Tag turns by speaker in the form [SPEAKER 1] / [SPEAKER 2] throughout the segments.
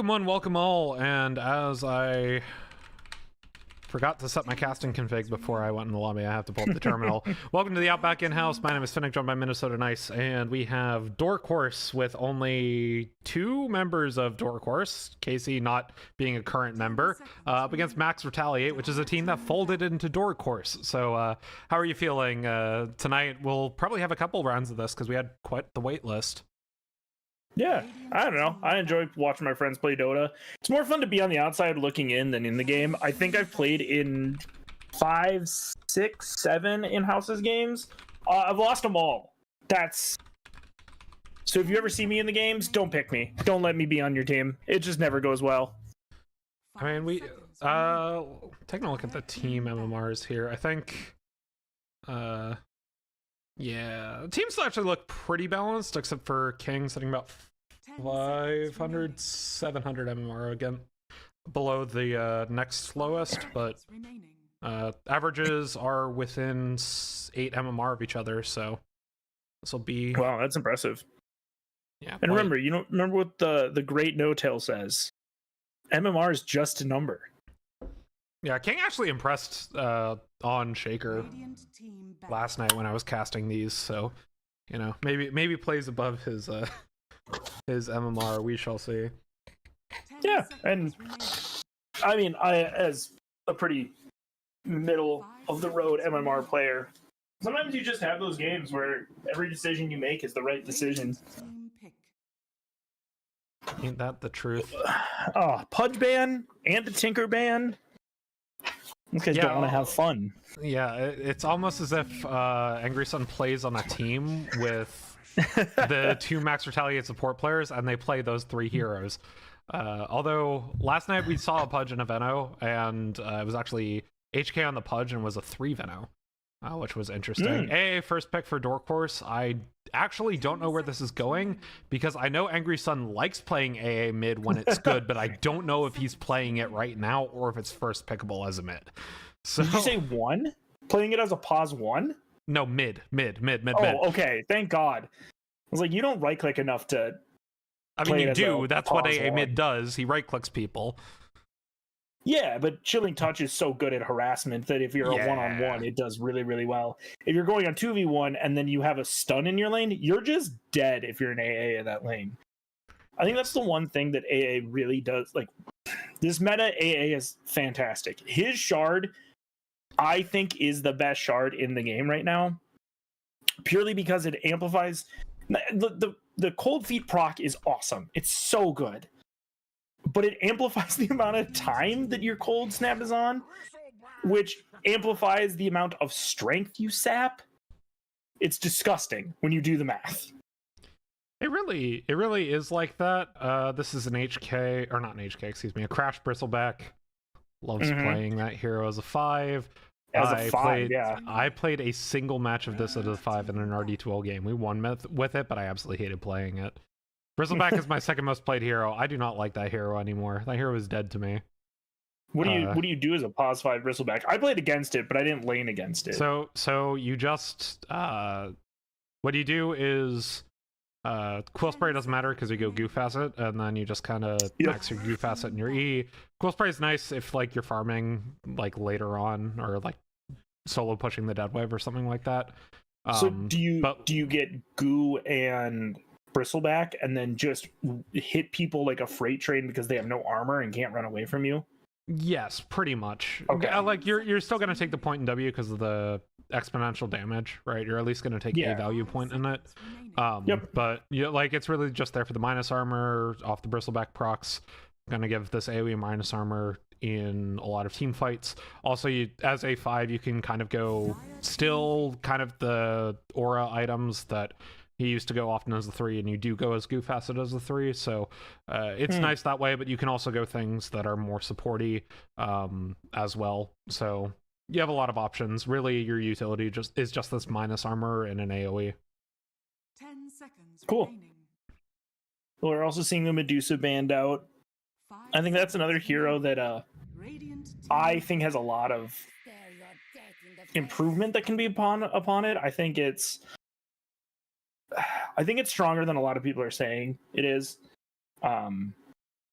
[SPEAKER 1] Welcome one, welcome all, and as I forgot to set my casting config before I went in the lobby, I have to pull up the terminal. Welcome to the Outback Inhouse. My name is Finnick, joined by Minnesota Nice, and we have Dork Horse with only 2 members of Dork Horse, Casey not being a current member, up against Max Retaliate, which is a team that folded into Dork Horse. So how are you feeling tonight? We'll probably have a couple rounds of this because we had quite the wait list.
[SPEAKER 2] Yeah, I don't know. I enjoy watching my friends play Dota. It's more fun to be on the outside looking in than in the game. I think I've played in 5, 6, 7 in-houses games. I've lost them all. So if you ever see me in the games, don't pick me. Don't let me be on your team. It just never goes well.
[SPEAKER 1] I mean, taking a look at the team MMRs here, I think, yeah, teams actually look pretty balanced, except for King sitting about 500, 700 MMR, again, below the next slowest, but averages are within 8 MMR of each other, so this will be...
[SPEAKER 2] Wow, that's impressive.
[SPEAKER 1] Yeah,
[SPEAKER 2] and remember, remember what the great No-Tail says. MMR is just a number.
[SPEAKER 1] Yeah, King actually impressed on Shaker last night when I was casting these, so you know, maybe plays above his MMR. We shall see.
[SPEAKER 2] Yeah, and I mean, as a pretty middle of the road MMR player, sometimes you just have those games where every decision you make is the right decision.
[SPEAKER 1] Ain't that the truth?
[SPEAKER 2] Oh, Pudge ban and the Tinker ban. Because don't want to have fun.
[SPEAKER 1] Yeah, it's almost as if Angry Sun plays on a team with the 2 Max Retaliate support players, and they play those 3 heroes. Although last night we saw a Pudge and a Veno, and it was actually HK on the Pudge and was a 3 Veno, which was interesting. AA first pick for Dork Horse. I actually don't know where this is going, because I know Angry Sun likes playing AA mid when it's good, but I don't know if he's playing it right now or if it's first pickable as a mid. So,
[SPEAKER 2] did you say 1? Playing it as a pause 1?
[SPEAKER 1] No, mid.
[SPEAKER 2] Oh, okay. Thank God. I was like, you don't right click enough to.
[SPEAKER 1] I mean, you do. That's what AA mid does. He right clicks people.
[SPEAKER 2] Yeah, but Chilling Touch is so good at harassment that if you're a one-on-one, it does really, really well. If you're going on 2v1 and then you have a stun in your lane, you're just dead if you're an AA in that lane. I think that's the one thing that AA really does. Like, this meta AA is fantastic. His shard, I think, is the best shard in the game right now, purely because it amplifies. The cold feet proc is awesome. It's so good. But it amplifies the amount of time that your cold snap is on, which amplifies the amount of strength you sap. It's disgusting when you do the math.
[SPEAKER 1] It really is like that. This is an HK, or not an HK, excuse me, a Crash Bristleback. Loves playing that hero as a 5. I played a single match of this as a 5 in an RD2L game. We won with it, but I absolutely hated playing it. Bristleback is my second most played hero. I do not like that hero anymore. That hero is dead to me.
[SPEAKER 2] What do you do as a pause 5 Bristleback? I played against it, but I didn't lane against it.
[SPEAKER 1] So you just what you do is Quill Spray doesn't matter because you go Goof Facet, and then you just kind of max your Goof Facet and your E. Quill Spray is nice if like you're farming like later on, or like solo pushing the dead wave or something like that.
[SPEAKER 2] So do you get Goo and Bristleback and then just hit people like a freight train because they have no armor and can't run away from you?
[SPEAKER 1] Yes, pretty much.
[SPEAKER 2] Okay.
[SPEAKER 1] Like you're still gonna take the point in W because of the exponential damage, right? You're at least gonna take a value point in it. But like it's really just there for the minus armor off the Bristleback procs. Gonna give this AoE minus armor in a lot of team fights. Also, you as a 5, you can kind of go still kind of the aura items that he used to go often as a 3, and you do go as Goof Facet as a 3, so it's nice that way, but you can also go things that are more supporty as well. So you have a lot of options. Really, your utility is just this minus armor and an AoE.
[SPEAKER 3] 10 seconds
[SPEAKER 2] cool.
[SPEAKER 3] Remaining.
[SPEAKER 2] Well, we're also seeing the Medusa banned out. I think that's another hero that I think has a lot of improvement that can be upon it. I think it's stronger than a lot of people are saying it is.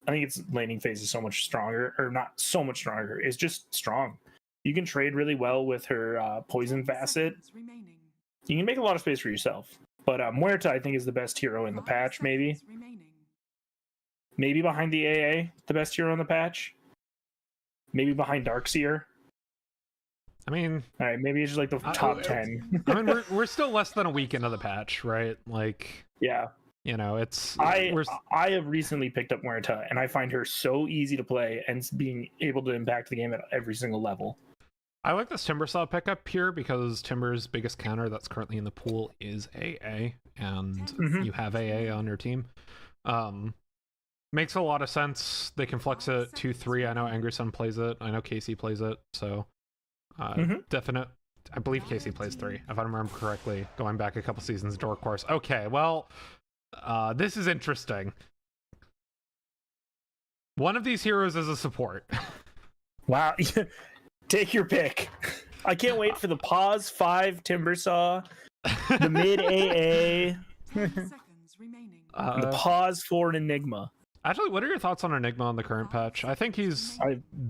[SPEAKER 2] I think its laning phase is so much stronger, or not so much stronger. It's just strong. You can trade really well with her poison facet. You can make a lot of space for yourself. But Muerta, I think, is the best hero in the patch, maybe. Maybe behind the AA, the best hero in the patch. Maybe behind Darkseer.
[SPEAKER 1] I mean...
[SPEAKER 2] All right, maybe it's just like the top 10.
[SPEAKER 1] I mean, we're still less than a week into the patch, right? Like...
[SPEAKER 2] Yeah.
[SPEAKER 1] You know, it's...
[SPEAKER 2] I have recently picked up Muerta, and I find her so easy to play and being able to impact the game at every single level.
[SPEAKER 1] I like this Timbersaw pickup here because Timber's biggest counter that's currently in the pool is AA, and you have AA on your team. Makes a lot of sense. They can flex it 2-3. I know Angry Sun plays it. I know Casey plays it, so definite. I believe Casey plays 3, if I remember correctly, going back a couple seasons. Dork Horse. Okay, well, this is interesting. One of these heroes is a support.
[SPEAKER 2] Wow. Take your pick. I can't wait for the pause 5 Timbersaw, the mid AA, the pause 4 Enigma.
[SPEAKER 1] Actually, what are your thoughts on Enigma on the current patch? I think he's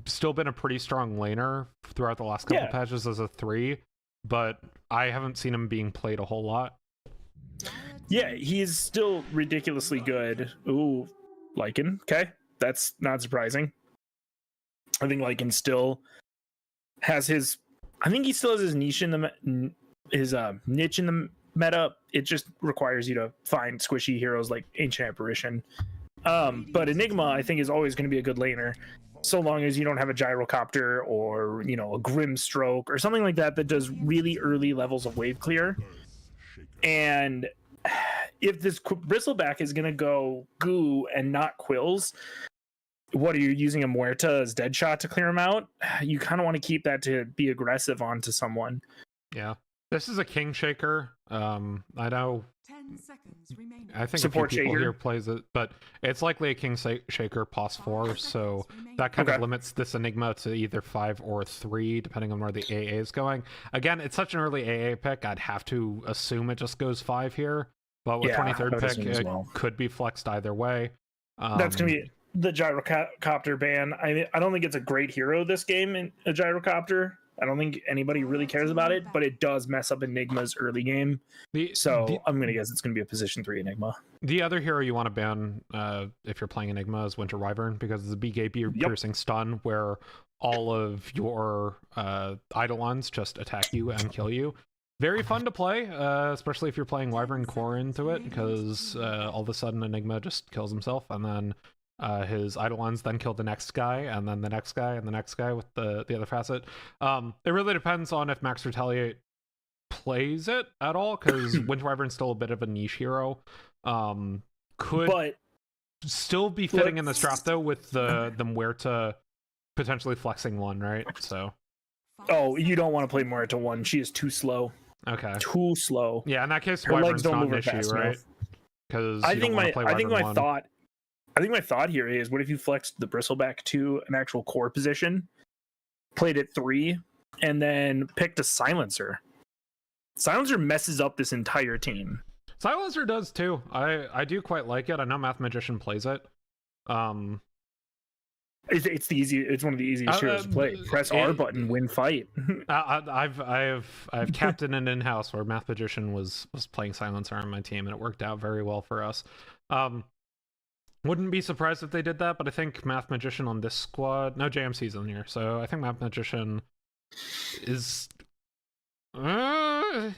[SPEAKER 1] still been a pretty strong laner throughout the last couple patches as a 3, but I haven't seen him being played a whole lot.
[SPEAKER 2] Yeah, he's still ridiculously good. Ooh, Lycan. Okay, that's not surprising. I think Lycan still has his... I think he still has his niche in the niche in the meta. It just requires you to find squishy heroes like Ancient Apparition. But Enigma, I think, is always going to be a good laner, so long as you don't have a Gyrocopter or, you know, a Grim Stroke or something like that that does really early levels of wave clear. And if this Bristleback is going to go goo and not Quills, what are you using a Muerta as Deadshot to clear him out? You kind of want to keep that to be aggressive onto someone.
[SPEAKER 1] Yeah. This is a King Shaker. I know.
[SPEAKER 3] 10 seconds remaining.
[SPEAKER 1] I think
[SPEAKER 2] Support
[SPEAKER 1] a few people
[SPEAKER 2] Shaker
[SPEAKER 1] here plays it, but it's likely a King Shaker pos 4, so that kind of limits this Enigma to either 5 or 3, depending on where the AA is going. Again, it's such an early AA pick, I'd have to assume it just goes 5 here, but with 23rd pick, it could be flexed either way.
[SPEAKER 2] That's going to be the Gyrocopter ban. I don't think it's a great hero this game in a Gyrocopter. I don't think anybody really cares about it, but it does mess up Enigma's early game. I'm going to guess it's going to be a position 3 Enigma.
[SPEAKER 1] The other hero you want to ban if you're playing Enigma is Winter Wyvern, because it's a BKB piercing stun where all of your Eidolons just attack you and kill you. Very fun to play, especially if you're playing Wyvern core into it, because all of a sudden Enigma just kills himself, and then his Eidolons then kill the next guy, and then the next guy, and the next guy with the other facet. It really depends on if Max Retaliate plays it at all, because Winter Wyvern's still a bit of a niche hero. Could still be fitting in this draft, though, with the Muerta potentially flexing 1, right? So.
[SPEAKER 2] Oh, you don't want to play Muerta 1. She is too slow.
[SPEAKER 1] Okay.
[SPEAKER 2] Too slow.
[SPEAKER 1] Yeah, in that case,
[SPEAKER 2] her legs don't move
[SPEAKER 1] an issue,
[SPEAKER 2] fast
[SPEAKER 1] right? Because
[SPEAKER 2] I think my thought here is, what if you flexed the Bristleback to an actual core position, played it 3, and then picked a Silencer? Silencer messes up this entire team.
[SPEAKER 1] Silencer does too. I do quite like it. I know Math Magician plays it.
[SPEAKER 2] It's the easy. It's one of the easiest heroes to play. Press R button, win fight.
[SPEAKER 1] I've captained an in-house where Math Magician was playing Silencer on my team, and it worked out very well for us. Wouldn't be surprised if they did that, but I think Math Magician on this squad, no JMC's in here, so I think Math Magician is one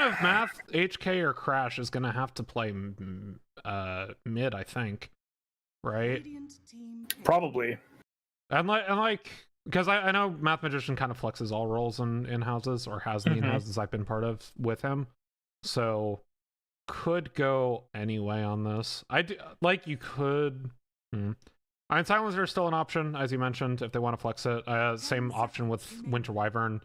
[SPEAKER 1] of Math, HK, or Crash is gonna have to play mid, I think, right?
[SPEAKER 2] Probably.
[SPEAKER 1] And like because I know Math Magician kind of flexes all roles in houses, or has in the in-houses I've been part of with him, so could go anyway on this. I do like, you could I mean, Silencer is still an option, as you mentioned, if they want to flex it. Same option with Winter Wyvern.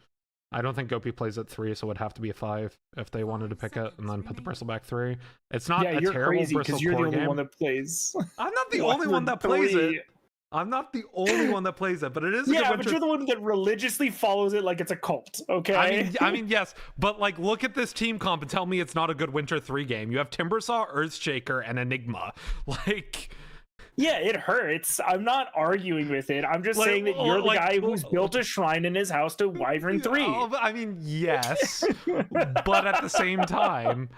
[SPEAKER 1] I don't think Gopi plays at 3, so it would have to be a 5 if they wanted to pick it and then put the Bristleback 3. It's not a
[SPEAKER 2] you're
[SPEAKER 1] terrible
[SPEAKER 2] crazy
[SPEAKER 1] Bristle
[SPEAKER 2] you're
[SPEAKER 1] core
[SPEAKER 2] the only
[SPEAKER 1] game.
[SPEAKER 2] one that plays.
[SPEAKER 1] I'm not the only one that plays it. I'm not the only one that plays it, but it is a good
[SPEAKER 2] but you're the one that religiously follows it like it's a cult, okay?
[SPEAKER 1] I mean, yes, but like, look at this team comp and tell me it's not a good Winter 3 game. You have Timbersaw, Earthshaker, and Enigma. Like,
[SPEAKER 2] Yeah, it hurts. I'm not arguing with it. I'm just saying that you're the guy who's built a shrine in his house to Wyvern 3.
[SPEAKER 1] I mean, yes, but at the same time,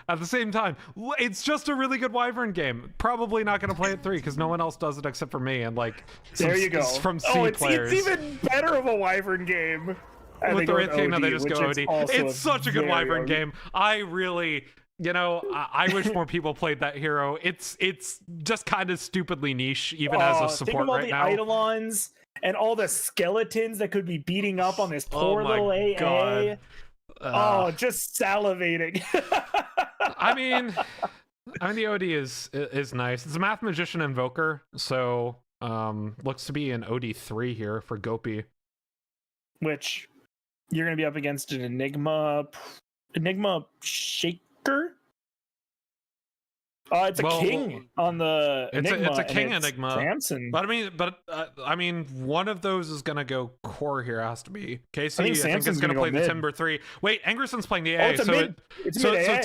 [SPEAKER 1] it's just a really good Wyvern game. Probably not going to play it 3 because no one else does it except for me and like
[SPEAKER 2] there you go
[SPEAKER 1] from C players.
[SPEAKER 2] It's even better of a Wyvern game.
[SPEAKER 1] With the Wraith King, no, they just go OD. It's such a good Wyvern game. I really. I wish more people played that hero. It's just kind of stupidly niche, even as a support right now.
[SPEAKER 2] Think of all the Eidolons and all the skeletons that could be beating up on this poor little AA. Just salivating.
[SPEAKER 1] I mean, the OD is nice. It's a Math Magician Invoker, so looks to be an OD3 here for Gopi.
[SPEAKER 2] Which you're going to be up against an Enigma Shaker. It's a king on the Enigma.
[SPEAKER 1] It's a king Enigma.
[SPEAKER 2] Samson.
[SPEAKER 1] But I mean, one of those is gonna go core here. It has to be Casey. I think it's gonna play the Timber 3. Wait, Angerson's playing the AA.
[SPEAKER 2] It's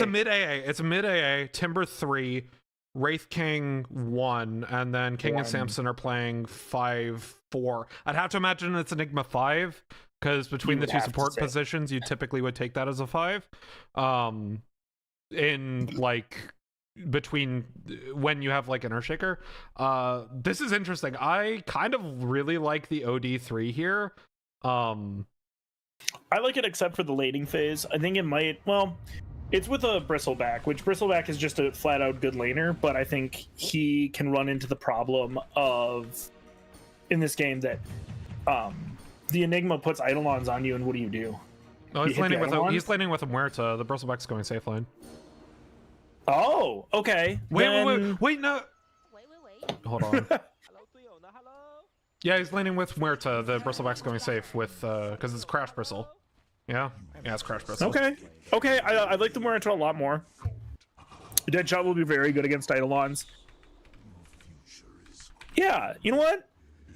[SPEAKER 2] a mid AA.
[SPEAKER 1] It's a mid AA. Timber 3, Wraith King 1, and then King and Samson are playing 5-4. I'd have to imagine it's Enigma 5. Because between the two support positions, you typically would take that as a 5. In like between when you have like an Earthshaker. This is interesting. I kind of really like the OD3 here.
[SPEAKER 2] I like it except for the laning phase. I think it might, it's with a Bristleback, which Bristleback is just a flat out good laner, but I think he can run into the problem of in this game that the Enigma puts Eidolons on you, and what do?
[SPEAKER 1] Oh, he's landing with a Muerta. The Bristleback's going safe lane.
[SPEAKER 2] Oh, okay.
[SPEAKER 1] Wait, no. Wait. Hold on. Yeah, he's landing with Muerta. The Bristleback's going safe with because it's Crash Bristle. Yeah, it's Crash Bristle.
[SPEAKER 2] Okay. I like the Muerta a lot more. Deadshot will be very good against Eidolons. Yeah, you know what?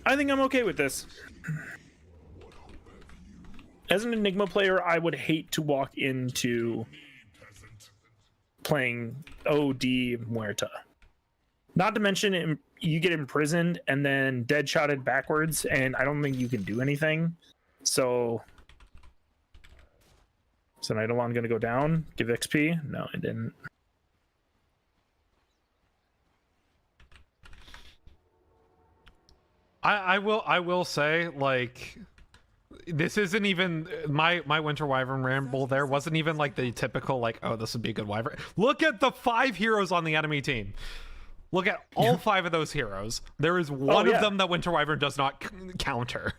[SPEAKER 2] I think I'm okay with this. As an Enigma player, I would hate to walk into playing OD Muerta. Not to mention, you get imprisoned and then dead-shotted backwards, and I don't think you can do anything. So, is an Eidolon going to go down? Give XP? No, it didn't.
[SPEAKER 1] I will say, like, this isn't even my Winter Wyvern ramble. There wasn't even like the typical like, oh, this would be a good Wyvern. Look at the 5 heroes on the enemy team. Look at all 5 of those heroes. There is one of them that Winter Wyvern does not counter.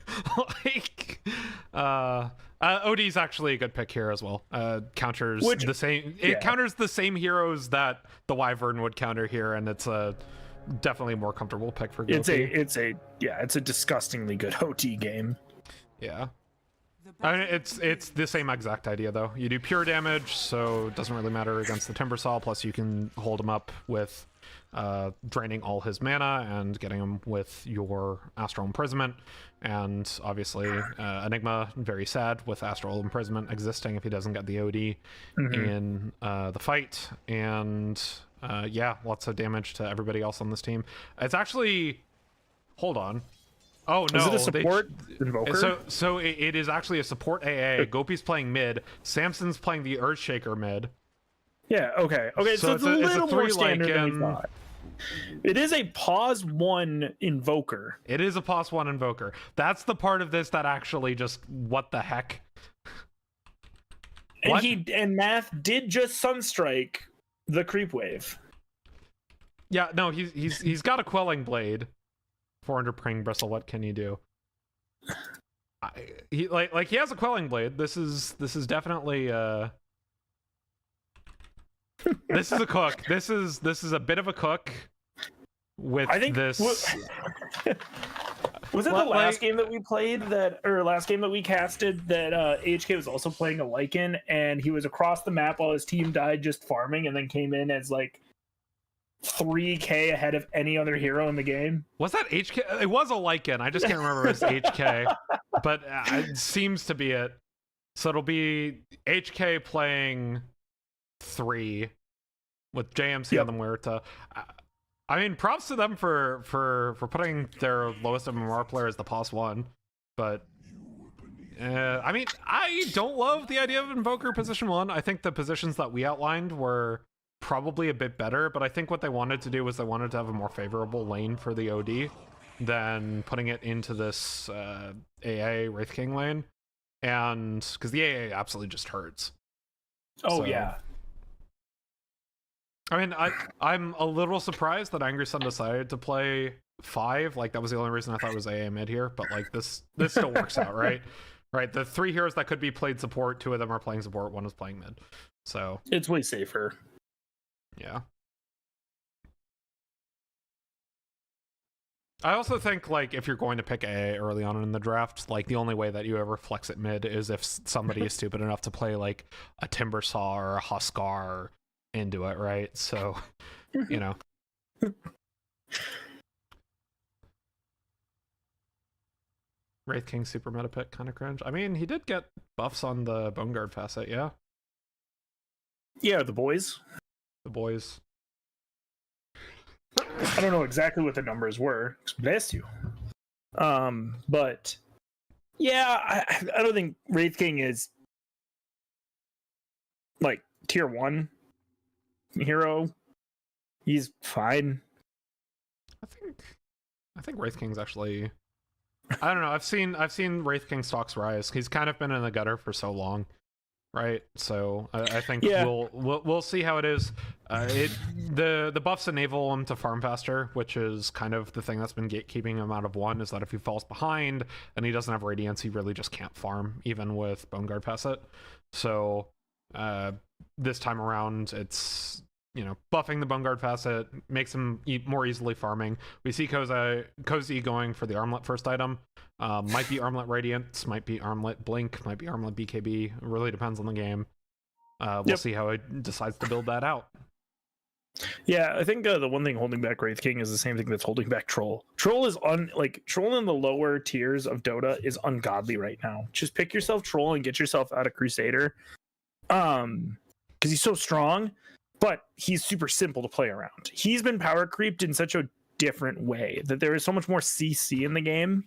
[SPEAKER 1] Like, OD's actually a good pick here as well. Counters the same. It counters the same heroes that the Wyvern would counter here, and it's a definitely a more comfortable pick for Gopi.
[SPEAKER 2] It's a disgustingly good OT game.
[SPEAKER 1] Yeah, I mean, it's the same exact idea though. You do pure damage, so it doesn't really matter against the Timber Saw. Plus, you can hold him up with draining all his mana and getting him with your Astral Imprisonment. And obviously, Enigma, very sad with Astral Imprisonment existing if he doesn't get the OD in the fight. And yeah, lots of damage to everybody else on this team. It's actually, hold on. Oh no!
[SPEAKER 2] Is it a support invoker?
[SPEAKER 1] So it is actually a support AA. Gopi's playing mid. Samson's playing the Earthshaker mid.
[SPEAKER 2] Yeah. Okay. So it's a little more standard than we thought. It is a pause 1 invoker.
[SPEAKER 1] It is a pause 1 invoker. That's the part of this that actually just what the heck.
[SPEAKER 2] And Math did just Sunstrike the creep wave.
[SPEAKER 1] Yeah. No. He's got a Quelling Blade. 400 Praying Bristle, what can you do? He has a Quelling Blade. This is definitely this is a cook. This is a bit of a cook with this.
[SPEAKER 2] Was it the last game that we played last game that we casted that AHK was also playing a Lycan and he was across the map while his team died just farming and then came in as like 3k ahead of any other hero in the game?
[SPEAKER 1] Was that HK? It was a Lycan. I just can't remember if it's HK, but it seems to be it. So it'll be HK playing 3 with JMC on the Muerta. I mean, props to them for putting their lowest MMR player as the +1, but I mean, I don't love the idea of Invoker position 1. I think the positions that we outlined were probably a bit better, but I think what they wanted to do was they wanted to have a more favorable lane for the OD than putting it into this AA Wraith King lane, and because the AA absolutely just hurts.
[SPEAKER 2] Oh,
[SPEAKER 1] so,
[SPEAKER 2] yeah.
[SPEAKER 1] I mean, I'm a little surprised that Angry Sun decided to play 5. Like, that was the only reason I thought it was AA mid here, but like this still works out, right? Right, the 3 heroes that could be played support, 2 of them are playing support, 1 is playing mid. So
[SPEAKER 2] it's way safer.
[SPEAKER 1] Yeah. I also think, like, if you're going to pick AA early on in the draft, like, the only way that you ever flex it mid is if somebody is stupid enough to play, like, a Timbersaw or a Huskar into it, right? So, you know. Wraith King super meta pick, kind of cringe. I mean, he did get buffs on the Bone Guard facet, yeah?
[SPEAKER 2] Yeah, the boys.
[SPEAKER 1] The boys.
[SPEAKER 2] I don't know exactly what the numbers were. Bless you. But yeah, I don't think Wraith King is like tier 1 hero. He's fine.
[SPEAKER 1] I think Wraith King's actually, I don't know. I've seen Wraith King stocks rise. He's kind of been in the gutter for so long, right? So I think we'll see how it is. The buffs enable him to farm faster, which is kind of the thing that's been gatekeeping him out of 1. Is that if he falls behind and he doesn't have Radiance, he really just can't farm, even with Bone Guard facet. So this time around, it's, you know, buffing the Bone Guard facet makes him more easily farming. We see Cozy going for the Armlet first item. Might be Armlet Radiance, might be Armlet Blink, might be Armlet BKB. It really depends on the game. We'll see how it decides to build that out.
[SPEAKER 2] Yeah, I think the one thing holding back Wraith King is the same thing that's holding back Troll. Troll is Troll in the lower tiers of Dota is ungodly right now. Just pick yourself Troll and get yourself out of Crusader. Because he's so strong, but he's super simple to play around. He's been power creeped in such a different way that there is so much more CC in the game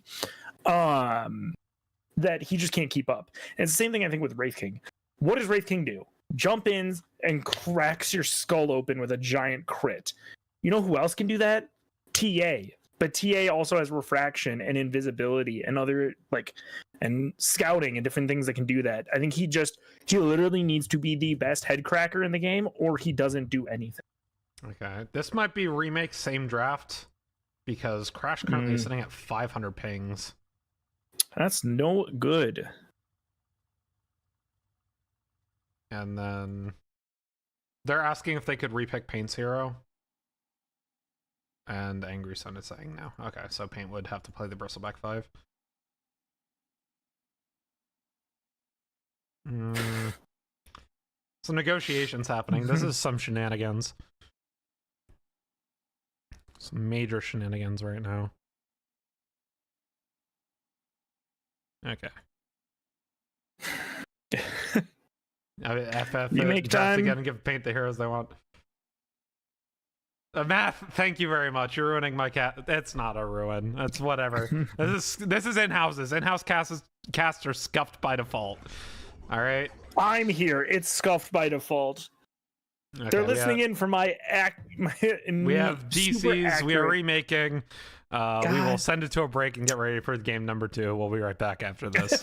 [SPEAKER 2] that he just can't keep up. And it's the same thing I think with Wraith King. What does Wraith King do? Jump in and cracks your skull open with a giant crit. You know who else can do that? TA. But TA also has refraction and invisibility and other and scouting and different things that can do that. I think he literally needs to be the best head cracker in the game, or he doesn't do anything.
[SPEAKER 1] Okay, this might be remake same draft because Crash currently is sitting at 500 pings.
[SPEAKER 2] That's no good.
[SPEAKER 1] And then they're asking if they could repick Paint's hero. And Angry Sun is saying no. Okay, so Paint would have to play the Bristleback 5. So negotiations happening. This is some shenanigans. Some major shenanigans right now. Okay. I mean, FF
[SPEAKER 2] you make time
[SPEAKER 1] again and give Paint the heroes they want. Math, thank you very much. You're ruining my cat. It's not a ruin. It's whatever. This is in-houses. In-house casts are scuffed by default. All right.
[SPEAKER 2] I'm here. It's scuffed by default. Okay, they're listening in for my
[SPEAKER 1] we have DCs. We are remaking. We will send it to a break and get ready for game number 2. We'll be right back after this.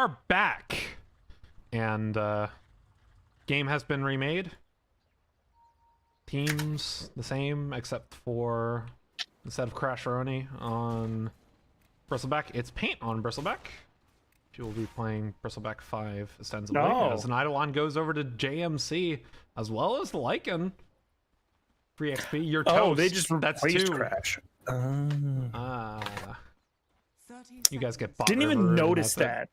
[SPEAKER 1] are back, and game has been remade. Teams the same, except for instead of Crasheroni on Bristleback, it's Paint on Bristleback. She will be playing Bristleback 5 ostensibly, as an Eidolon goes over to JMC, as well as the Lycan. Free XP, your toast.
[SPEAKER 2] They just
[SPEAKER 1] that's
[SPEAKER 2] replaced
[SPEAKER 1] 2.
[SPEAKER 2] Crash.
[SPEAKER 1] You guys get bot
[SPEAKER 2] Didn't even
[SPEAKER 1] river,
[SPEAKER 2] notice that.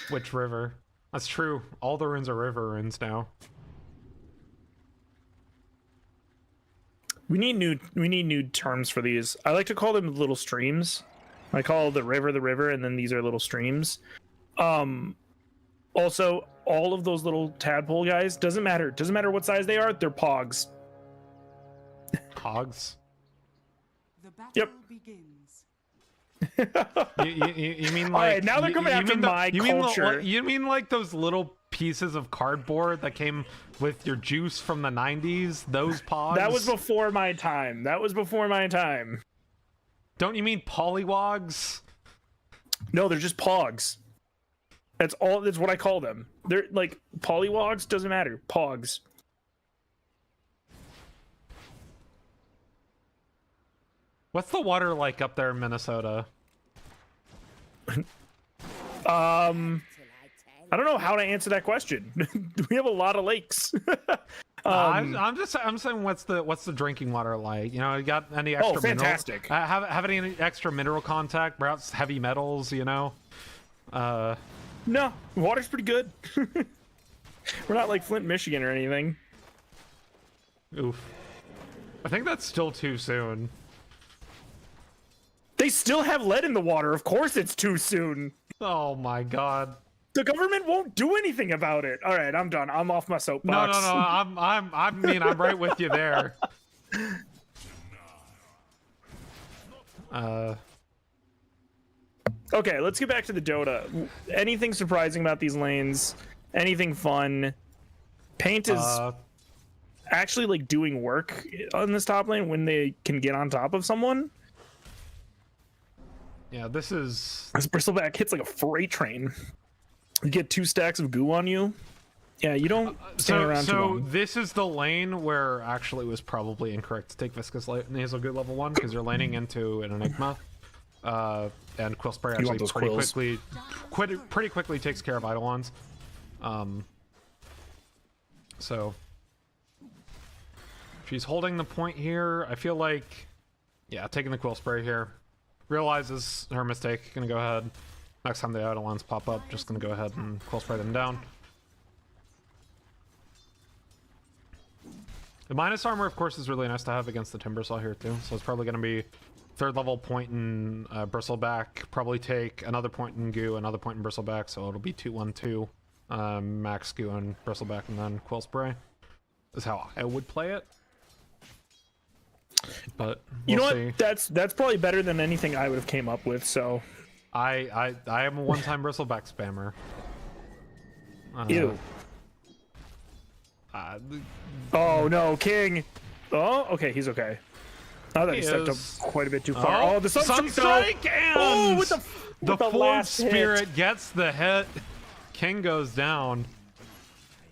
[SPEAKER 1] Which river? That's true. All the runes are river runes now.
[SPEAKER 2] We need new terms for these. I like to call them little streams. I call the river, and then these are little streams. Also, all of those little tadpole guys, doesn't matter what size they are, they're pogs.
[SPEAKER 1] Pogs?
[SPEAKER 3] The battle
[SPEAKER 2] Yep.
[SPEAKER 3] begins.
[SPEAKER 1] You mean like?
[SPEAKER 2] All right, now they're coming after my culture.
[SPEAKER 1] You mean like those little pieces of cardboard that came with your juice from the 90s? Those pogs?
[SPEAKER 2] That was before my time.
[SPEAKER 1] Don't you mean polywogs?
[SPEAKER 2] No, they're just pogs. That's what I call them. They're like polywogs, doesn't matter. Pogs.
[SPEAKER 1] What's the water like up there in Minnesota?
[SPEAKER 2] I don't know how to answer that question. We have a lot of lakes.
[SPEAKER 1] I'm saying what's the drinking water like? You know, you got any extra
[SPEAKER 2] fantastic.
[SPEAKER 1] Have any extra mineral contact, perhaps heavy metals, you know?
[SPEAKER 2] No, water's pretty good. We're not like Flint, Michigan or anything.
[SPEAKER 1] Oof. I think that's still too soon.
[SPEAKER 2] They still have lead in the water. Of course it's too soon.
[SPEAKER 1] Oh my god.
[SPEAKER 2] The government won't do anything about it. All right, I'm done. I'm off my soapbox.
[SPEAKER 1] No. I'm right with you there.
[SPEAKER 2] Okay, let's get back to the Dota. Anything surprising about these lanes? Anything fun? Paint is actually like doing work on this top lane when they can get on top of someone.
[SPEAKER 1] Yeah, this
[SPEAKER 2] Bristleback hits like a freight train. You get 2 stacks of goo on you. Yeah, you don't stand around too long.
[SPEAKER 1] So this is the lane where actually it was probably incorrect to take Viscous Nasal Goo level 1 because you're laning into an Enigma. And Quill Spray actually pretty quickly takes care of Eidolons. So she's holding the point here. I feel like, yeah, taking the Quill Spray here. Realizes her mistake. Gonna go ahead. Next time the Eidolons pop up, just gonna go ahead and Quill Spray them down. The minus armor, of course, is really nice to have against the Timbersaw here too. So it's probably gonna be 3rd level point in Bristleback. Probably take another point in Goo, another point in Bristleback. So it'll be 2-1-2, max Goo and Bristleback, and then Quill Spray. Is how I would play it. But
[SPEAKER 2] you know
[SPEAKER 1] see.
[SPEAKER 2] what? That's probably better than anything I would have came up with. So
[SPEAKER 1] I am a one-time Bristleback spammer.
[SPEAKER 2] Ew. Oh no, King. Oh, okay, he's okay. I thought he stepped up quite a bit too far. Oh, the Sunstrike!
[SPEAKER 1] And
[SPEAKER 2] with
[SPEAKER 1] the Forge
[SPEAKER 2] last
[SPEAKER 1] Spirit
[SPEAKER 2] hit.
[SPEAKER 1] gets the hit. King goes down.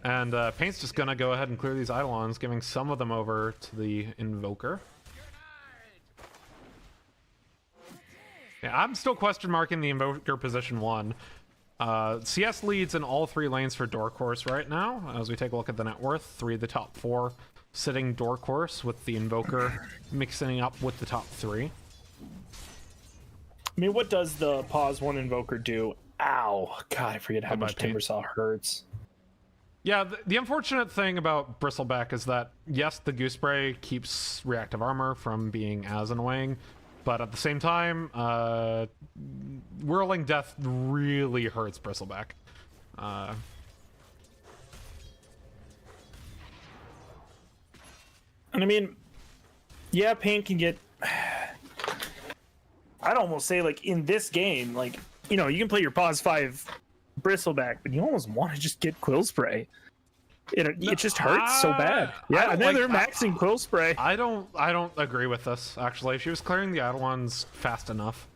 [SPEAKER 1] And Paint's just gonna go ahead and clear these Eidolons, giving some of them over to the Invoker. Yeah, I'm still question marking the Invoker position 1. CS leads in all 3 lanes for Door Course right now. As we take a look at the net worth, 3 of the top 4 sitting Door Course, with the Invoker mixing up with the top 3.
[SPEAKER 2] I mean, what does the pause 1 Invoker do? Ow. God, I forget how much Timbersaw hurts.
[SPEAKER 1] Yeah, the unfortunate thing about Bristleback is that, yes, the Goose Spray keeps reactive armor from being as annoying, but at the same time, Whirling Death really hurts Bristleback. And
[SPEAKER 2] I mean, yeah, Paint can get... I'd almost say, like, in this game, like, you know, you can play your pause 5 Bristleback, but you almost want to just get Quill Spray. It just hurts so bad. Yeah, and then they're maxing Quill Spray.
[SPEAKER 1] I don't agree with this, actually. She was clearing the Eidolons fast enough.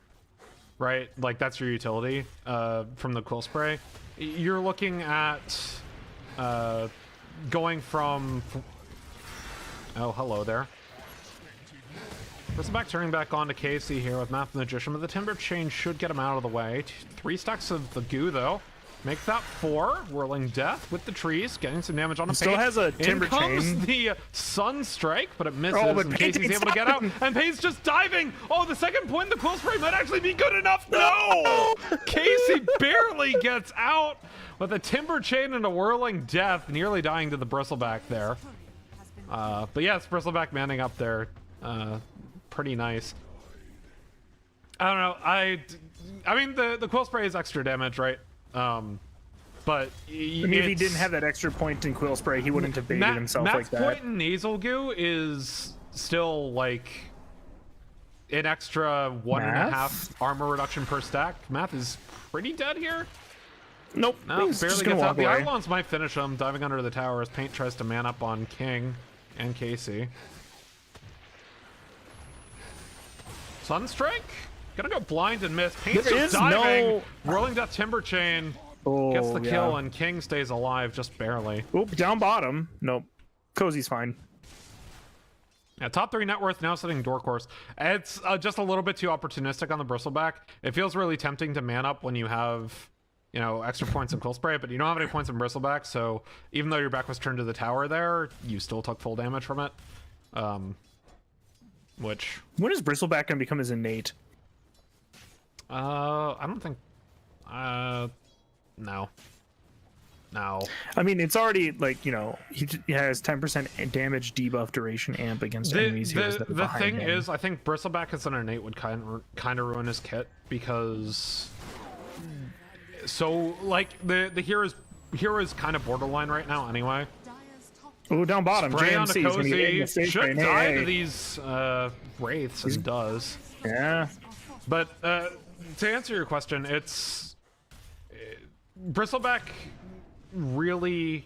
[SPEAKER 1] right? Like that's your utility from the Quill Spray. You're looking at going from... Oh, hello there. Bristleback turning back on to Casey here with Math Magician, but the Timber Chain should get him out of the way. 3 stacks of the goo, though. Make that 4. Whirling Death with the trees, getting some damage on him.
[SPEAKER 2] Still has a Timber Chain.
[SPEAKER 1] In comes the Sun Strike, but it misses,
[SPEAKER 2] but
[SPEAKER 1] and Casey's able to get out. And Payne's just diving! Oh, the second point in the Quill Spray might actually be good enough. No! Casey barely gets out with a Timber Chain and a Whirling Death, nearly dying to the Bristleback there. But yeah, it's Bristleback manning up there. Pretty nice. I don't know. I mean, the Quill Spray is extra damage, right? But
[SPEAKER 2] I mean, if he didn't have that extra point in Quill Spray, he wouldn't have baited himself like that.
[SPEAKER 1] Matt's point in Nasal Goo is still like an extra 1.5 armor reduction per stack. Math is pretty dead here.
[SPEAKER 2] Nope.
[SPEAKER 1] No, barely gets out. The Eidolons might finish him, diving under the tower as Paint tries to man up on King and Casey. Sunstrike? Gonna go blind and miss. Paint's just diving. Whirling Death Timber Chain gets the kill, and King stays alive just barely.
[SPEAKER 2] Oop, down bottom. Nope. Cozy's fine.
[SPEAKER 1] Yeah, top 3 net worth now sitting Door Course. It's just a little bit too opportunistic on the Bristleback. It feels really tempting to man up when you have, you know, extra points in Quill Spray, but you don't have any points in Bristleback, so even though your back was turned to the tower there, you still took full damage from it. Which...
[SPEAKER 2] When is Bristleback going to become his innate?
[SPEAKER 1] I don't think... No. No.
[SPEAKER 2] I mean, it's already, like, you know, he has 10% damage debuff duration amp against enemies.
[SPEAKER 1] The thing is, I think Bristleback as an innate would kind of ruin his kit, because... So, like, the hero is kind of borderline right now anyway.
[SPEAKER 2] Oh, down bottom.
[SPEAKER 1] Spray on
[SPEAKER 2] JMC
[SPEAKER 1] Cozy. Should die to these wraiths, and does.
[SPEAKER 2] Yeah.
[SPEAKER 1] But to answer your question, it's Bristleback really,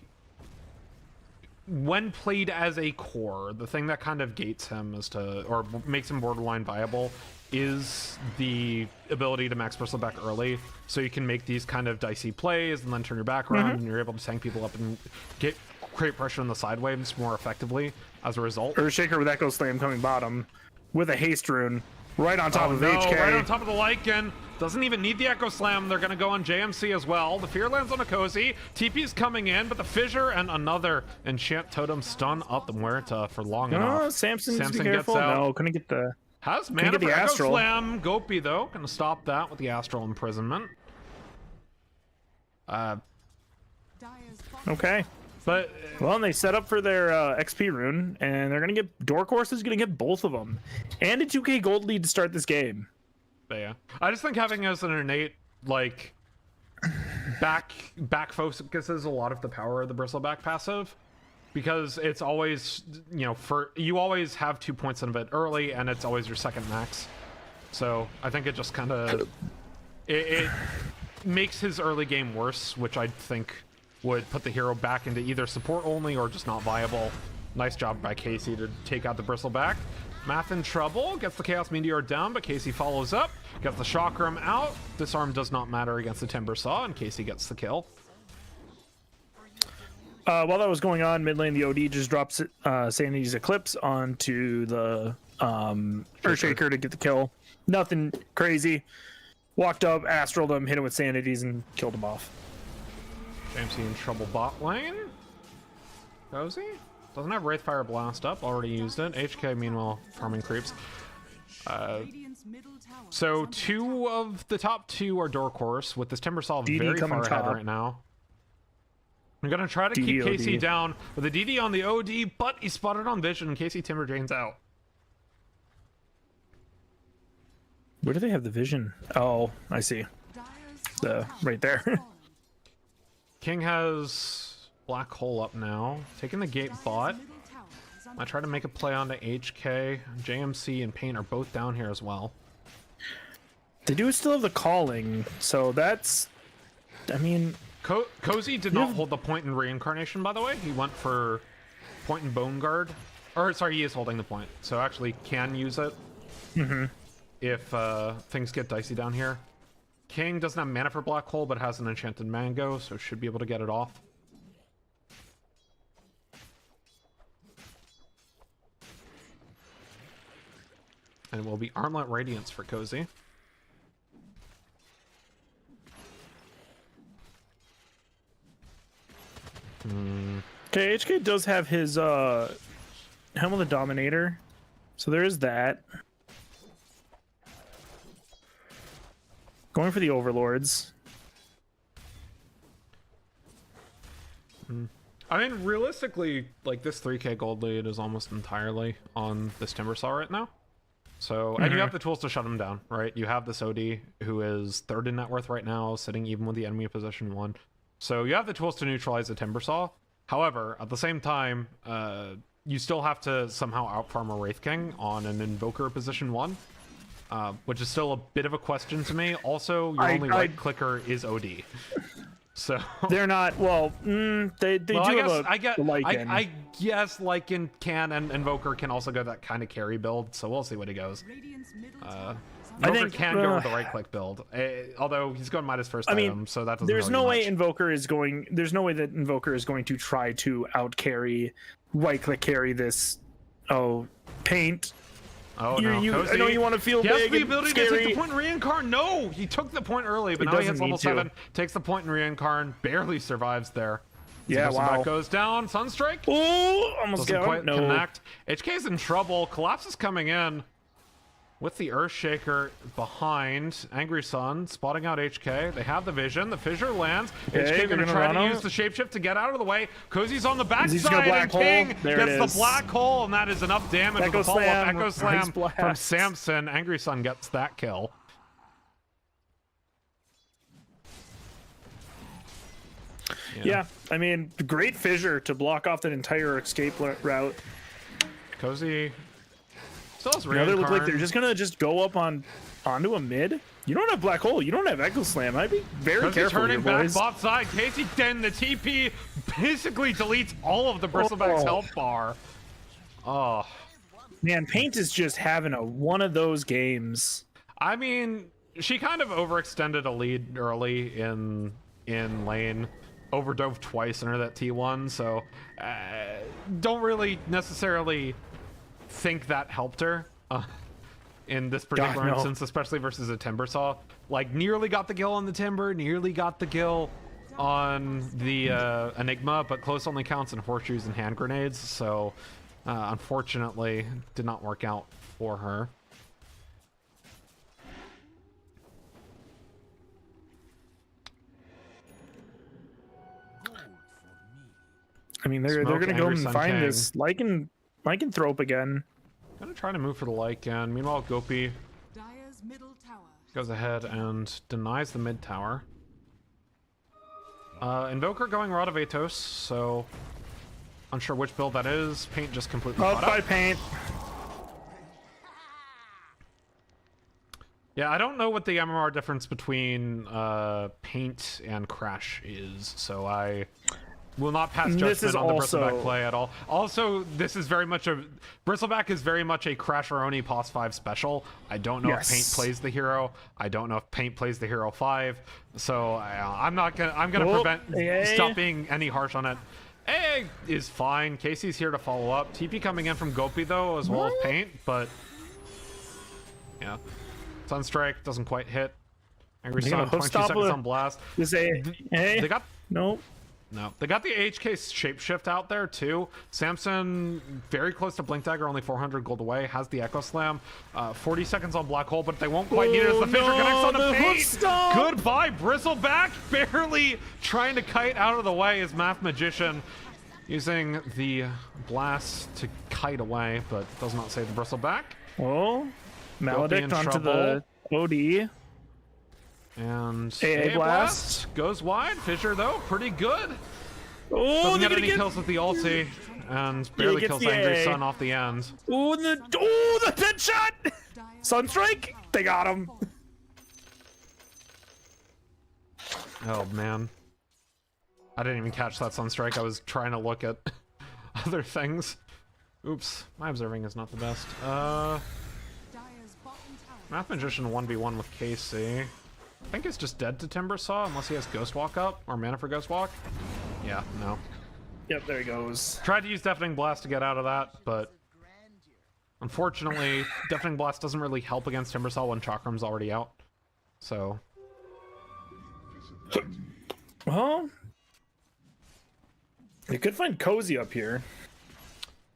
[SPEAKER 1] when played as a core, the thing that kind of gates him as to, or makes him borderline viable, is the ability to max Bristleback early, so you can make these kind of dicey plays and then turn your back around, and you're able to tank people up and create pressure on the side waves more effectively as a result.
[SPEAKER 2] Earthshaker with Echo Slam coming bottom with a haste rune right on top of HK.
[SPEAKER 1] Right on top of the Lycan. Doesn't even need the Echo Slam. They're going to go on JMC as well. The Fear lands on a Cozy. TP's coming in, but the Fissure and another Enchant Totem stun up the Muerta for long enough.
[SPEAKER 2] Samson gets out. No, couldn't get the...
[SPEAKER 1] Has mana for Echo Slam. Gopi, though, going to stop that with the Astral Imprisonment.
[SPEAKER 2] Okay.
[SPEAKER 1] But
[SPEAKER 2] well, and they set up for their XP rune, and they're gonna get Door Course is gonna get both of them, and a 2k gold lead to start this game.
[SPEAKER 1] But yeah, I just think having as an innate like back focuses a lot of the power of the Bristleback passive, because it's always, you know, you always have 2 points of it early, and it's always your second max. So I think it just kind of it makes his early game worse, which I think would put the hero back into either support only or just not viable. Nice job by Casey to take out the Bristleback. Math in trouble, gets the Chaos Meteor down, but Casey follows up, gets the Chakram out. Disarm does not matter against the Timber Saw, and Casey gets the kill.
[SPEAKER 2] While that was going on, mid lane, the OD just drops Sanity's Eclipse onto the Earthshaker to get the kill. Nothing crazy. Walked up, astraled him, hit him with Sanities, and killed him off.
[SPEAKER 1] JMC in trouble bot lane. Cozy? Doesn't have Wraithfire Blast up, already used it. HK, meanwhile, farming creeps. So 2 of the top 2 are Door Course, with this Timber Saw very far ahead right now. I'm gonna try to keep Casey down with a DD on the OD, but he's spotted on Vision, and Casey Timber Drains out.
[SPEAKER 2] Where do they have the Vision? Oh, I see. Right there.
[SPEAKER 1] King has Black Hole up now, taking the gate bot. I try to make a play onto HK. JMC and Paint are both down here as well.
[SPEAKER 2] They do still have the calling, so that's... I mean...
[SPEAKER 1] Cozy did not hold the point in Reincarnation, by the way. He went for point in Bone Guard. Or, sorry, he is holding the point, so actually can use it. if things get dicey down here. King doesn't have mana for Black Hole, but has an Enchanted Mango, so should be able to get it off. And it will be Armlet Radiance for Cozy.
[SPEAKER 2] Okay, HK does have his Helm of the Dominator, so there is that. Going for the Overlords.
[SPEAKER 1] I mean, realistically, like, this 3k gold lead is almost entirely on this Timbersaw right now. So, and you have the tools to shut him down, right? You have this OD, who is 3rd in net worth right now, sitting even with the enemy of position 1. So you have the tools to neutralize the Timbersaw. However, at the same time, you still have to somehow outfarm a Wraith King on an Invoker position 1. Which is still a bit of a question to me. Also, your only right clicker is OD. So
[SPEAKER 2] they're not they do have
[SPEAKER 1] I guess Lycan can, and Invoker can also go that kind of carry build, so we'll see what he goes. Invoker can go with the right click build, although he's going might first item, so that doesn't
[SPEAKER 2] there's
[SPEAKER 1] really
[SPEAKER 2] no way
[SPEAKER 1] much.
[SPEAKER 2] there's no way that Invoker is going to try to out carry right click carry this paint.
[SPEAKER 1] Oh, no,
[SPEAKER 2] I know you want to feel big.
[SPEAKER 1] He has the ability
[SPEAKER 2] scary.
[SPEAKER 1] to take the point and reincarn. No, he took the point early, but now he hits level 7, takes the point and reincarn, barely survives there.
[SPEAKER 2] Yeah, wow.
[SPEAKER 1] Back goes down. Sunstrike.
[SPEAKER 2] Oh, almost
[SPEAKER 1] doesn't
[SPEAKER 2] got
[SPEAKER 1] quite
[SPEAKER 2] no.
[SPEAKER 1] connect. HK's in trouble. Collapse is coming in with the Earthshaker behind. Angry Sun spotting out HK. They have the vision. The fissure lands. HK gonna try to use the shapeshift to get out of the way. Cozy's on the backside, and King gets the black hole, and that is enough damage with the follow-up Echo Slam from Samson. Angry Sun gets that kill.
[SPEAKER 2] Yeah, I mean, great fissure to block off that entire escape route.
[SPEAKER 1] Cozy still has
[SPEAKER 2] they look like they're just gonna go up onto a mid. You don't have black hole. You don't have Echo Slam. I'd be very careful.
[SPEAKER 1] Turning back bot side. Casey then the TP basically deletes all of the Bristleback's health bar. Oh
[SPEAKER 2] man, Paint is just having one of those games.
[SPEAKER 1] I mean, she kind of overextended a lead early in lane. Overdove twice under that T1, so don't really necessarily think that helped her in this particular instance, especially versus a Timbersaw. Like, nearly got the kill on the Timber, nearly got the kill on the Enigma, but close only counts in horseshoes and hand grenades, so unfortunately did not work out for her.
[SPEAKER 2] I mean, they're gonna go and find this Lycanthrope again.
[SPEAKER 1] Gonna try to move for the Lycan. Meanwhile, Gopi goes ahead and denies the mid tower. Invoker going Rod of Atos, so unsure which build that is. Paint just completely caught
[SPEAKER 2] by
[SPEAKER 1] up.
[SPEAKER 2] Paint.
[SPEAKER 1] Yeah, I don't know what the MMR difference between Paint and Crash is, so I will not pass judgment on the Bristleback play at all. Also, this is very much a Bristleback is very much a Crasheroni Pos 5 special. I don't know if Paint plays the hero. I don't know if Paint plays the hero 5. So I'm gonna stop being any harsh on it. AA is fine. Casey's here to follow up. TP coming in from Gopi though, as well as Paint, but yeah. Sunstrike doesn't quite hit. Angry Sun, 22 seconds on blast.
[SPEAKER 2] They
[SPEAKER 1] got
[SPEAKER 2] No,
[SPEAKER 1] they got the HK shapeshift out there too. Samson very close to Blink Dagger, only 400 gold away. Has the Echo Slam. 40 seconds on Black Hole, but they won't quite need it as the Fissure connects on the Paint. Goodbye, Bristleback. Barely trying to kite out of the way as Math Magician using the blast to kite away, but does not save the Bristleback.
[SPEAKER 2] Oh, Maledict onto the OD.
[SPEAKER 1] And
[SPEAKER 2] AA Blast
[SPEAKER 1] goes wide. Fissure though, pretty good.
[SPEAKER 2] Oh,
[SPEAKER 1] doesn't get any kills with the ulti, and barely kills Angry Sun off the end.
[SPEAKER 2] Oh, the pit shot! Sunstrike, they got him.
[SPEAKER 1] Oh man, I didn't even catch that Sunstrike. I was trying to look at other things. Oops, my observing is not the best. Math Magician 1v1 with KC. I think it's just dead to Timbersaw unless he has Ghost Walk up or mana for Ghost Walk. Yeah, no.
[SPEAKER 2] Yep, there he goes.
[SPEAKER 1] Tried to use Deafening Blast to get out of that, but unfortunately, Deafening Blast doesn't really help against Timbersaw when Chakram's already out. So.
[SPEAKER 2] Well, you could find Cozy up here.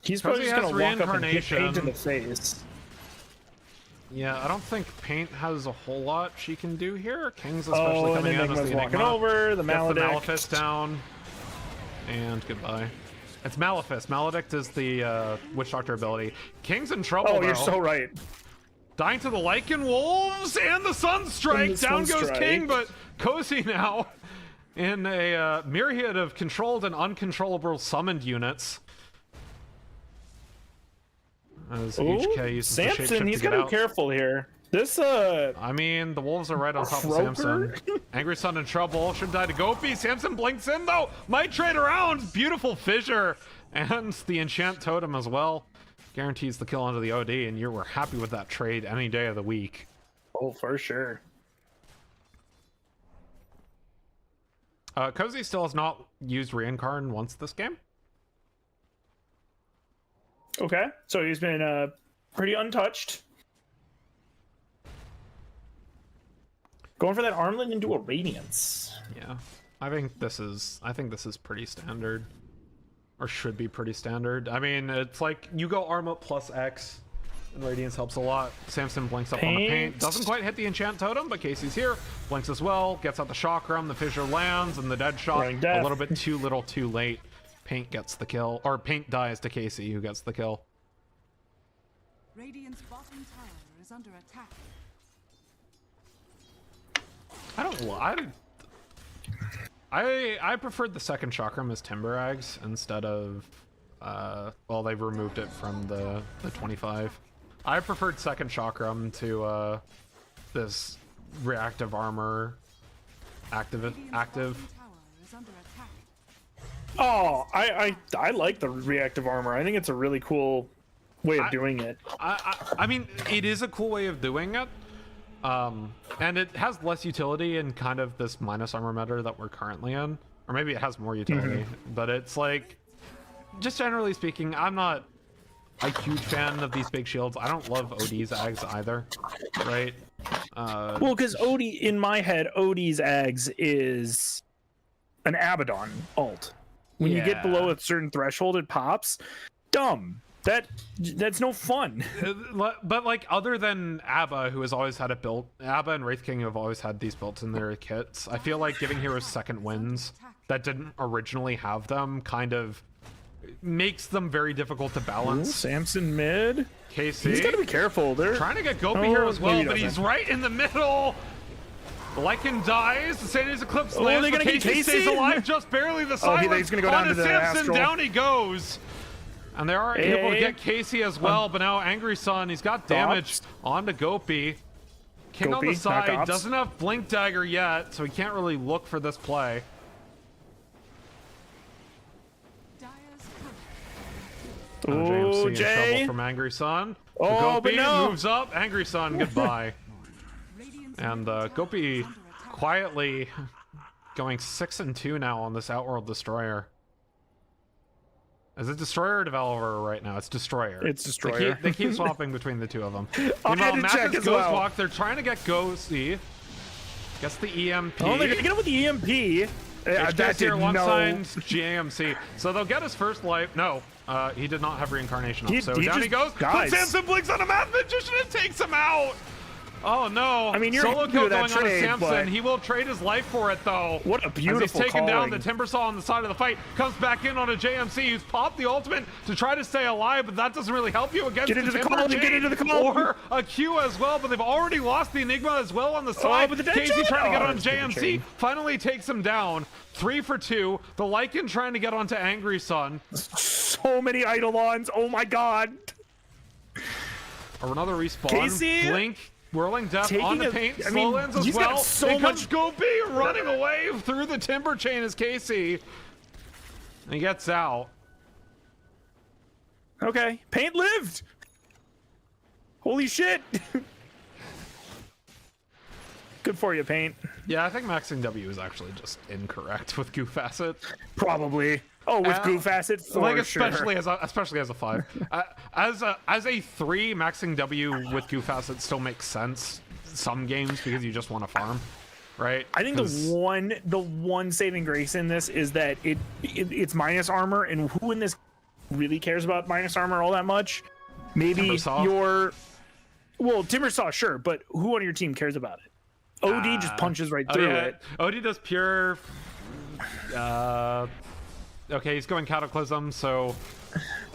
[SPEAKER 2] He's probably just gonna walk up and hit Paint in the face.
[SPEAKER 1] Yeah, I don't think Paint has a whole lot she can do here. King's especially coming in as the
[SPEAKER 2] walking over, the Maledict.
[SPEAKER 1] Gets the Malefice down. And goodbye. It's Malefice. Maledict is the Witch Doctor ability. King's in trouble,
[SPEAKER 2] Oh,
[SPEAKER 1] though.
[SPEAKER 2] you're so right.
[SPEAKER 1] Dying to the Lycan Wolves and the Sunstrike. Down goes King, but Cozy now in a myriad of controlled and uncontrollable summoned units. As HK uses
[SPEAKER 2] Samson, he's gotta be careful here. This,
[SPEAKER 1] I mean, the wolves are right on top of Samson. Angry Sun in trouble. Should die to Gopi. Samson blinks in, though. Might trade around. Beautiful fissure. And the Enchant Totem as well. Guarantees the kill onto the OD, and you were happy with that trade any day of the week.
[SPEAKER 2] Oh, for sure.
[SPEAKER 1] Cozy still has not used Reincarn once this game.
[SPEAKER 2] Okay, so he's been pretty untouched. Going for that Armlet into a Radiance.
[SPEAKER 1] Yeah, I think this is pretty standard, or should be pretty standard. I mean, it's like you go Armlet plus X, and Radiance helps a lot. Samson blinks up on the Paint. Doesn't quite hit the Enchant Totem, but Casey's here. Blinks as well. Gets out the Chakram. The Fissure lands, and the Dead Shot a little bit too little, too late. Paint gets the kill, or Paint dies to Casey, who gets the kill.
[SPEAKER 3] Radiant's bottom tower is under attack.
[SPEAKER 1] I preferred the second Chakram as Timber Ags instead of well, they've removed it from the 25. I preferred second Chakram to this reactive armor active.
[SPEAKER 2] Oh, I like the reactive armor. I think it's a really cool way of doing it.
[SPEAKER 1] I mean, it is a cool way of doing it. And it has less utility in kind of this minus armor meta that we're currently in. Or maybe it has more utility. But it's like, just generally speaking, I'm not a huge fan of these big shields. I don't love OD's Ags either, right?
[SPEAKER 2] Well, because OD, in my head, OD's Ags is an Abaddon ult. When you get below a certain threshold, it pops. Dumb. That's no fun.
[SPEAKER 1] But like, other than Abba, who has always had it built, Abba and Wraith King have always had these built in their kits. I feel like giving heroes second wins that didn't originally have them kind of makes them very difficult to balance.
[SPEAKER 2] Ooh, Samson mid.
[SPEAKER 1] KC.
[SPEAKER 2] He's gotta be careful. They're
[SPEAKER 1] trying to get Gopi here as well, but he's right in the middle. Lycan dies. The Sandy's Eclipse lands, but Casey stays alive just barely. The silence
[SPEAKER 2] he's gonna go down to the
[SPEAKER 1] Samson.
[SPEAKER 2] Astral.
[SPEAKER 1] Down he goes. And they are able to get Casey as well, but now Angry Sun, he's got damage onto Gopi. King on the side, doesn't have Blink Dagger yet, so he can't really look for this play.
[SPEAKER 2] Oh,
[SPEAKER 1] JMC in trouble from Angry Sun. Gopi moves up. Angry Sun, goodbye. And Gopi quietly going 6-2 now on this Outworld Destroyer. Is it Destroyer or Developer right now? It's Destroyer.
[SPEAKER 2] It's Destroyer.
[SPEAKER 1] They keep swapping between the two of them. Meanwhile, Mathis Ghost Walk, they're trying to get Ghosty. Gets the EMP.
[SPEAKER 2] Oh, they're gonna get him with the EMP.
[SPEAKER 1] That here, one signed GAMC. So they'll get his first life. No, he did not have reincarnation up. So down he goes. But Samson blinks on a Math Magician and takes him out. Oh no!
[SPEAKER 2] I mean, you're
[SPEAKER 1] solo kill going
[SPEAKER 2] trade,
[SPEAKER 1] on to Samson. He will trade his life for it, though.
[SPEAKER 2] What a beautiful
[SPEAKER 1] As he's taken
[SPEAKER 2] calling.
[SPEAKER 1] down the Timbersaw on the side of the fight. Comes back in on a JMC who's popped the ultimate to try to stay alive, but that doesn't really help you against
[SPEAKER 2] get into the
[SPEAKER 1] Timber
[SPEAKER 2] Get into the call.
[SPEAKER 1] or a Q as well. But they've already lost the Enigma as well on the side.
[SPEAKER 2] But the
[SPEAKER 1] Casey trying to get on JMC finally takes him down. 3 for 2. The Lycan trying to get onto Angry Sun.
[SPEAKER 2] So many Eidolons. Oh my god.
[SPEAKER 1] Or another respawn.
[SPEAKER 2] Casey.
[SPEAKER 1] Blink. Whirling Death on the Paint, slow lands as well.
[SPEAKER 2] So much
[SPEAKER 1] Gopi running away through the Timber Chain as Casey. And he gets out.
[SPEAKER 2] Okay, Paint lived. Holy shit. Good for you, Paint.
[SPEAKER 1] Yeah, I think maxing W is actually just incorrect with Goof Acid.
[SPEAKER 2] Probably. Oh, with Goof Acid, for
[SPEAKER 1] like
[SPEAKER 2] sure.
[SPEAKER 1] especially as a 5. As a 3, maxing W with Goof Acid still makes sense some games because you just want to farm, right?
[SPEAKER 2] I think the one saving grace in this is that it's minus armor, and who in this really cares about minus armor all that much? Maybe your Timbersaw, sure, but who on your team cares about it? OD just punches right through it.
[SPEAKER 1] OD does pure. Okay, he's going Cataclysm, so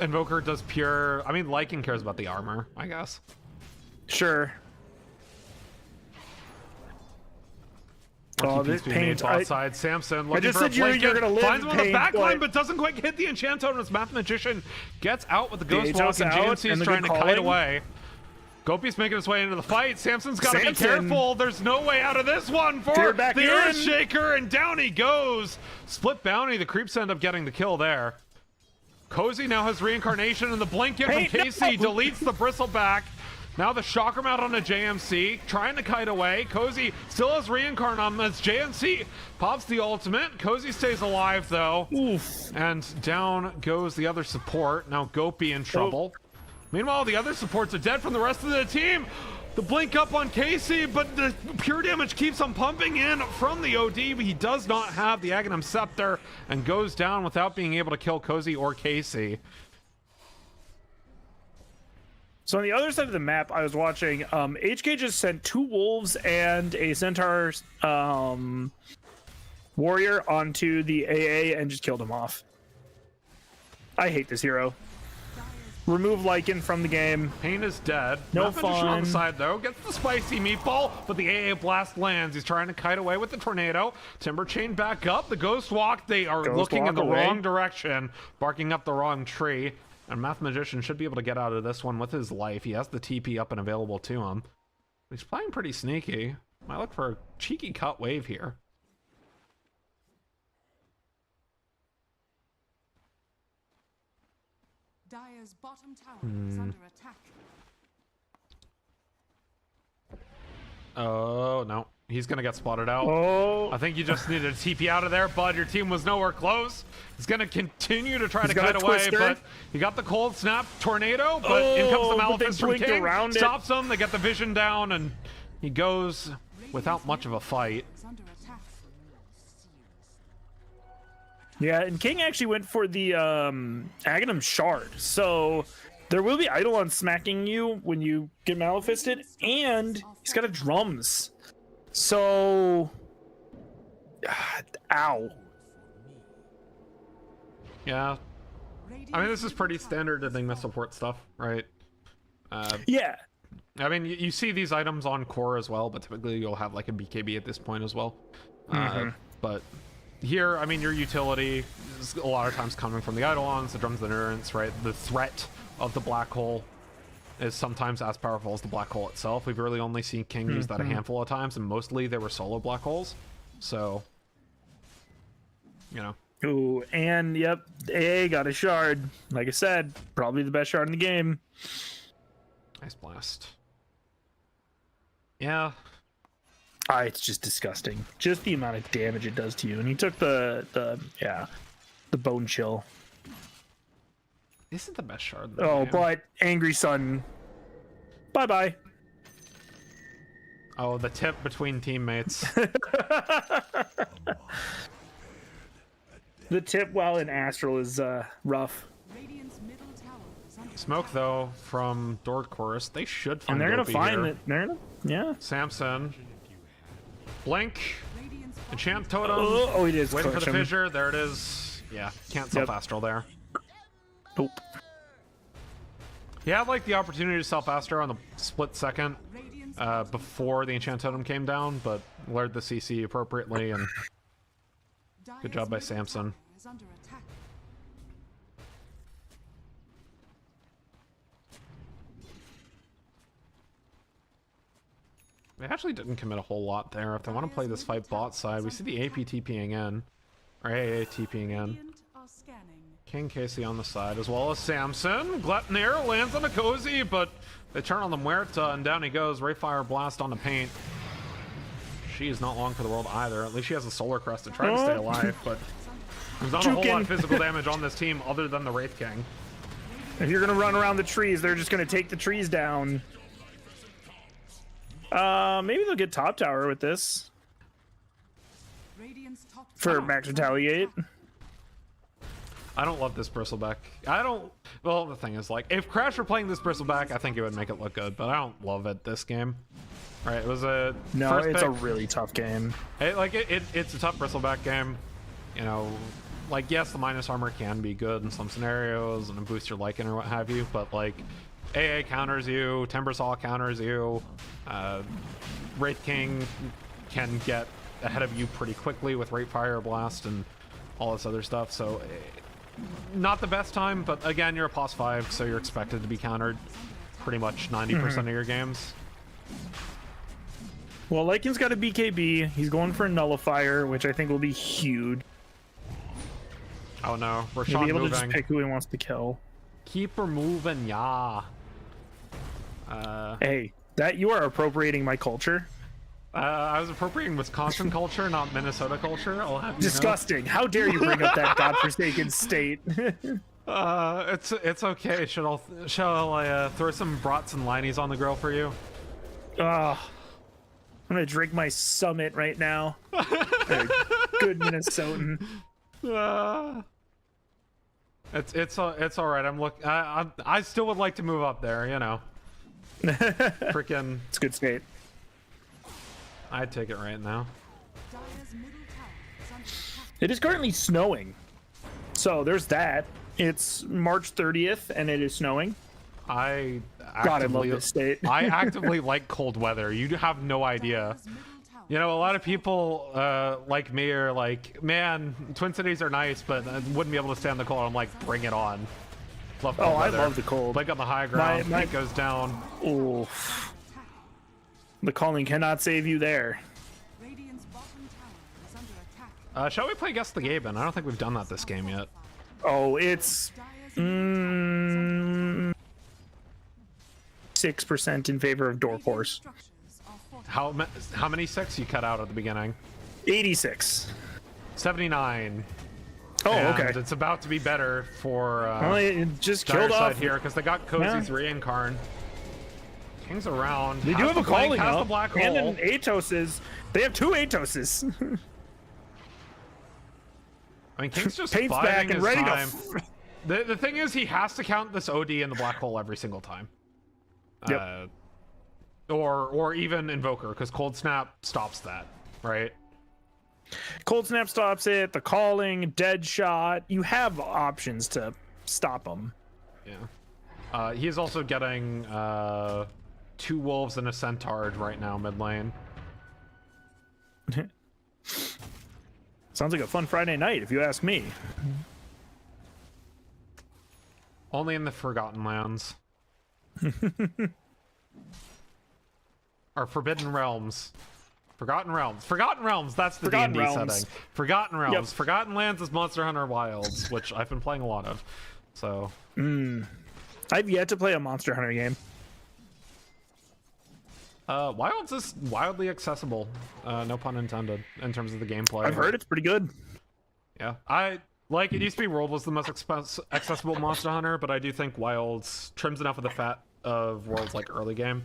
[SPEAKER 1] Invoker does pure. I mean, Lycan cares about the armor, I guess.
[SPEAKER 2] Sure.
[SPEAKER 1] Oh, this Paint outside. Samson looking
[SPEAKER 2] I just
[SPEAKER 1] for
[SPEAKER 2] said
[SPEAKER 1] a
[SPEAKER 2] you're gonna live.
[SPEAKER 1] Finds him on the back line, but doesn't quite hit the Enchant Totem. As Math Magician gets out with the Ghost Walk, and JMC is trying to kite away. Gopi's making his way into the fight. Samson's got to be careful. There's no way out of this one for the Earthshaker, and down he goes. Split bounty. The creeps end up getting the kill there. Cozy now has reincarnation, and the blink in from Casey deletes the Bristleback. Now the Shocker Mount on a JMC, trying to kite away. Cozy still has reincarn on him as JMC pops the ultimate. Cozy stays alive though.
[SPEAKER 2] Oof.
[SPEAKER 1] And down goes the other support. Now Gopi in trouble. Meanwhile, the other supports are dead from the rest of the team. The blink up on Casey, but the pure damage keeps on pumping in from the OD, but he does not have the Aghanim Scepter and goes down without being able to kill Cozy or Casey.
[SPEAKER 2] So on the other side of the map, I was watching, HK just sent 2 wolves and a centaur warrior onto the AA and just killed him off. I hate this hero. Remove Lycan from the game.
[SPEAKER 1] Pain is dead.
[SPEAKER 2] No fun.
[SPEAKER 1] On the side though, gets the spicy meatball, but the AA blast lands. He's trying to kite away with the tornado. Timber chain back up. The Ghost Walk. They are looking in the wrong direction, barking up the wrong tree. And Math Magician should be able to get out of this one with his life. He has the TP up and available to him. He's playing pretty sneaky. Might look for a cheeky cut wave here.
[SPEAKER 3] Dire's bottom tower is under attack.
[SPEAKER 1] Oh, no. He's going to get spotted out.
[SPEAKER 2] Oh.
[SPEAKER 1] I think you just needed a TP out of there, bud. Your team was nowhere close. He's going to continue to try to kite away, but he got the cold snap tornado, but in comes the Malefice from King. Stops him. They get the vision down, and he goes without much of a fight.
[SPEAKER 2] Yeah, and King actually went for the Aghanim Shard, so there will be Eidolon smacking you when you get Malefisted, and he's got a Drums. So, ow.
[SPEAKER 1] Yeah. I mean, this is pretty standard Enigma support stuff, right?
[SPEAKER 2] Yeah.
[SPEAKER 1] I mean, you see these items on core as well, but typically you'll have like a BKB at this point as well. But here, I mean, your utility is a lot of times coming from the Eidolons, the Drums of Endurance, right? The threat of the black hole is sometimes as powerful as the black hole itself. We've really only seen King use that a handful of times, and mostly they were solo black holes. So, you know.
[SPEAKER 2] Ooh, and yep, AA got a shard. Like I said, probably the best shard in the game.
[SPEAKER 1] Nice blast. Yeah.
[SPEAKER 2] It's just disgusting. Just the amount of damage it does to you. And he took the bone chill.
[SPEAKER 1] Isn't the best shard.
[SPEAKER 2] Oh, but Angry Sun. Bye-bye.
[SPEAKER 1] Oh, the tip between teammates.
[SPEAKER 2] The tip while in Astral is rough.
[SPEAKER 1] Smoke, though, from Dork Chorus. They should find
[SPEAKER 2] And they're going to find
[SPEAKER 1] here.
[SPEAKER 2] it. They're gonna, yeah.
[SPEAKER 1] Samson. Blink. Enchant Totem.
[SPEAKER 2] Oh, it is.
[SPEAKER 1] Waiting for the fissure. There it is. Yeah, can't self-astral there.
[SPEAKER 2] Nope.
[SPEAKER 1] He had like the opportunity to self-astral on the split second before the Enchant Totem came down, but lured the CC appropriately, and good job by Samson. They actually didn't commit a whole lot there. If they want to play this fight bot side, we see the AP TPing in, or AA TPing in. King Casey on the side, as well as Samson. Gletnir lands on the Cozy, but they turn on the Muerta, and down he goes. Rayfire Blast on the Paint. she is not long for the world either. At least she has a Solar Crest to try to stay alive, but there's not a whole lot of physical damage on this team other than the Wraith King.
[SPEAKER 2] If you're gonna run around the trees, they're just gonna take the trees down. Maybe they'll get top tower with this for max retaliate.
[SPEAKER 1] I don't love this Bristleback. Well, the thing is, like, if Crash were playing this Bristleback, I think it would make it look good, but I don't love it this game. Right, it was a
[SPEAKER 2] it's a really tough game.
[SPEAKER 1] It's a tough Bristleback game. You know, like, yes, the minus armor can be good in some scenarios and a booster Lycan or what have you, but like AA counters you, Timbersaw counters you, Wraith King can get ahead of you pretty quickly with Rate Fire Blast and all this other stuff, so not the best time, but again, you're a plus 5, so you're expected to be countered pretty much 90% of your games.
[SPEAKER 2] Well, Lycan's got a BKB. He's going for a Nullifier, which I think will be huge.
[SPEAKER 1] Oh no, we're
[SPEAKER 2] He'll be able to just pick who he wants to kill.
[SPEAKER 1] Keep her moving, yeah.
[SPEAKER 2] Hey, that you are appropriating my culture.
[SPEAKER 1] I was appropriating Wisconsin culture, not Minnesota culture. I'll have you
[SPEAKER 2] Disgusting! Know. How dare you bring up that godforsaken state?
[SPEAKER 1] It's okay. Shall I throw some brats and lineys on the grill for you?
[SPEAKER 2] I'm gonna drink my Summit right now. Good Minnesotan.
[SPEAKER 1] It's all right. I still would like to move up there, you know. Freaking.
[SPEAKER 2] It's a good state.
[SPEAKER 1] I'd take it right now.
[SPEAKER 2] It is currently snowing, so there's that. It's March 30th and it is snowing.
[SPEAKER 1] I
[SPEAKER 2] love this state.
[SPEAKER 1] I actively like cold weather. You have no idea. You know, a lot of people like me are like, man, Twin Cities are nice, but I wouldn't be able to stand the cold. I'm like, bring it on. Love cold weather.
[SPEAKER 2] I love the cold.
[SPEAKER 1] Like on the high ground, it goes down.
[SPEAKER 2] Oof. The calling cannot save you there.
[SPEAKER 1] Shall we play Guess the Gaben? I don't think we've done that this game yet.
[SPEAKER 2] Oh, it's 6% in favor of Dork Horse.
[SPEAKER 1] How many 6 you cut out at the beginning?
[SPEAKER 2] 86. 79. Oh,
[SPEAKER 1] and
[SPEAKER 2] okay.
[SPEAKER 1] It's about to be better for
[SPEAKER 2] it just
[SPEAKER 1] Dire
[SPEAKER 2] killed
[SPEAKER 1] side
[SPEAKER 2] off
[SPEAKER 1] here because they got Cozy's Reincarn. King's around.
[SPEAKER 2] They do have a calling up,
[SPEAKER 1] the black hole.
[SPEAKER 2] and an Atoses. They have 2 Atoses.
[SPEAKER 1] I mean, King's just
[SPEAKER 2] Paint's
[SPEAKER 1] biding
[SPEAKER 2] back and
[SPEAKER 1] his
[SPEAKER 2] ready
[SPEAKER 1] time.
[SPEAKER 2] to.
[SPEAKER 1] The thing is, he has to count this OD in the black hole every single time.
[SPEAKER 2] Yep.
[SPEAKER 1] Or even Invoker, because Cold Snap stops that, right?
[SPEAKER 2] Cold Snap stops it. The calling, Dead Shot. You have options to stop them.
[SPEAKER 1] Yeah. He is also getting 2 wolves and a centaur right now mid lane.
[SPEAKER 2] Sounds like a fun Friday night, if you ask me.
[SPEAKER 1] Only in the Forgotten Lands. Or Forbidden Realms. Forgotten Realms. Forgotten Realms, that's the D&D setting. Forgotten Realms. Yep. Forgotten Lands is Monster Hunter Wilds, which I've been playing a lot of. So.
[SPEAKER 2] I've yet to play a Monster Hunter game.
[SPEAKER 1] Wilds is wildly accessible, no pun intended, in terms of the gameplay.
[SPEAKER 2] I've heard it's pretty good.
[SPEAKER 1] Yeah, it used to be World was the most accessible Monster Hunter, but I do think Wilds trims enough of the fat of World's like early game,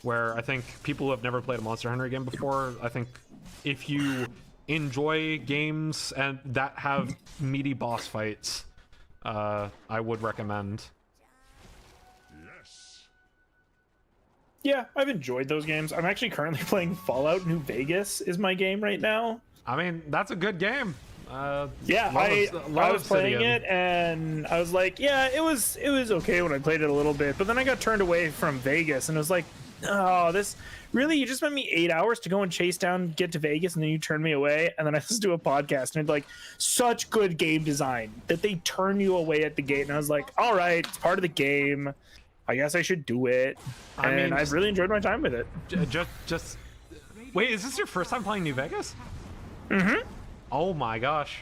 [SPEAKER 1] where I think people who have never played a Monster Hunter game before, I think if you enjoy games and that have meaty boss fights, I would recommend.
[SPEAKER 2] Yeah, I've enjoyed those games. I'm actually currently playing Fallout New Vegas is my game right now.
[SPEAKER 1] I mean, that's a good game.
[SPEAKER 2] Yeah, I was playing it and I was like, yeah, it was okay when I played it a little bit, but then I got turned away from Vegas and it was like, oh, this really, you just spent me 8 hours to go and chase down, get to Vegas, and then you turned me away, and then I listened to a podcast and it's like, such good game design that they turn you away at the gate, and I was like, all right, it's part of the game. I guess I should do it. And I've really enjoyed my time with it.
[SPEAKER 1] Just wait, is this your first time playing New Vegas?
[SPEAKER 2] Mm-hmm.
[SPEAKER 1] Oh my gosh.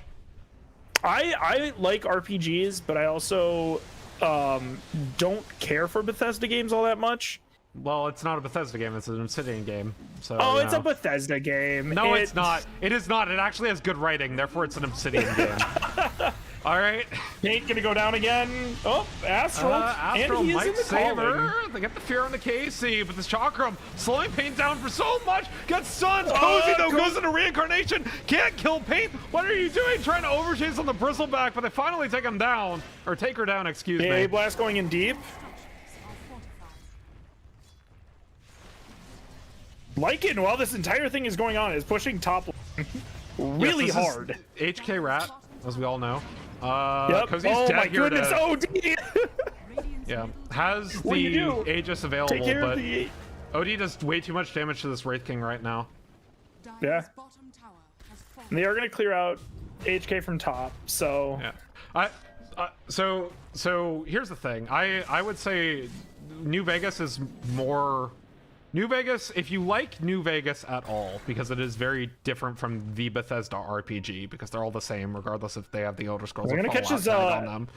[SPEAKER 2] I like RPGs, but I also don't care for Bethesda games all that much.
[SPEAKER 1] Well, it's not a Bethesda game, it's an Obsidian game. So,
[SPEAKER 2] oh, it's a Bethesda game.
[SPEAKER 1] No, it's not. It is not. It actually has good writing, therefore it's an Obsidian game. Alright.
[SPEAKER 2] Paint gonna go down again. Oh, Astral.
[SPEAKER 1] Astral
[SPEAKER 2] and he
[SPEAKER 1] might
[SPEAKER 2] is in the
[SPEAKER 1] save
[SPEAKER 2] calling.
[SPEAKER 1] her. They get the fear on the KC, but this Chakram slowing Paint down for so much. Gets stunned. Cozy, though, goes into reincarnation. Can't kill Paint. What are you doing? Trying to overchase on the Bristleback, but they finally take him down. Or take her down, excuse me.
[SPEAKER 2] Blast going in deep. Lycan, while this entire thing is going on, is pushing top really hard.
[SPEAKER 1] HK Rat, as we all know.
[SPEAKER 2] Yep.
[SPEAKER 1] Cozy's
[SPEAKER 2] oh
[SPEAKER 1] dead
[SPEAKER 2] my
[SPEAKER 1] here
[SPEAKER 2] goodness,
[SPEAKER 1] to,
[SPEAKER 2] OD!
[SPEAKER 1] yeah, has the Aegis available, but OD does way too much damage to this Wraith King right now.
[SPEAKER 2] Yeah. And they are going to clear out HK from top, so...
[SPEAKER 1] Yeah. So here's the thing. I would say New Vegas is more... New Vegas, if you like New Vegas at all, because it is very different from the Bethesda RPG, because they're all the same, regardless if they have the Elder Scrolls.
[SPEAKER 2] We're gonna catch his
[SPEAKER 1] on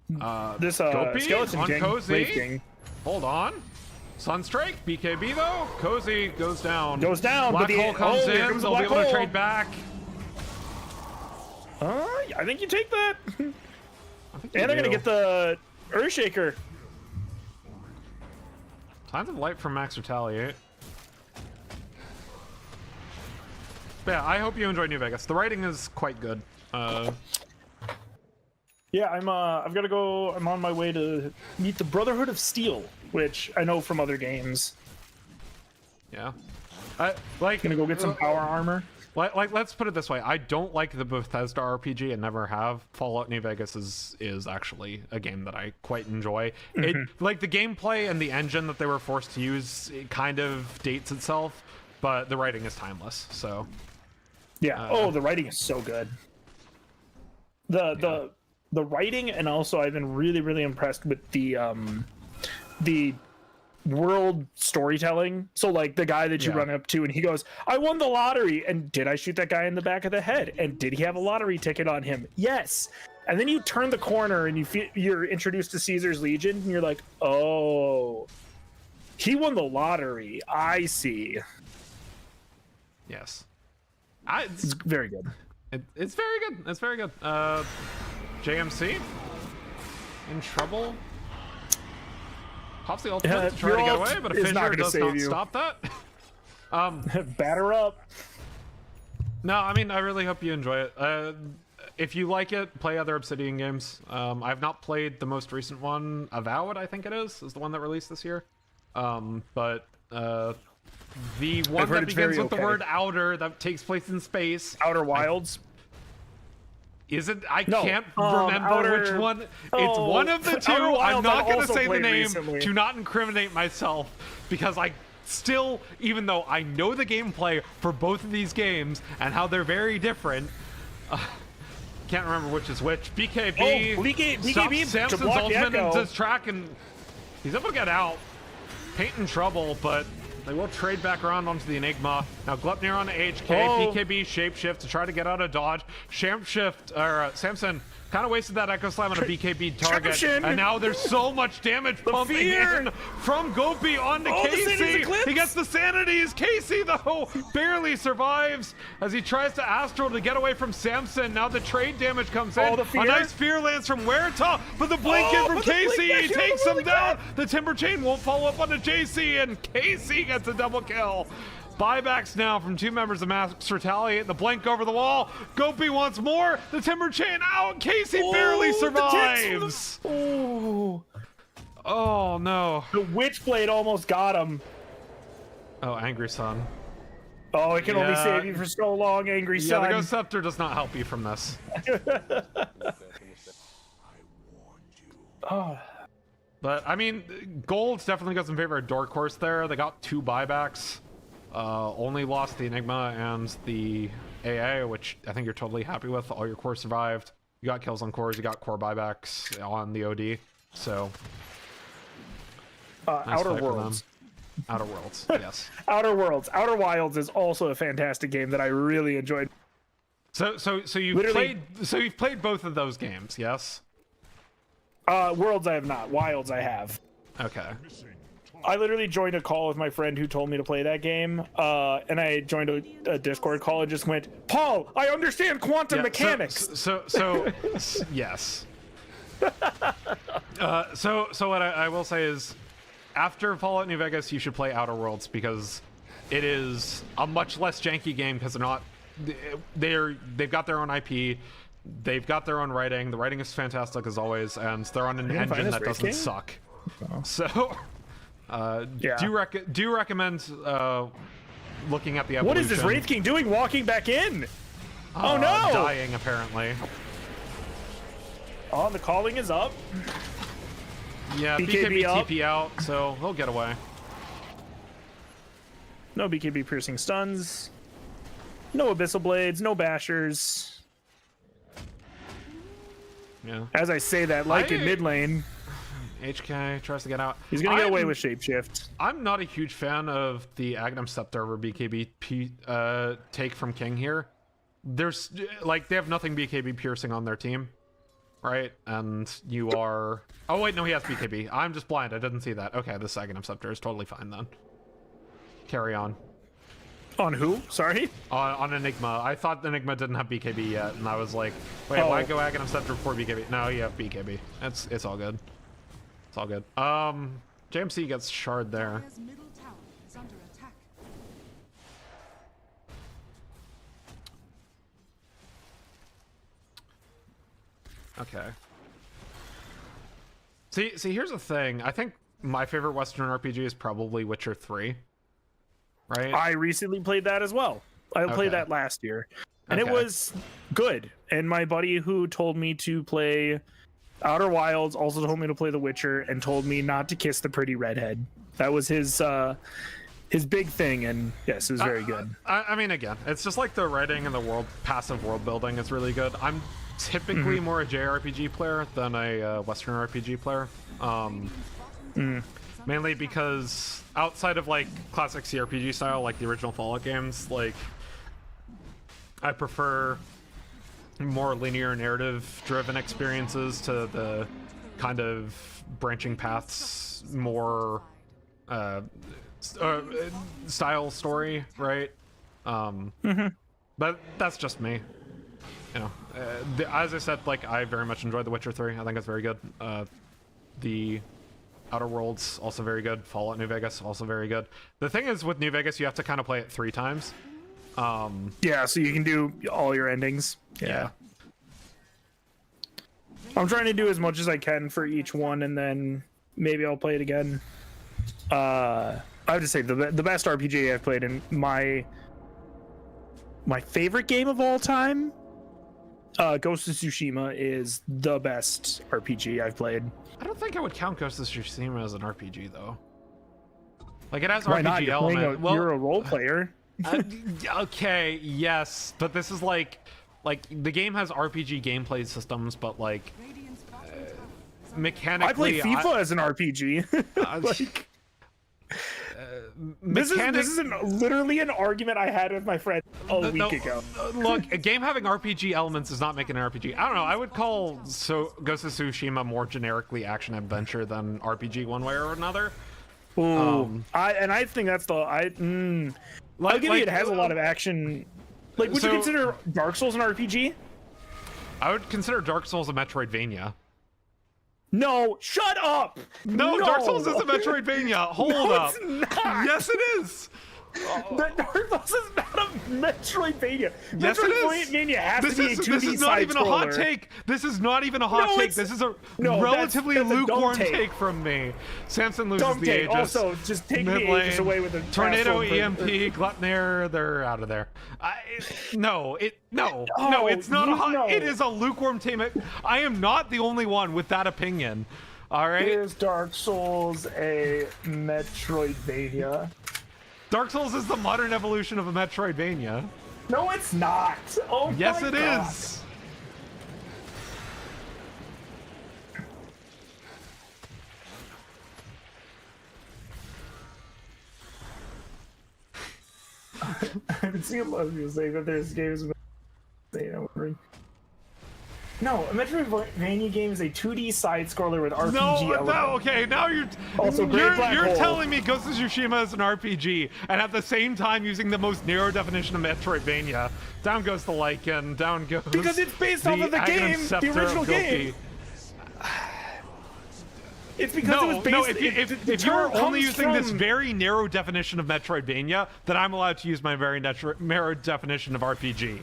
[SPEAKER 1] them.
[SPEAKER 2] This
[SPEAKER 1] Gopi
[SPEAKER 2] skeleton
[SPEAKER 1] on
[SPEAKER 2] king,
[SPEAKER 1] Cozy.
[SPEAKER 2] King.
[SPEAKER 1] Hold on. Sunstrike, BKB though. Cozy goes down.
[SPEAKER 2] Goes down.
[SPEAKER 1] Black
[SPEAKER 2] but
[SPEAKER 1] hole comes in. They'll be able to trade back.
[SPEAKER 2] I think you take that. And they're gonna get the Earthshaker.
[SPEAKER 1] Signs of light from Max Retaliate. But yeah, I hope you enjoy New Vegas. The writing is quite good.
[SPEAKER 2] Yeah, I've got to go. I'm on my way to meet the Brotherhood of Steel, which I know from other games.
[SPEAKER 1] Yeah.
[SPEAKER 2] Gonna go get some power armor.
[SPEAKER 1] Like, let's put it this way. I don't like the Bethesda RPG and never have. Fallout New Vegas is actually a game that I quite enjoy. It like the gameplay and the engine that they were forced to use, it kind of dates itself, but the writing is timeless. So
[SPEAKER 2] yeah. The writing is so good. The writing, and also I've been really impressed with the world storytelling. So like the guy that you run up to and he goes, I won the lottery, and did I shoot that guy in the back of the head, and did he have a lottery ticket on him? Yes. And then you turn the corner and you're introduced to Caesar's Legion and you're like, oh, he won the lottery, I see.
[SPEAKER 1] Yes.
[SPEAKER 2] It's very good.
[SPEAKER 1] It's very good. It's very good. JMC in trouble. Pops the ultimate to try to get away, but a fissure does not stop that.
[SPEAKER 2] Batter up.
[SPEAKER 1] No, I mean, I really hope you enjoy it. If you like it, play other Obsidian games. I've not played the most recent one. Avowed, I think it is the one that released this year. But the one that begins with the word outer, that takes place in space.
[SPEAKER 2] Outer Wilds.
[SPEAKER 1] Is it? I can't remember which one. It's one of the two. I'm not going to say the name to not incriminate myself, because I still, even though I know the gameplay for both of these games and how they're very different, can't remember which is which. BKB stops Samson's ultimate into his track, and he's able to get out. Paint in trouble, but they will trade back around onto the Enigma. Now Gleipnir on HK. BKB shapeshift to try to get out of dodge. Samson kind of wasted that Echo Slam on a BKB target. And now there's so much damage pumping in from Gopi onto KC. He gets the sanities. KC, though, barely survives as he tries to Astral to get away from Samson. Now the trade damage comes in. A nice fear lands from Huerta, but the blink in from KC. He takes him down. The Timber Chain won't follow up onto JC, and KC gets a double kill. Buybacks now from two members of Max Retaliate. The blink over the wall. Gopi wants more. The Timber Chain out. Casey barely survives. Oh no.
[SPEAKER 2] The Witchblade almost got him.
[SPEAKER 1] Oh, Angry Sun.
[SPEAKER 2] Oh, it can only save you for so long, Angry Sun.
[SPEAKER 1] Yeah, the Ghost Scepter does not help you from this. But, I mean, Gold's definitely got some favor of Dark Horse there. They got two buybacks. Only lost the Enigma and the AA, which I think you're totally happy with. All your cores survived. You got kills on cores. You got core buybacks on the OD. So, nice
[SPEAKER 2] Outer Worlds.
[SPEAKER 1] Outer Worlds, yes.
[SPEAKER 2] Outer Worlds. Outer Wilds is also a fantastic game that I really enjoyed.
[SPEAKER 1] So you've played both of those games, yes?
[SPEAKER 2] Worlds I have not. Wilds I have.
[SPEAKER 1] Okay.
[SPEAKER 2] I literally joined a call with my friend who told me to play that game, and I joined a Discord call and just went, Paul, I understand quantum mechanics.
[SPEAKER 1] So yes. So what I will say is, after Fallout New Vegas, you should play Outer Worlds, because it is a much less janky game, because they've got their own IP, they've got their own writing. The writing is fantastic as always, and they're on an engine that doesn't suck. Oh. So, do recommend looking at the evolution.
[SPEAKER 2] What is this Wraith King doing? Walking back in? Oh no!
[SPEAKER 1] Dying apparently.
[SPEAKER 2] Oh, the calling is up.
[SPEAKER 1] Yeah, BKB TP out, so he'll get away.
[SPEAKER 2] No BKB piercing stuns. No Abyssal Blades, no Bashers.
[SPEAKER 1] Yeah.
[SPEAKER 2] As I say that, like in mid lane.
[SPEAKER 1] HK tries to get out.
[SPEAKER 2] He's gonna get away with Shapeshift.
[SPEAKER 1] I'm not a huge fan of the Aghanim Scepter over BKB take from King here. There's, like, they have nothing BKB piercing on their team, right? And you are... Oh, wait, no, he has BKB. I'm just blind. I didn't see that. Okay, this Aghanim Scepter is totally fine then. Carry on.
[SPEAKER 2] On who? Sorry?
[SPEAKER 1] On Enigma. I thought Enigma didn't have BKB yet, and I was like, wait, why go Aghanim Scepter before BKB? No, you have BKB. It's all good. It's all good. JMC gets shard there.
[SPEAKER 3] Dire's middle tower is under attack.
[SPEAKER 1] Okay. See, here's the thing. I think my favorite Western RPG is probably Witcher 3. Right?
[SPEAKER 2] I recently played that as well. I played that last year. And it was good. And my buddy who told me to play Outer Wilds also told me to play The Witcher and told me not to kiss the pretty redhead. That was his big thing, and yes, it was very good.
[SPEAKER 1] I mean, again, it's just like the writing and the passive world building is really good. I'm typically more a JRPG player than a Western RPG player. Mainly because outside of like classic CRPG style, like the original Fallout games, like I prefer more linear narrative driven experiences to the kind of branching paths, more style story, right? But that's just me. You know, as I said, like I very much enjoyed The Witcher 3. I think it's very good. The Outer Worlds also very good. Fallout New Vegas also very good. The thing is with New Vegas, you have to kind of play it 3 times.
[SPEAKER 2] Yeah, so you can do all your endings. Yeah. I'm trying to do as much as I can for each one, and then maybe I'll play it again. I have to say the best RPG I've played, in my favorite game of all time, Ghost of Tsushima is the best RPG I've played.
[SPEAKER 1] I don't think I would count Ghost of Tsushima as an RPG though. Like it has
[SPEAKER 2] Why
[SPEAKER 1] RPG
[SPEAKER 2] not?
[SPEAKER 1] element.
[SPEAKER 2] You're a role player.
[SPEAKER 1] Okay, yes, but this is like the game has RPG gameplay systems, but like mechanically,
[SPEAKER 2] I play FIFA as an RPG. Like, this is literally an argument I had with my friend a week ago.
[SPEAKER 1] Look, a game having RPG elements does not make it an RPG. I don't know. I would call Ghost of Tsushima more generically action adventure than RPG one way or another.
[SPEAKER 2] Ooh, I think that's I'll give you it has a lot of action. Like, would you consider Dark Souls an RPG?
[SPEAKER 1] I would consider Dark Souls a Metroidvania.
[SPEAKER 2] No, shut up!
[SPEAKER 1] No, Dark Souls is a Metroidvania. Hold up.
[SPEAKER 2] It's not.
[SPEAKER 1] Yes, it is.
[SPEAKER 2] Dark Souls is not a Metroidvania.
[SPEAKER 1] Yes, it is.
[SPEAKER 2] Metroidvania has to be a 2D
[SPEAKER 1] This is not even a hot take. This is not even a hot take. This is a relatively
[SPEAKER 2] that's
[SPEAKER 1] lukewarm take from me. Samson loses the Aegis.
[SPEAKER 2] Also, just take the Aegis away with the
[SPEAKER 1] Tornado, EMP, Gluttner, they're out of there. No, it's not a hot. It is a lukewarm take. I am not the only one with that opinion. All right.
[SPEAKER 2] Is Dark Souls a Metroidvania?
[SPEAKER 1] Dark Souls is the modern evolution of a Metroidvania.
[SPEAKER 2] No, it's not. Oh,
[SPEAKER 1] yes,
[SPEAKER 2] my
[SPEAKER 1] it
[SPEAKER 2] God.
[SPEAKER 1] is.
[SPEAKER 2] I haven't seen a lot of people say that there's games. No, a Metroidvania game is a 2D side scroller with RPG elements.
[SPEAKER 1] No, okay, now you're telling me Ghost of Tsushima is an RPG, and at the same time using the most narrow definition of Metroidvania. Down goes the Lycan, down goes
[SPEAKER 2] because it's based off of the game, the original game. It's because it was based.
[SPEAKER 1] If you were only using this very narrow definition of Metroidvania, then I'm allowed to use my very narrow definition of RPG,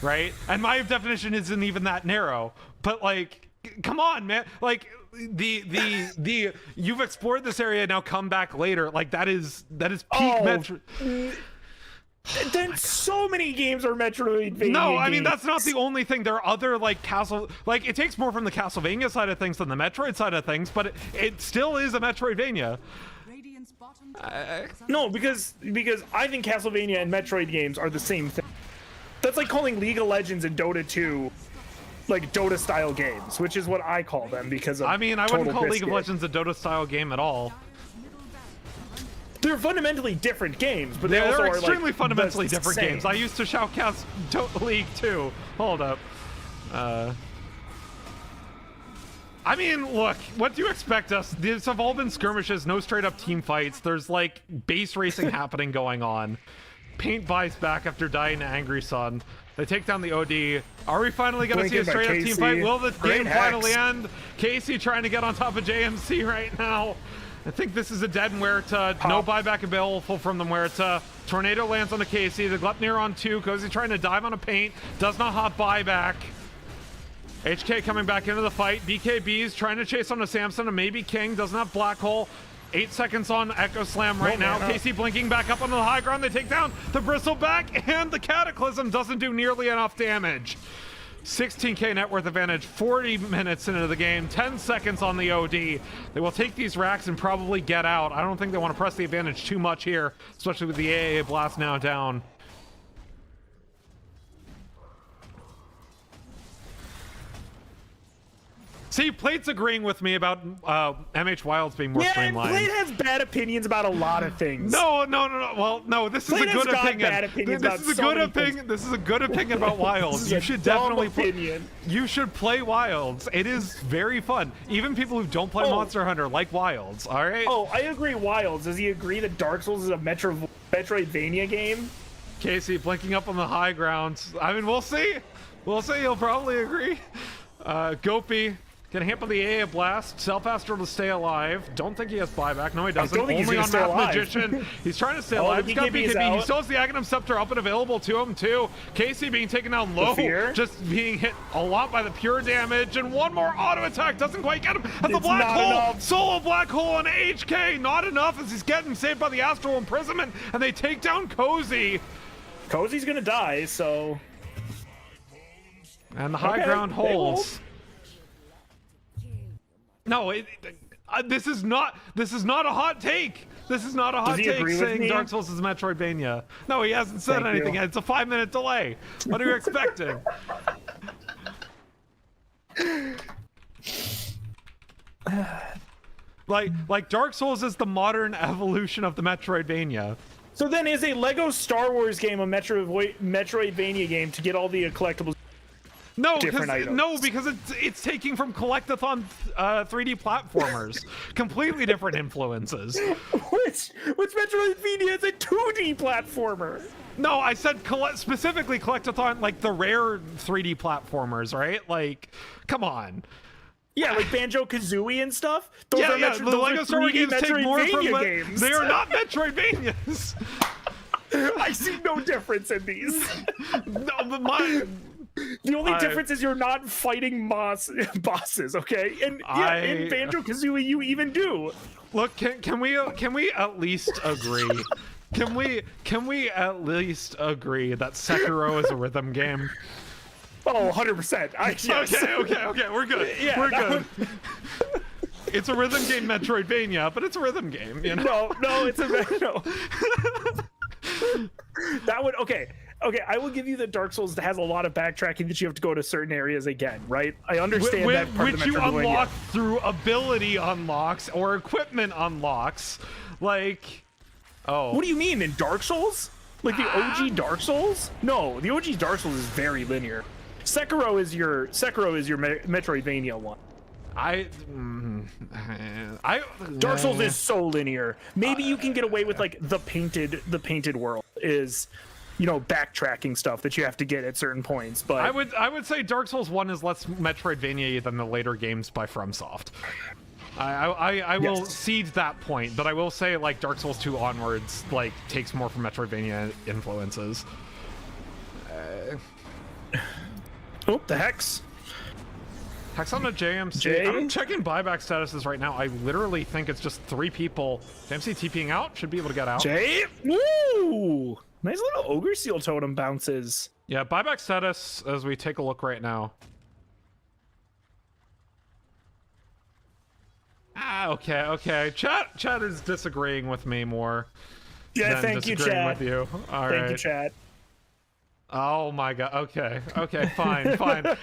[SPEAKER 1] right? And my definition isn't even that narrow. But like, come on, man! Like the you've explored this area, now come back later. Like that is peak Metro.
[SPEAKER 2] Then so many games are Metroidvania.
[SPEAKER 1] No, I mean that's not the only thing. There are other like it takes more from the Castlevania side of things than the Metroid side of things, but it still is a Metroidvania.
[SPEAKER 2] No, because I think Castlevania and Metroid games are the same thing. That's like calling League of Legends and Dota 2 like Dota style games, which is what I call them because of
[SPEAKER 1] I mean, I wouldn't call League of Legends a Dota style game at all.
[SPEAKER 2] They're fundamentally different games, but
[SPEAKER 1] they're
[SPEAKER 2] also
[SPEAKER 1] extremely
[SPEAKER 2] are like
[SPEAKER 1] fundamentally different games. I used to shoutcast League too. Hold up. I mean, look, what do you expect us? These have all been skirmishes, no straight up team fights. There's like base racing happening going on. Paint buys back after dying to Angry Sun. They take down the OD. Are we finally going to see a straight up team fight? Will the game finally end? Casey trying to get on top of JMC right now. I think this is a dead Muerta. No buyback available from the Muerta. Tornado lands on the Casey. The Glepnir on 2. Cozy trying to dive on a paint. Does not hop buyback. HK coming back into the fight. BKB's trying to chase on a Samson and maybe King. Doesn't have Black Hole. 8 seconds on Echo Slam right now. Casey blinking back up onto the high ground. They take down the Bristleback, and the Cataclysm doesn't do nearly enough damage. 16k net worth advantage, 40 minutes into the game, 10 seconds on the OD. They will take these racks and probably get out. I don't think they want to press the advantage too much here, especially with the AAA blast now down. See, Plate's agreeing with me about MH Wilds being more streamlined.
[SPEAKER 2] Plate has bad opinions about a lot of things.
[SPEAKER 1] No. Well, no, this is a good opinion. This is a good opinion about Wilds. You should definitely you should play Wilds. It is very fun. Even people who don't play Monster Hunter like Wilds, all right?
[SPEAKER 2] Oh, I agree Wilds. Does he agree that Dark Souls is a Metroidvania game?
[SPEAKER 1] Casey blinking up on the high ground. I mean, we'll see. We'll see. He'll probably agree. Gopi can handle the AA blast. Self-astral to stay alive. Don't think he has buyback. No, he doesn't.
[SPEAKER 2] Only
[SPEAKER 1] on Math Magician. He's trying to stay alive. He's got BKB. He still has the Aghanim Scepter up and available to him, too. Casey being taken down low. Just being hit a lot by the pure damage. And one more auto attack. Doesn't quite get him. At the Black Hole. Solo Black Hole on HK. Not enough as he's getting saved by the Astral Imprisonment. And they take down Cozy.
[SPEAKER 2] Cozy's going to die, so...
[SPEAKER 1] And the high ground holds. No, this is not a hot take. This is not a hot take saying Dark Souls is Metroidvania. No, he hasn't said anything yet. It's a 5-minute delay. What are you expecting? like Dark Souls is the modern evolution of the Metroidvania.
[SPEAKER 2] So then is a Lego Star Wars game a Metroidvania game to get all the collectibles?
[SPEAKER 1] No, because it's taking from Collectathon 3D platformers. Completely different influences.
[SPEAKER 2] Which Metroidvania is a 2D platformer?
[SPEAKER 1] No, I said specifically Collectathon, like the rare 3D platformers, right? Like, come on.
[SPEAKER 2] Yeah, like Banjo-Kazooie and stuff? Those are
[SPEAKER 1] the Lego Star Wars games take more from games. They are not Metroidvanias.
[SPEAKER 2] I see no difference in these.
[SPEAKER 1] No, but
[SPEAKER 2] the only difference is you're not fighting bosses, okay? And in Banjo-Kazooie, you even do.
[SPEAKER 1] Look, can we at least agree? Can we at least agree that Sekiro is a rhythm game?
[SPEAKER 2] Oh, 100%. Yes.
[SPEAKER 1] Okay, we're good. Yeah, we're good. It's a rhythm game Metroidvania, but it's a rhythm game, you know?
[SPEAKER 2] No, it's a no. That would okay, I will give you that Dark Souls has a lot of backtracking that you have to go to certain areas again, right? I understand that part of the Metroidvania.
[SPEAKER 1] Which you unlock through ability unlocks or equipment unlocks. Like,
[SPEAKER 2] what do you mean in Dark Souls? Like the OG Dark Souls? No, the OG Dark Souls is very linear. Sekiro is your Metroidvania one. Dark Souls is so linear. Maybe you can get away with like the painted world is, you know, backtracking stuff that you have to get at certain points. But
[SPEAKER 1] I would say Dark Souls 1 is less Metroidvania than the later games by FromSoft. I will cede that point, but I will say like Dark Souls 2 onwards like takes more from Metroidvania influences.
[SPEAKER 2] Oh, the Hex.
[SPEAKER 1] Hex on the JMC. I'm checking buyback statuses right now. I literally think it's just 3 people. JMC TPing out, should be able to get out.
[SPEAKER 2] Woo! Nice little Ogre Seal totem bounces.
[SPEAKER 1] Yeah, buyback status as we take a look right now. Okay. Chat is disagreeing with me more.
[SPEAKER 2] Yeah, thank you, chat.
[SPEAKER 1] With you. All right.
[SPEAKER 2] Thank you, chat.
[SPEAKER 1] Oh my god. Okay, fine.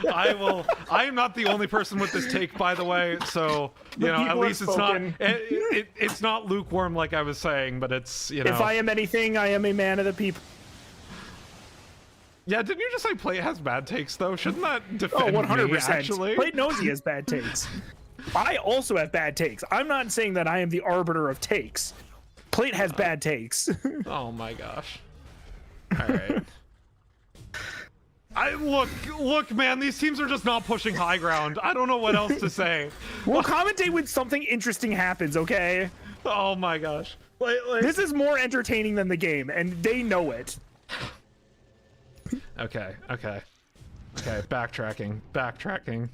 [SPEAKER 1] I am not the only person with this take, by the way, so you know, at least it's not lukewarm like I was saying, but it's, you know.
[SPEAKER 2] If I am anything, I am a man of the people.
[SPEAKER 1] Yeah, didn't you just say Plate has bad takes though? Shouldn't that defend 100%. Me, actually?
[SPEAKER 2] Plate knows he has bad takes. I also have bad takes. I'm not saying that I am the arbiter of takes. Plate has bad takes.
[SPEAKER 1] Oh my gosh. All right. Look, man, these teams are just not pushing high ground. I don't know what else to say.
[SPEAKER 2] We'll commentate when something interesting happens, okay?
[SPEAKER 1] Oh my gosh.
[SPEAKER 2] This is more entertaining than the game, and they know it.
[SPEAKER 1] Okay. Backtracking.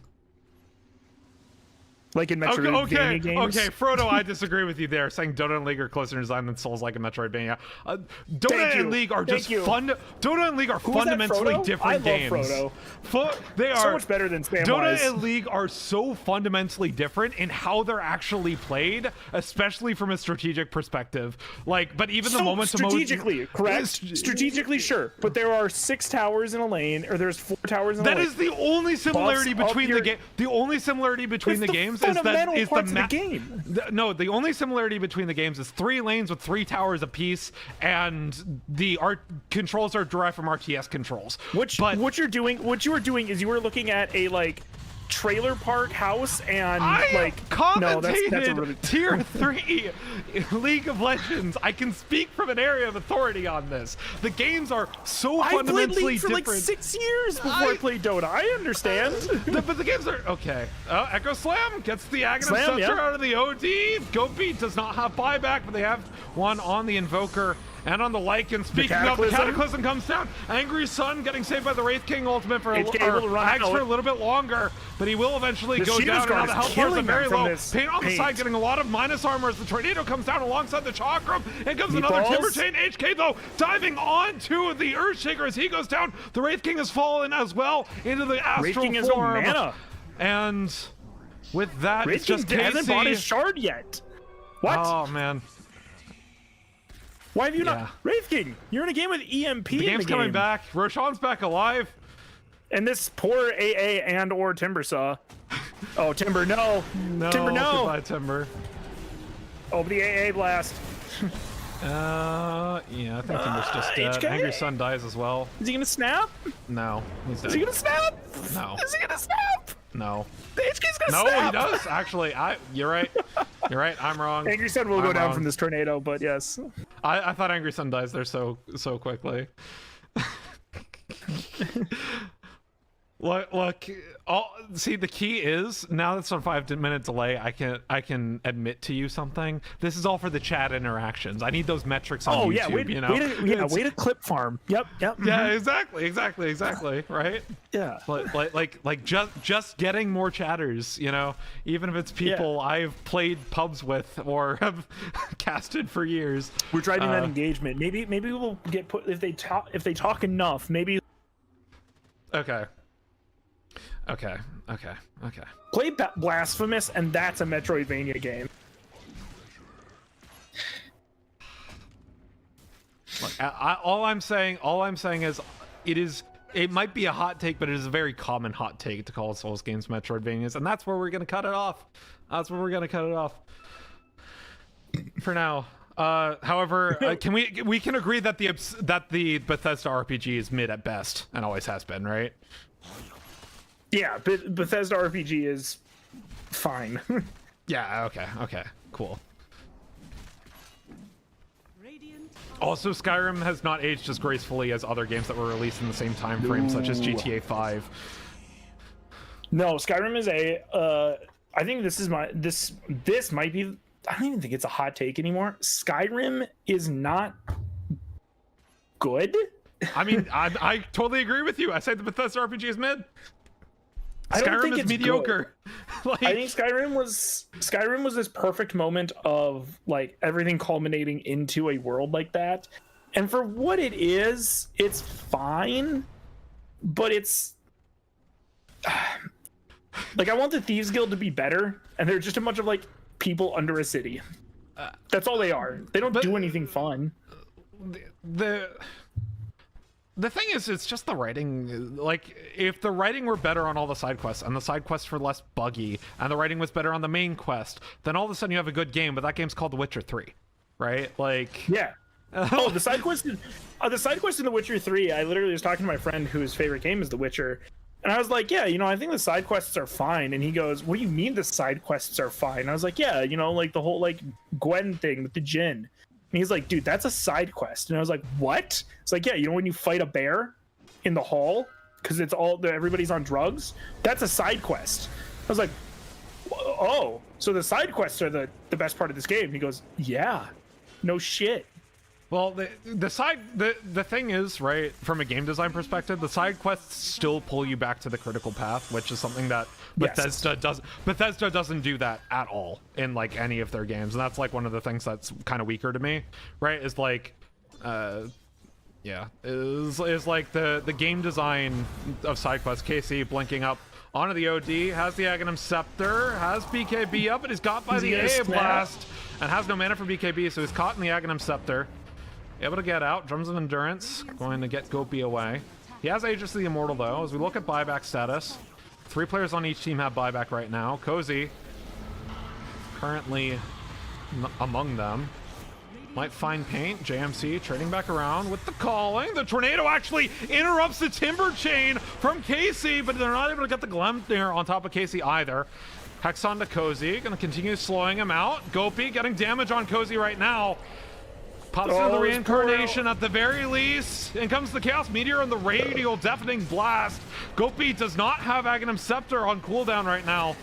[SPEAKER 2] Like in Metroidvania games.
[SPEAKER 1] Okay, Frodo, I disagree with you there, saying Dota and League are closer in design than Souls like a Metroidvania. Dota and League are just fun. Dota and League are fundamentally different games.
[SPEAKER 2] Frodo.
[SPEAKER 1] They are
[SPEAKER 2] so much better than Samwise.
[SPEAKER 1] Dota and League are so fundamentally different in how they're actually played, especially from a strategic perspective. Like, but even the moment
[SPEAKER 2] strategically, correct? Strategically, sure. But there are 6 towers in a lane, or there's 4 towers in a lane.
[SPEAKER 1] That is the only similarity between the game. The only similarity between the games is the
[SPEAKER 2] game.
[SPEAKER 1] The only similarity between the games is 3 lanes with 3 towers apiece, and the controls are derived from RTS controls.
[SPEAKER 2] What you were doing is you were looking at a like trailer park house and
[SPEAKER 1] commentated tier 3 League of Legends. I can speak from an area of authority on this. The games are so fundamentally different.
[SPEAKER 2] I played League for like 6 years before I played Dota. I understand.
[SPEAKER 1] But the games are okay. Echo Slam gets the Aghanim Scepter out of the OD. Goat Beat does not have buyback, but they have one on the Invoker and on the Lycan. Speaking of, the Cataclysm comes down. Angry Sun getting saved by the Wraith King ultimate for Ags for a little bit longer, but he will eventually go down. And now the health bars are very low. Pain on the side getting a lot of minus armor as the Tornado comes down alongside the Chakram. And comes another Timber Chain. HK though diving onto the Earthshaker as he goes down. The Wraith King has fallen as well into the astral form.
[SPEAKER 2] Mana.
[SPEAKER 1] And with that,
[SPEAKER 2] Wraith
[SPEAKER 1] it's just
[SPEAKER 2] King hasn't bought his shard yet. What?
[SPEAKER 1] Oh man.
[SPEAKER 2] Why have you not? Wraith King, you're in a game with EMP.
[SPEAKER 1] The game's coming back. Roshan's back alive.
[SPEAKER 2] And this poor AA and or Timbersaw. Oh, Timber, no. Timber, no.
[SPEAKER 1] Goodbye, Timber.
[SPEAKER 2] Oh, but the AA blast.
[SPEAKER 1] Yeah, I think Timber's just dead.
[SPEAKER 2] HK?
[SPEAKER 1] Angry Sun dies as well.
[SPEAKER 2] Is he gonna snap?
[SPEAKER 1] No, he's dead.
[SPEAKER 2] Is he gonna snap?
[SPEAKER 1] No.
[SPEAKER 2] Is he gonna snap?
[SPEAKER 1] No.
[SPEAKER 2] The HK's gonna snap.
[SPEAKER 1] No, he does. Actually, you're right. You're right. I'm wrong.
[SPEAKER 2] Angry Sun will go down from this tornado, but yes.
[SPEAKER 1] I thought Angry Sun dies there so quickly. Look, see, the key is now that's on 5-minute delay. I can admit to you something. This is all for the chat interactions. I need those metrics on YouTube.
[SPEAKER 2] Way to clip farm. Yep.
[SPEAKER 1] Yeah, exactly. Right.
[SPEAKER 2] Yeah.
[SPEAKER 1] Like just getting more chatters. You know, even if it's people I've played pubs with or have casted for years.
[SPEAKER 2] We're driving that engagement. Maybe we'll get put if they talk enough. Maybe.
[SPEAKER 1] Okay.
[SPEAKER 2] Play Blasphemous, and that's a Metroidvania game.
[SPEAKER 1] Look, all I'm saying is, it might be a hot take, but it is a very common hot take to call Souls games Metroidvanias, and that's where we're gonna cut it off. For now. However, we can agree that the Bethesda RPG is mid at best and always has been, right?
[SPEAKER 2] Yeah, Bethesda RPG is fine.
[SPEAKER 1] Yeah, okay, cool.
[SPEAKER 3] Radiant
[SPEAKER 1] Also, Skyrim has not aged as gracefully as other games that were released in the same time frame, such as GTA 5.
[SPEAKER 2] No, Skyrim is I think this might be. I don't even think it's a hot take anymore. Skyrim is not good.
[SPEAKER 1] I mean, I totally agree with you. I say the Bethesda RPG is mid. Skyrim is mediocre.
[SPEAKER 2] Like, I think Skyrim was this perfect moment of like everything culminating into a world like that. And for what it is, it's fine, but it's like I want the Thieves Guild to be better, and they're just a bunch of like people under a city. That's all they are. They don't do anything fun.
[SPEAKER 1] The thing is, it's just the writing. Like, if the writing were better on all the side quests, and the side quests were less buggy, and the writing was better on the main quest, then all of a sudden you have a good game. But that game's called The Witcher 3, right? Like,
[SPEAKER 2] yeah. Oh, the side quest in The Witcher 3. I literally was talking to my friend whose favorite game is The Witcher, and I was like, yeah, I think the side quests are fine. And he goes, what do you mean the side quests are fine? And I was like, yeah, like the whole like Gwen thing with the Djinn. And he's like, dude, that's a side quest. And I was like, what? It's like, yeah, when you fight a bear in the hall because it's everybody's on drugs, that's a side quest. I was like, oh, so the side quests are the best part of this game. And he goes, yeah, no shit.
[SPEAKER 1] Well, the thing is, right, from a game design perspective, the side quests still pull you back to the critical path, which is something that Bethesda doesn't do that at all in like any of their games, and that's like one of the things that's kind of weaker to me, right? Is like, is like the game design of side quests. KC blinking up onto the OD, has the Aghanim Scepter, has BKB up, and he's got by the AA Blast, and has no mana for BKB, so he's caught in the Aghanim Scepter. Able to get out. Drums of Endurance going to get Gopi away. He has Aegis the Immortal though. As we look at buyback status, 3 players on each team have buyback right now. Cozy currently among them. Might find paint. JMC trading back around with the calling. The tornado actually interrupts the timber chain from Casey, but they're not able to get the Glemnir on top of Casey either. Hex on to Cozy. Going to continue slowing him out. Gopi getting damage on Cozy right now. Pops into the reincarnation at the very least. In comes the Chaos Meteor and the Radial Deafening Blast. Gopi does not have Aghanim Scepter on cooldown right now,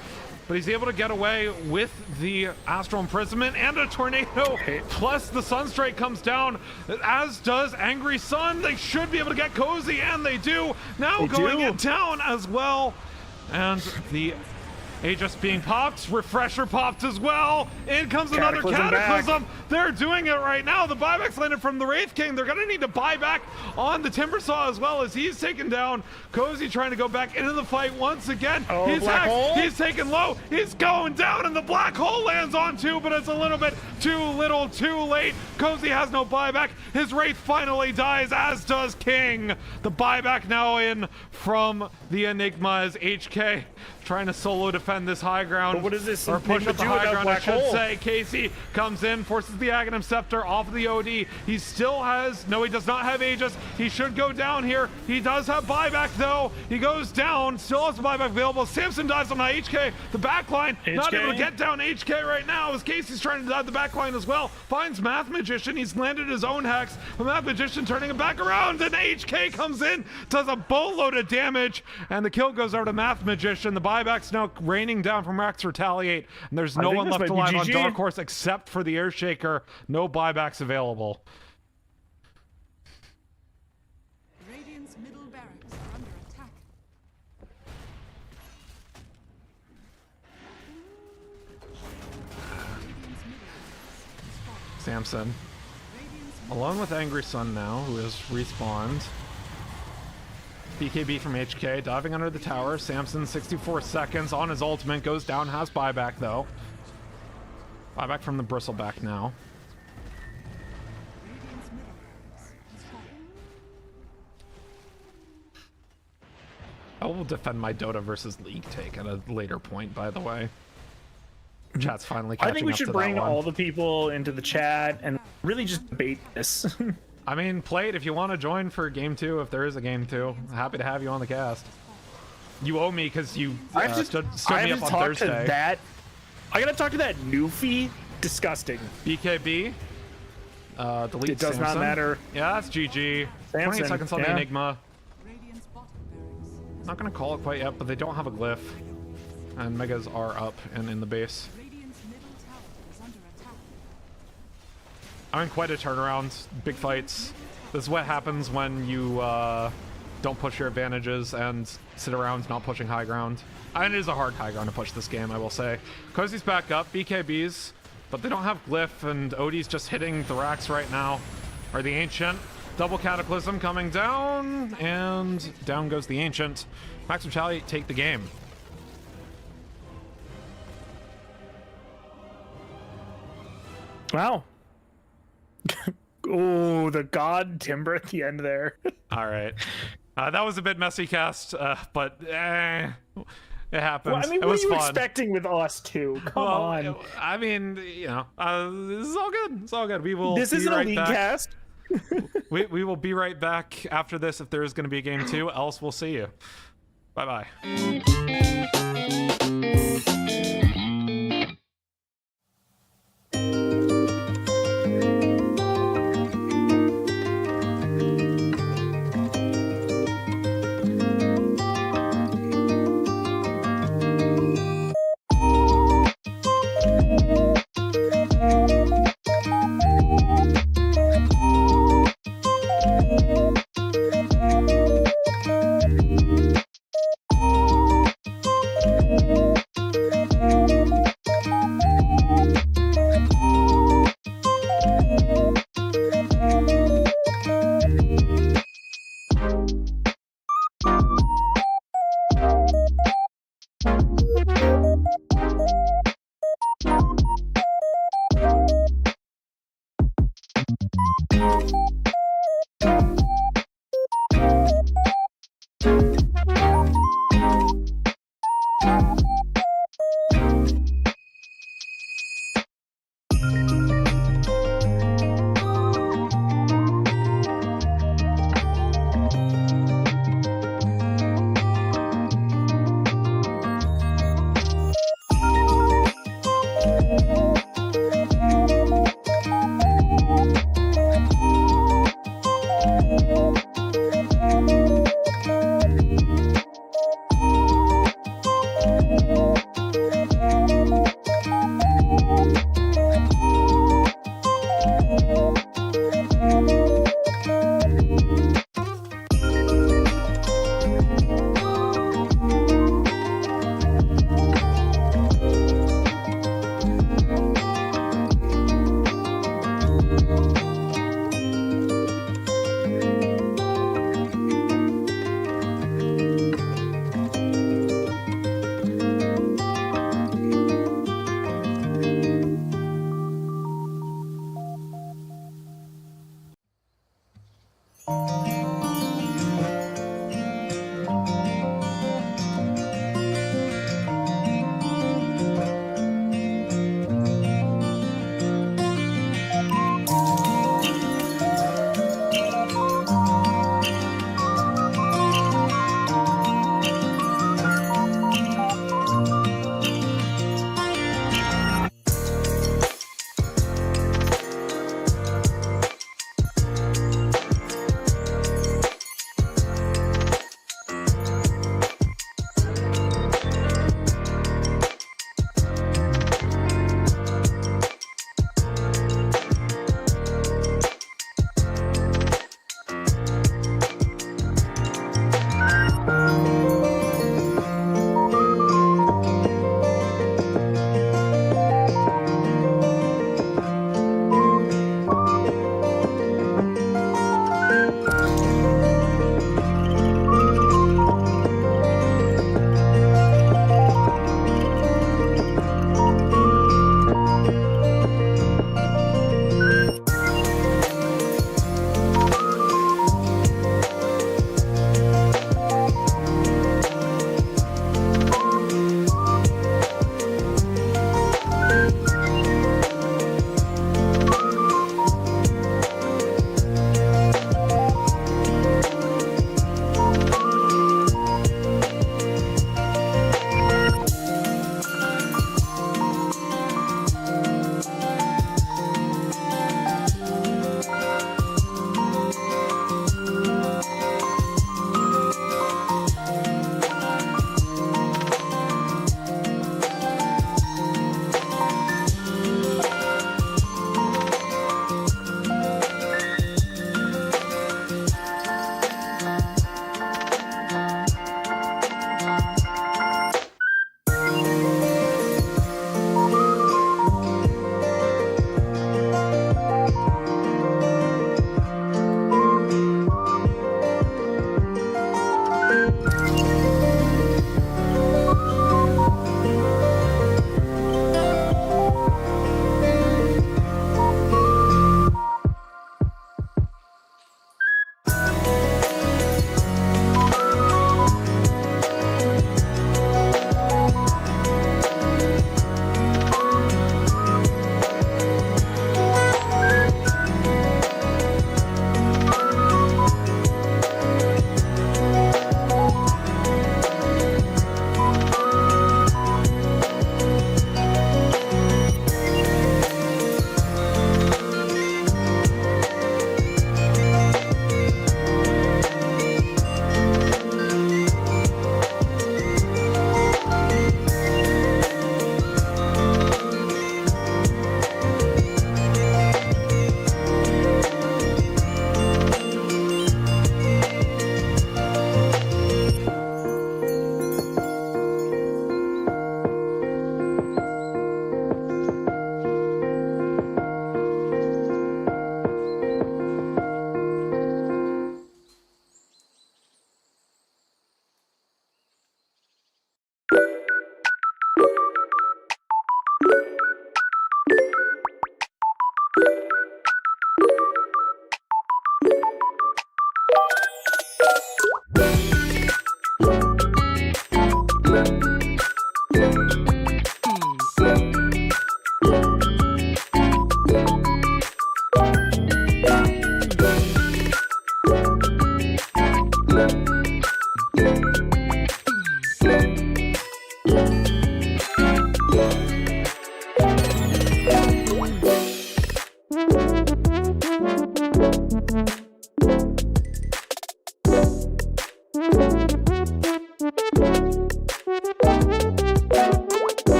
[SPEAKER 1] but he's able to get away with the Astral Imprisonment and a tornado. Plus the Sunstrike comes down, as does Angry Sun. They should be able to get Cozy, and they do. Now going it down as well. And the Aegis being popped, Refresher popped as well. In comes another Cataclysm. They're doing it right now. The buyback's landed from the Wraith King. They're going to need to buy back on the Timbersaw as well, as he's taken down. Cozy trying to go back into the fight once again.
[SPEAKER 2] Oh, he's hacked.
[SPEAKER 1] He's taken low. He's going down, and the Black Hole lands on 2, but it's a little bit too little, too late. Cozy has no buyback. His Wraith finally dies, as does King. The buyback now in from the Enigma as HK trying to solo defend this high ground.
[SPEAKER 2] But what is this?
[SPEAKER 1] Or push up the high ground, I should say. Casey comes in, forces the Aghanim Scepter off of the OD. He still has, no, he does not have Aegis. He should go down here. He does have buyback though. He goes down, still has the buyback available. Samson dies on the HK. The backline, not able to get down HK right now as Casey's trying to dive the backline as well. Finds Math Magician. He's landed his own hex. The Math Magician turning him back around, and HK comes in, does a boatload of damage, and the kill goes over to Math Magician. The buyback's now raining down from Rex Retaliate, and there's no one left alive on Dark Horse except for the Airshaker. No buybacks available.
[SPEAKER 3] Radiant's middle barracks are under attack.
[SPEAKER 1] Samson along with Angry Sun now, who has respawned. BKB from HK, diving under the tower. Samson, 64 seconds on his ultimate, goes down, has buyback though. Buyback from the Bristleback now. I will defend my Dota versus League take at a later point, by the way. Chat's finally catching up.
[SPEAKER 2] I think we should bring all the people into the chat and really just debate this.
[SPEAKER 1] I mean, play it if you want to join for game 2, if there is a game 2. Happy to have you on the cast. You owe me because you
[SPEAKER 2] I have to,
[SPEAKER 1] stood
[SPEAKER 2] I
[SPEAKER 1] me
[SPEAKER 2] have
[SPEAKER 1] up
[SPEAKER 2] to
[SPEAKER 1] on
[SPEAKER 2] talk
[SPEAKER 1] Thursday.
[SPEAKER 2] to that. I gotta talk to that Newfie. Disgusting.
[SPEAKER 1] BKB. Delete
[SPEAKER 2] It does
[SPEAKER 1] Samson.
[SPEAKER 2] not matter.
[SPEAKER 1] Yeah, that's GG. 28
[SPEAKER 2] Samson,
[SPEAKER 1] seconds on the
[SPEAKER 2] yeah.
[SPEAKER 1] Enigma.
[SPEAKER 3] Radiant's bottom barracks has
[SPEAKER 1] Not gonna call it quite yet, but they don't have a glyph. And Megas are up and in the base.
[SPEAKER 3] Radiant's middle tower is under attack.
[SPEAKER 1] I mean, quite a turnaround. Big fights. This is what happens when you don't push your advantages and sit around not pushing high ground. And it is a hard high ground to push this game, I will say. Cozy's back up, BKBs, but they don't have glyph, and Odie's just hitting the racks right now. Or the Ancient. Double Cataclysm coming down, and down goes the Ancient. Max Retaliate take the game.
[SPEAKER 2] Wow. Oh, the God Timber at the end there.
[SPEAKER 1] All right. That was a bit messy cast, but it happened.
[SPEAKER 2] Well, I mean,
[SPEAKER 1] it
[SPEAKER 2] what
[SPEAKER 1] was
[SPEAKER 2] are you
[SPEAKER 1] fun.
[SPEAKER 2] expecting with us two? Come on.
[SPEAKER 1] I mean, you know, this is all good. It's all good. We will.
[SPEAKER 2] This
[SPEAKER 1] be
[SPEAKER 2] isn't
[SPEAKER 1] right
[SPEAKER 2] a league
[SPEAKER 1] back.
[SPEAKER 2] cast.
[SPEAKER 1] We will be right back after this if there is going to be a game 2. Else, we'll see you. Bye bye.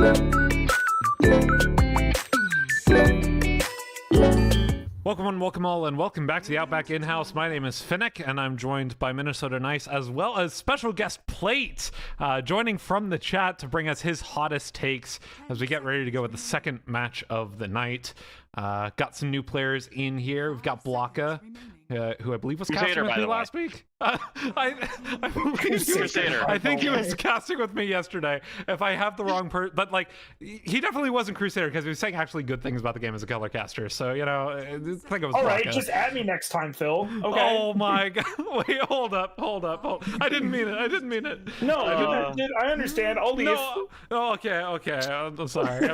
[SPEAKER 1] Welcome all, and welcome back to the Outback Inhouse. My name is Finnick, and I'm joined by Minnesota Nice, as well as special guest Plate, joining from the chat to bring us his hottest takes as we get ready to go with the second match of the night. Got some new players in here. We've got Blocka, who I believe was casting with me last week. I think he was casting with me yesterday. If I have the wrong but like, he definitely wasn't Crusader because he was saying actually good things about the game as a color caster. So you know, I think it was.
[SPEAKER 2] All
[SPEAKER 1] Blocka.
[SPEAKER 2] right, just add me next time, Phil. Okay.
[SPEAKER 1] Oh my god! Wait, hold up. I didn't mean it.
[SPEAKER 2] No, I understand. I'll leave.
[SPEAKER 1] No. Oh, okay. I'm sorry. No,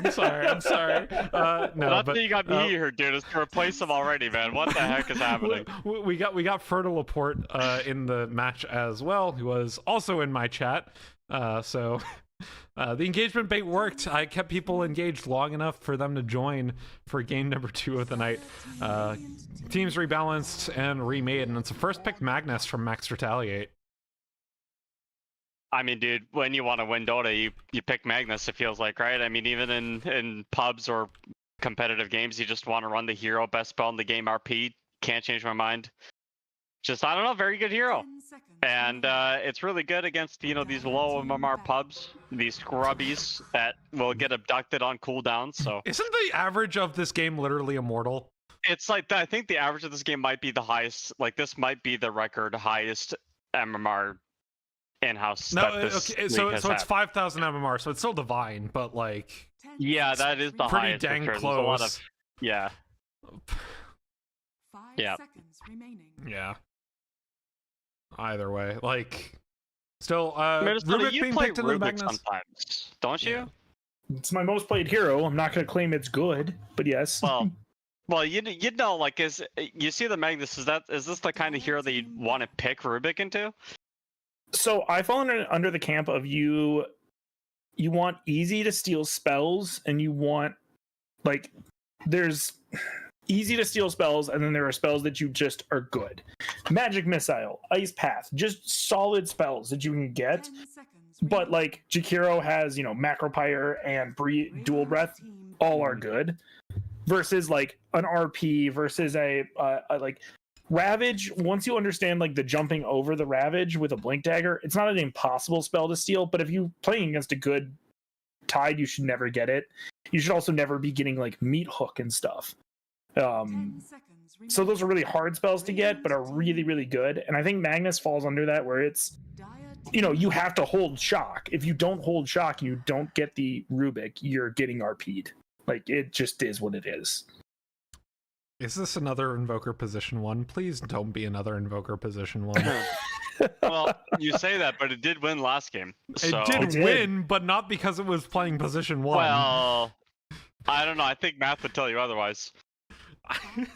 [SPEAKER 4] That's
[SPEAKER 1] but
[SPEAKER 4] you got me here, dude. Is to replace him already, man. What the heck is happening?
[SPEAKER 1] We got Fertile Laporte in the match as well, who was also in my chat. So the engagement bait worked. I kept people engaged long enough for them to join for game number 2 of the night. Teams rebalanced and remade, and it's a first pick Magnus from Max Retaliate.
[SPEAKER 4] I mean, dude, when you want to win Dota, you pick Magnus, it feels like, right? I mean, even in pubs or competitive games, you just want to run the hero, best spell in the game, RP. Can't change my mind. Just, I don't know, very good hero. And it's really good against, you know, these low MMR pubs, these scrubbies that will get abducted on cooldown. So
[SPEAKER 1] isn't the average of this game literally immortal?
[SPEAKER 4] It's like, I think the average of this game might be the highest. Like, this might be the record highest MMR in-house.
[SPEAKER 1] No, okay, so it's 5,000 MMR, so it's still divine, but like,
[SPEAKER 4] yeah, that is the
[SPEAKER 1] pretty
[SPEAKER 4] highest.
[SPEAKER 1] dang
[SPEAKER 4] There's
[SPEAKER 1] close.
[SPEAKER 4] a lot of, yeah.
[SPEAKER 3] 5
[SPEAKER 4] Yeah.
[SPEAKER 3] seconds remaining.
[SPEAKER 1] Yeah. Either way, like, still,
[SPEAKER 4] Minnesota,
[SPEAKER 1] Rubik
[SPEAKER 4] you
[SPEAKER 1] being
[SPEAKER 4] play
[SPEAKER 1] picked in the
[SPEAKER 4] Rubik
[SPEAKER 1] Magnus.
[SPEAKER 4] sometimes, don't you?
[SPEAKER 1] Yeah.
[SPEAKER 2] It's my most played hero. I'm not going to claim it's good, but yes.
[SPEAKER 4] Well, you know, like, you see the Magnus? Is this the kind of hero that you want to pick Rubik into?
[SPEAKER 2] So I fall under the camp of you want easy to steal spells, and you want, like, there's easy to steal spells, and then there are spells that you just are good. Magic Missile, Ice Path, just solid spells that you can get.
[SPEAKER 3] 10 seconds
[SPEAKER 2] But
[SPEAKER 3] remaining.
[SPEAKER 2] like Jakiro has, Macropyre and Dual Breath, all are good. Versus like an RP versus a like Ravage. Once you understand like the jumping over the Ravage with a Blink Dagger, it's not an impossible spell to steal. But if you playing against a good Tide, you should never get it. You should also never be getting like Meat Hook and stuff.
[SPEAKER 3] 10 seconds remaining.
[SPEAKER 2] So those are really hard spells to get, but are really, really good. And I think Magnus falls under that, where it's, you have to hold shock. If you don't hold shock, you don't get the Rubik, you're getting RP'd. Like, it just is what it is.
[SPEAKER 1] Is this another Invoker position 1? Please don't be another Invoker position 1.
[SPEAKER 4] Well, you say that, but it did win last game. So.
[SPEAKER 1] It did win, but not because it was playing position 1.
[SPEAKER 4] Well, I don't know. I think math would tell you otherwise.
[SPEAKER 3] 5 seconds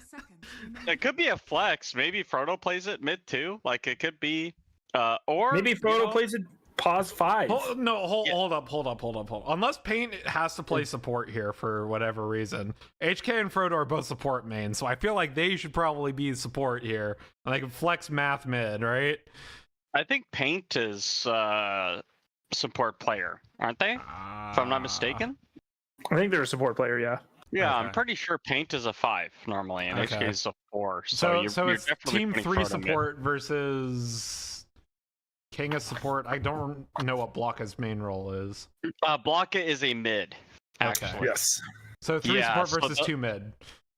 [SPEAKER 3] remaining.
[SPEAKER 4] It could be a flex. Maybe Frodo plays it mid too. Like, it could be, or
[SPEAKER 2] Maybe Frodo plays it pause 5.
[SPEAKER 1] Hold up. Unless Paint has to play support here for whatever reason, HK and Frodo are both support mains, so I feel like they should probably be support here. And they can flex math mid, right?
[SPEAKER 4] I think Paint is support player, aren't they? If I'm not mistaken.
[SPEAKER 2] I think they're a support player, yeah.
[SPEAKER 4] Yeah,
[SPEAKER 1] Okay.
[SPEAKER 4] I'm pretty sure Paint is a 5 normally, and
[SPEAKER 1] Okay.
[SPEAKER 4] HK is a 4.
[SPEAKER 1] So
[SPEAKER 4] you're
[SPEAKER 1] it's
[SPEAKER 4] definitely
[SPEAKER 1] Team
[SPEAKER 4] putting
[SPEAKER 1] 3
[SPEAKER 4] Frodo mid.
[SPEAKER 1] support versus King of support. I don't know what Blocka's main role is.
[SPEAKER 4] Blocka is a mid,
[SPEAKER 1] Okay.
[SPEAKER 4] actually.
[SPEAKER 2] Yes.
[SPEAKER 1] So 3
[SPEAKER 4] Yeah,
[SPEAKER 1] support
[SPEAKER 4] so
[SPEAKER 1] versus 2 mid.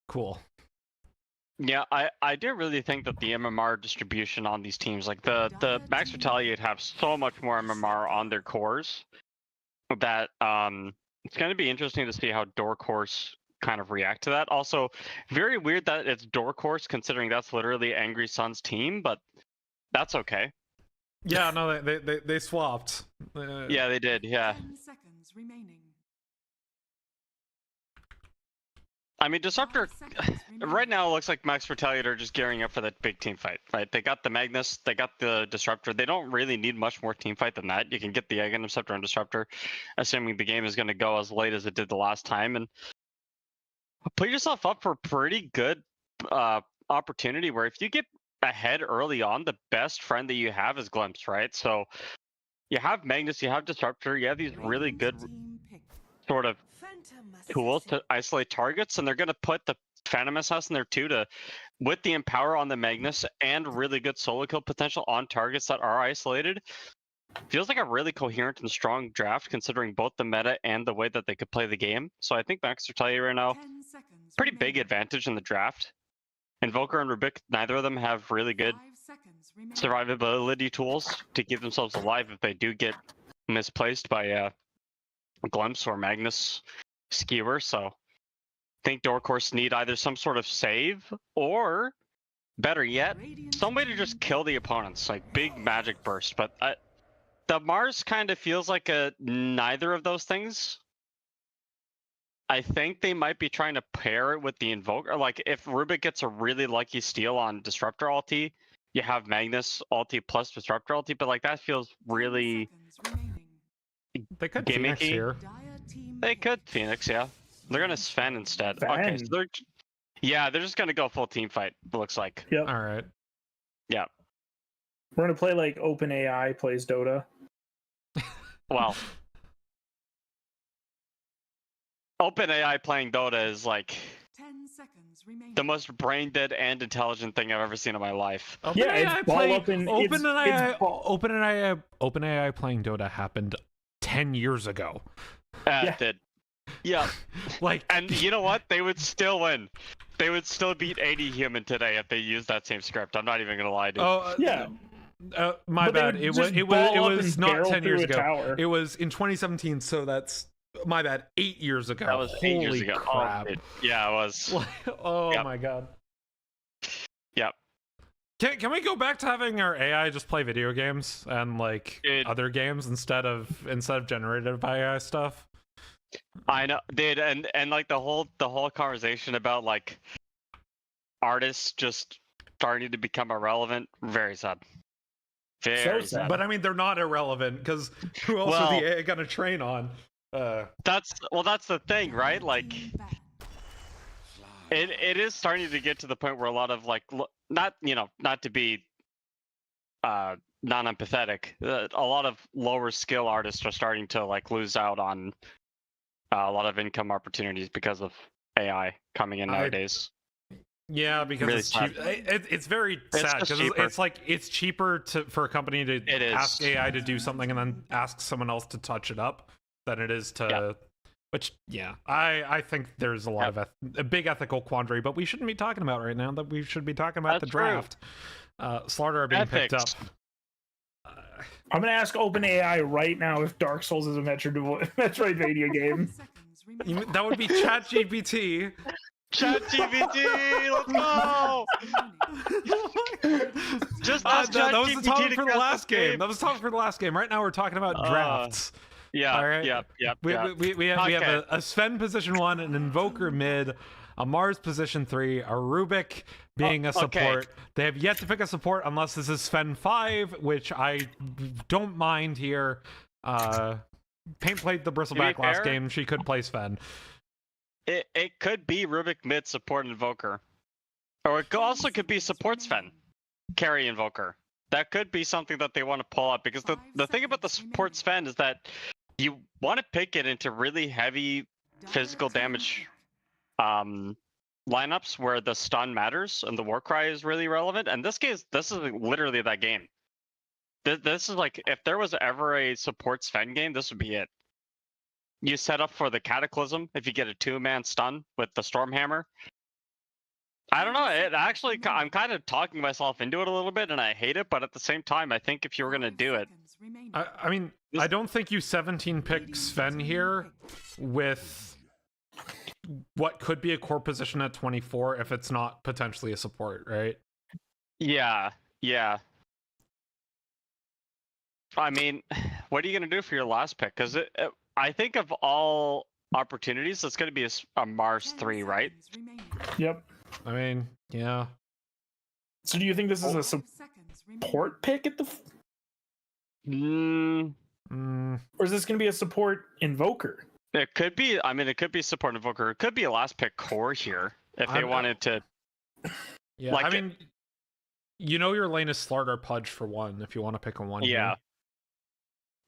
[SPEAKER 1] Cool.
[SPEAKER 4] Yeah, I do really think that the MMR distribution on these teams, like the Max Retaliate, have so much more MMR on their cores that it's going to be interesting to see how Dork Horse kind of react to that. Also, very weird that it's Dork Horse, considering that's literally Angry Sun's team, but that's okay.
[SPEAKER 1] Yeah, no, they swapped.
[SPEAKER 4] Yeah, they did. Yeah.
[SPEAKER 3] 10 seconds remaining.
[SPEAKER 4] I mean, Disruptor,
[SPEAKER 3] 5 seconds remaining.
[SPEAKER 4] right now it looks like Max Retaliate are just gearing up for that big team fight, right? They got the Magnus, they got the Disruptor. They don't really need much more team fight than that. You can get the Egg Interceptor and Disruptor, assuming the game is going to go as late as it did the last time, and put yourself up for a pretty good opportunity where if you get ahead early on, the best friend that you have is Glimpse, right? So you have Magnus, you have Disruptor, you have these really good
[SPEAKER 3] Team pick.
[SPEAKER 4] sort of tool to isolate targets, and they're going to put the Phantom SS in there too, to with the Empower on the Magnus and really good solo kill potential on targets that are isolated. Feels like a really coherent and strong draft, considering both the meta and the way that they could play the game. So I think Max Retaliator right now, pretty big advantage in the draft. Invoker and Rubik, neither of them have really good survivability tools to keep themselves alive if they do get misplaced by Glimpse or Magnus Skewer. So I think Dork Horse need either some sort of save or, better yet, some way to just kill the opponents, like big magic burst. But the Mars kind of feels like neither of those things. I think they might be trying to pair it with the Invoker. Like, if Rubik gets a really lucky steal on Disruptor ulti, you have Magnus ulti plus Disruptor ulti, but like that feels really
[SPEAKER 1] They could Phoenix here.
[SPEAKER 4] They could Phoenix, yeah. They're gonna Sven instead.
[SPEAKER 2] Sven.
[SPEAKER 4] Okay, so they're just gonna go full team fight, it looks like.
[SPEAKER 2] Yep.
[SPEAKER 1] All right.
[SPEAKER 4] Yeah.
[SPEAKER 2] We're gonna play like OpenAI plays Dota.
[SPEAKER 4] Well, OpenAI playing Dota is like
[SPEAKER 3] 10 seconds remaining.
[SPEAKER 4] the most brain dead and intelligent thing I've ever seen in my life.
[SPEAKER 2] It's ball up in
[SPEAKER 1] OpenAI playing Dota happened 10 years ago.
[SPEAKER 4] It did. Yeah.
[SPEAKER 1] Like,
[SPEAKER 4] and you know what? They would still win. They would still beat 80 human today if they used that same script. I'm not even gonna lie, dude.
[SPEAKER 2] Yeah.
[SPEAKER 1] My
[SPEAKER 2] But they
[SPEAKER 1] bad.
[SPEAKER 2] would
[SPEAKER 1] It
[SPEAKER 2] just
[SPEAKER 1] was
[SPEAKER 2] ball up and
[SPEAKER 1] not
[SPEAKER 2] barrel
[SPEAKER 1] 10 years
[SPEAKER 2] through a
[SPEAKER 1] ago.
[SPEAKER 2] tower.
[SPEAKER 1] It was in 2017, so that's my bad. 8 years ago.
[SPEAKER 4] That was
[SPEAKER 1] Holy
[SPEAKER 4] 8 years ago.
[SPEAKER 1] crap.
[SPEAKER 4] Oh, yeah, it was.
[SPEAKER 1] Oh
[SPEAKER 4] Yep.
[SPEAKER 1] my god.
[SPEAKER 4] Yep.
[SPEAKER 1] Can we go back to having our AI just play video games and like other games instead of generated by AI stuff?
[SPEAKER 4] I know, dude, and like the whole conversation about like artists just starting to become irrelevant, very sad. Very sad.
[SPEAKER 1] But I mean, they're not irrelevant because who else are the AI gonna train on?
[SPEAKER 4] That's the thing, right? Like, it is starting to get to the point where a lot of like not to be non-empathetic, a lot of lower skill artists are starting to like lose out on a lot of income opportunities because of AI coming in nowadays.
[SPEAKER 1] Yeah, because
[SPEAKER 4] really
[SPEAKER 1] it's cheap. It's very sad because it's like it's cheaper for a company to ask AI to do something and then ask someone else to touch it up than it is to.
[SPEAKER 4] Yeah.
[SPEAKER 1] Which, yeah, I think there's a lot of a big ethical quandary, but we shouldn't be talking about right now. That we should be talking about the draft. Slaughter are being picked up.
[SPEAKER 2] I'm gonna ask OpenAI right now if Dark Souls is a Metroidvania game.
[SPEAKER 1] That would be ChatGPT.
[SPEAKER 4] ChatGPT, let's go! Just ask
[SPEAKER 1] that was the topic for the
[SPEAKER 4] craft
[SPEAKER 1] last
[SPEAKER 4] this
[SPEAKER 1] game. That was the topic for the last game. Right now we're talking about drafts.
[SPEAKER 4] Yeah.
[SPEAKER 1] All right.
[SPEAKER 4] Yep.
[SPEAKER 1] We have a Sven position 1, an Invoker mid, a Mars position 3, a Rubik being a support. They have yet to pick a support unless this is Sven 5, which I don't mind here. Paint played the Bristleback last game. She could play Sven.
[SPEAKER 4] It could be Rubik mid support Invoker, or it also could be support Sven, carry Invoker. That could be something that they want to pull up, because the thing about the support Sven is that you want to pick it into really heavy physical damage lineups where the stun matters and the war cry is really relevant. And this is literally that game. This is like, if there was ever a support Sven game, this would be it. You set up for the Cataclysm if you get a 2-man stun with the Stormhammer. I don't know. I'm kind of talking myself into it a little bit, and I hate it. But at the same time, I think if you were gonna do it,
[SPEAKER 1] I mean, I don't think you 17 pick Sven here with what could be a core position at 24 if it's not potentially a support, right?
[SPEAKER 4] Yeah. I mean, what are you gonna do for your last pick? Because I think of all opportunities, it's gonna be a Mars 3, right?
[SPEAKER 2] Yep.
[SPEAKER 1] I mean, yeah.
[SPEAKER 2] So do you think this is a support pick at the? Or is this going to be a support Invoker?
[SPEAKER 4] It could be. I mean, it could be support Invoker. It could be a last pick core here if they wanted to.
[SPEAKER 1] Yeah, I mean, your lane is Slaughter Pudge for 1 if you want to pick a 1.
[SPEAKER 4] Yeah.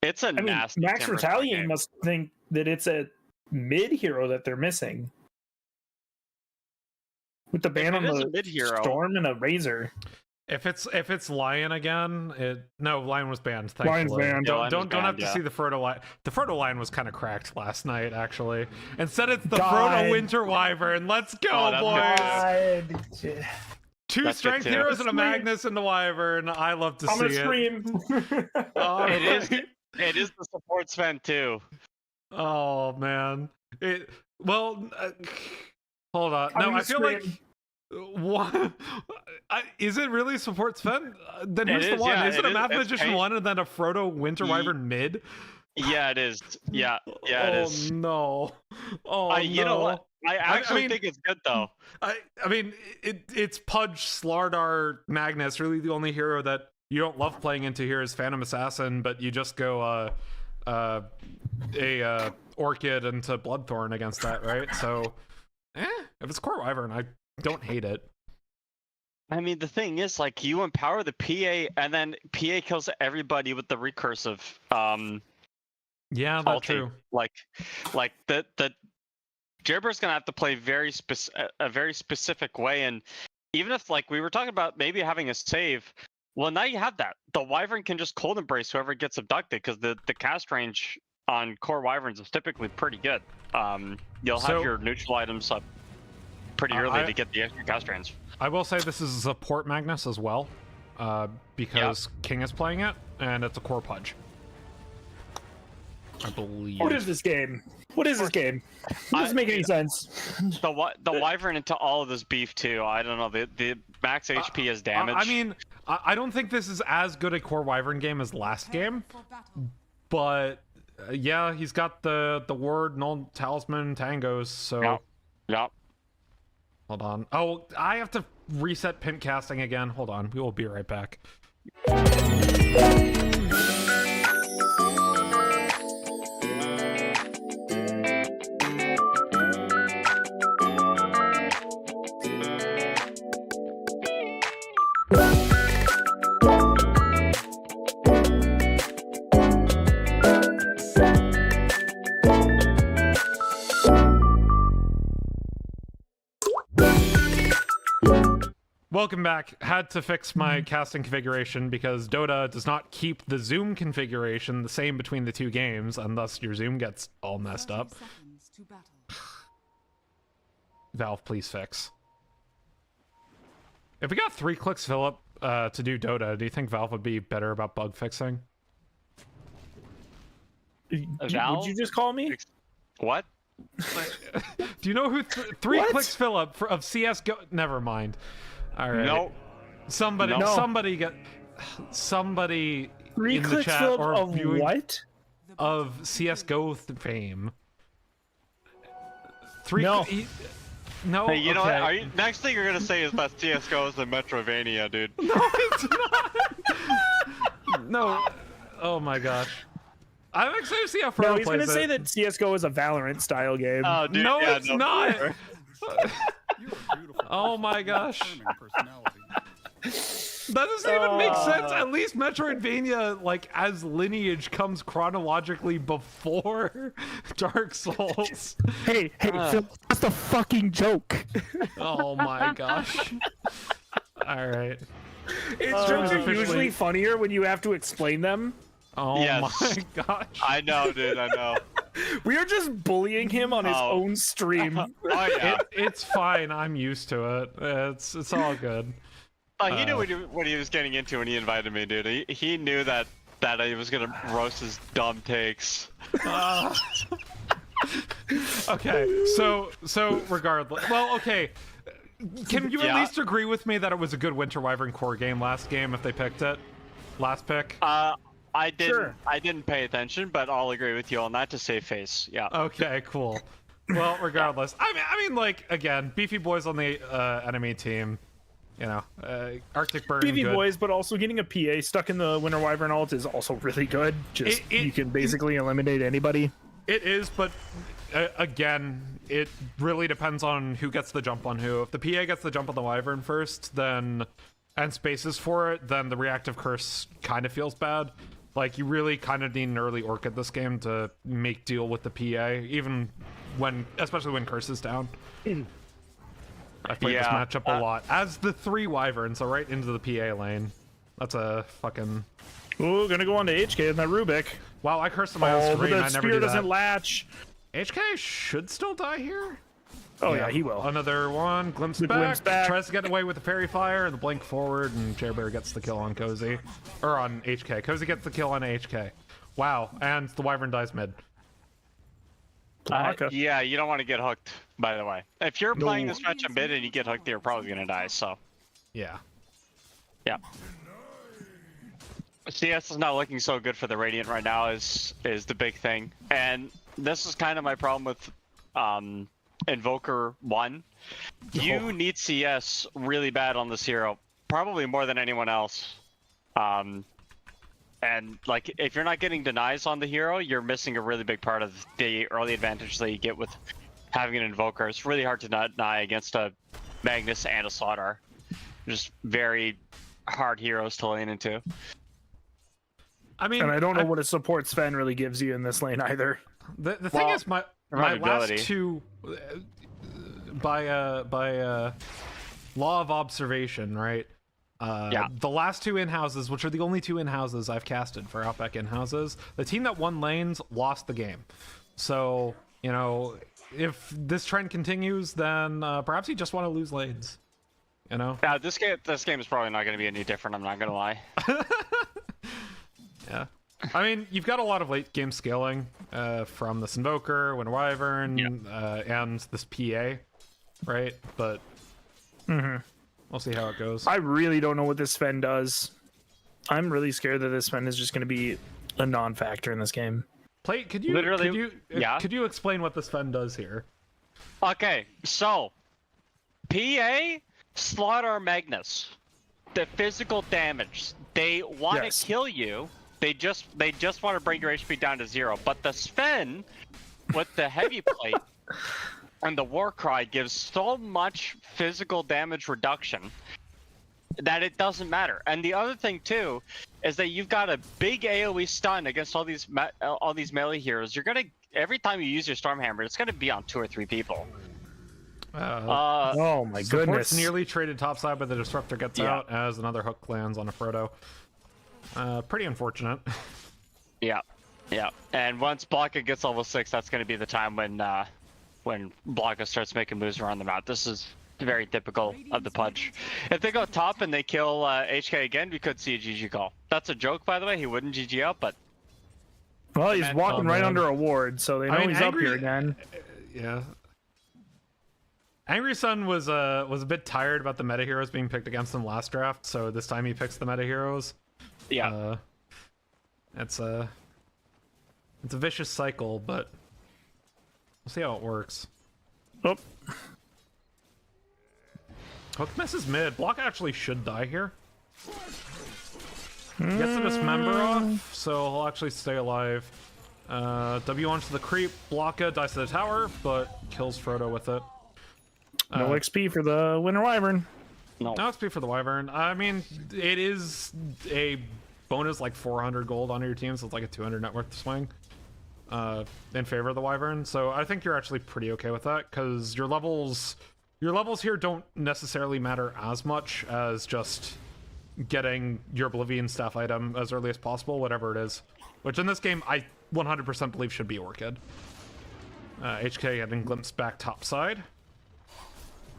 [SPEAKER 4] It's a nasty.
[SPEAKER 2] Max Retaliating must think that it's a mid hero that they're missing. With the ban on the Storm and a Razor.
[SPEAKER 1] If it's Lion again, no, Lion was banned. Thankfully.
[SPEAKER 2] Lion's banned.
[SPEAKER 1] Don't have to see the Frodo Lion. The Frodo Lion was kind of cracked last night, actually. Instead, it's the Frodo Winter Wyvern. Let's go, boys! Two strength heroes and a Magnus and the Wyvern. I love to see it.
[SPEAKER 2] Scream.
[SPEAKER 4] It is the support Sven too.
[SPEAKER 1] Oh man. Hold on. No, I feel like. What? Is it really support Sven? Then who's the one?
[SPEAKER 4] Yeah,
[SPEAKER 1] is it a Math Magician 1 and then a Frodo Winter Wyvern mid?
[SPEAKER 4] Yeah, it is. Yeah, it is.
[SPEAKER 1] No. Oh,
[SPEAKER 4] you know what? I actually think it's good though.
[SPEAKER 1] I mean, it's Pudge, Slardar, Magnus. Really, the only hero that you don't love playing into here is Phantom Assassin, but you just go Orchid into Bloodthorn against that, right? So, if it's Core Wyvern, I don't hate it.
[SPEAKER 4] I mean, the thing is, like, you empower the PA, and then PA kills everybody with the recursive.
[SPEAKER 1] Yeah, that's true.
[SPEAKER 4] Like the Jibber's gonna have to play a very specific way, and even if, like, we were talking about maybe having a save, well, now you have that. The Wyvern can just cold embrace whoever gets abducted, because the cast range on core Wyverns is typically pretty good. You'll have your neutral items up pretty early to get the extra cast range.
[SPEAKER 1] I will say this is a support Magnus as well, because King is playing it, and it's a core Pudge. I believe.
[SPEAKER 2] What is this game? What is this game? It doesn't make any sense.
[SPEAKER 4] The Wyvern into all of this beef too. I don't know. The max HP is damage.
[SPEAKER 1] I mean, I don't think this is as good a core Wyvern game as last game, but yeah, he's got the ward, Null Talisman, Tangos. So.
[SPEAKER 4] Yep.
[SPEAKER 1] Hold on. Oh, I have to reset pimp casting again. Hold on. We will be right back. Welcome back. Had to fix my casting configuration because Dota does not keep the zoom configuration the same between the two games, and thus your zoom gets all messed up. Valve, please fix. If we got 3 clicks, Philip, to do Dota, do you think Valve would be better about bug fixing?
[SPEAKER 2] Would you just call me?
[SPEAKER 4] What?
[SPEAKER 1] Do you know who 3 clicks, Philip, of CS:GO? Never mind. All right.
[SPEAKER 4] Nope.
[SPEAKER 1] Somebody in the chat
[SPEAKER 2] or viewing
[SPEAKER 1] what? Of CS:GO fame. 3 No.
[SPEAKER 4] Hey, you know what? Next thing you're gonna say is that CS:GO is the Metrovania, dude.
[SPEAKER 1] No, it's not. No. Oh my gosh. I'm excited to see how Frodo plays it.
[SPEAKER 2] He's gonna say that CS:GO is a Valorant style game.
[SPEAKER 4] Oh, dude,
[SPEAKER 1] no, it's not. Oh my gosh. That doesn't even make sense. At least Metroidvania, like, as lineage comes chronologically before Dark Souls.
[SPEAKER 2] Hey, Phil, that's a fucking joke.
[SPEAKER 1] Oh my gosh. All right.
[SPEAKER 2] Jokes are usually funnier when you have to explain them.
[SPEAKER 1] Oh my gosh.
[SPEAKER 4] I know, dude, I know.
[SPEAKER 2] We are just bullying him on his own stream.
[SPEAKER 4] Oh, yeah.
[SPEAKER 1] It's fine. I'm used to it. It's all good.
[SPEAKER 4] He knew what he was getting into when he invited me, dude. He knew that I was gonna roast his dumb takes.
[SPEAKER 1] Okay, so regardless, well, okay. Can you at least agree with me that it was a good Winter Wyvern core game last game if they picked it? Last pick?
[SPEAKER 4] I didn't pay attention, but I'll agree with you on that to save face. Yeah.
[SPEAKER 1] Okay, cool. Well, regardless, I mean, like, again, beefy boys on the enemy team. You know, Arctic Burn.
[SPEAKER 2] Beefy boys, but also getting a PA stuck in the Winter Wyvern ult is also really good. You can basically eliminate anybody.
[SPEAKER 1] It is, but again, it really depends on who gets the jump on who. If the PA gets the jump on the Wyvern first, then and spaces for it, then the reactive curse kind of feels bad. Like, you really kind of need an early Orchid this game to make deal with the PA. Even especially when Curse is down. I've played this matchup a lot. As the 3 Wyvern, so right into the PA lane. That's a fucking...
[SPEAKER 2] Ooh, gonna go on to HK in that Rubik.
[SPEAKER 1] Wow, I cursed on my own screen.
[SPEAKER 2] But the spear doesn't latch.
[SPEAKER 1] HK should still die here.
[SPEAKER 2] Oh yeah, he will.
[SPEAKER 1] Another one. Glimpse back. Tries to get away with the Fairy Fire and the blink forward, and Chairbear gets the kill on Cozy. Or on HK. Cozy gets the kill on HK. Wow, and the Wyvern dies mid.
[SPEAKER 4] Yeah, you don't want to get hooked, by the way. If you're playing this match mid and you get hooked, you're probably going to die, so.
[SPEAKER 1] Yeah.
[SPEAKER 4] Yeah. CS is not looking so good for the Radiant right now is the big thing. And this is kind of my problem with Invoker 1. You need CS really bad on this hero, probably more than anyone else. And like, if you're not getting denies on the hero, you're missing a really big part of the early advantage that you get with having an Invoker. It's really hard to deny against a Magnus and a Slaughter. Just very hard heroes to lane into.
[SPEAKER 1] I mean,
[SPEAKER 2] and I don't know what a support Sven really gives you in this lane either.
[SPEAKER 1] The thing is, my last 2, by law of observation, right? The last 2 in-houses, which are the only 2 in-houses I've casted for Outback in-houses, the team that won lanes lost the game. So, you know, if this trend continues, then perhaps you just want to lose lanes. You know?
[SPEAKER 4] Yeah, this game is probably not going to be any different, I'm not going to lie.
[SPEAKER 1] Yeah. I mean, you've got a lot of late game scaling from this Invoker, Winter Wyvern, and this PA, right? But we'll see how it goes.
[SPEAKER 2] I really don't know what this Sven does. I'm really scared that this Sven is just going to be a non-factor in this game.
[SPEAKER 1] Could you explain what this Sven does here?
[SPEAKER 4] Okay, so PA, Slaughter, Magnus, the physical damage. They want to kill you. They just want to bring your HP down to 0. But the Sven with the heavy plate and the Warcry gives so much physical damage reduction that it doesn't matter. And the other thing too is that you've got a big AoE stun against all these melee heroes. You're gonna, every time you use your Stormhammer, it's gonna be on 2 or 3 people.
[SPEAKER 2] Oh my goodness!
[SPEAKER 1] Nearly traded topside, but the Disruptor gets out as another hook lands on a Frodo. Pretty unfortunate.
[SPEAKER 4] Yeah. And once Blanca gets level 6, that's going to be the time when Blanca starts making moves around the map. This is very typical of the Pudge. If they go top and they kill HK again, we could see a GG call. That's a joke, by the way. He wouldn't GG out, but...
[SPEAKER 2] Well, he's walking right under a ward, so they know he's up here again.
[SPEAKER 1] Yeah. Angry Sun was a bit tired about the meta heroes being picked against him last draft, so this time he picks the meta heroes.
[SPEAKER 4] Yeah.
[SPEAKER 1] It's a vicious cycle, but we'll see how it works.
[SPEAKER 2] Oh.
[SPEAKER 1] Hook misses mid. Block actually should die here. Gets the Dismember off, so he'll actually stay alive. W onto the creep. Blocka dies to the tower, but kills Frodo with it.
[SPEAKER 2] No XP for the Winter Wyvern.
[SPEAKER 1] No XP for the Wyvern. I mean, it is a bonus like 400 gold on your team, so it's like a 200 net worth swing in favor of the Wyvern. So I think you're actually pretty okay with that, because your levels here don't necessarily matter as much as just getting your Oblivion staff item as early as possible, whatever it is. Which in this game, I 100% believe should be Orchid. HK getting glimpsed back topside.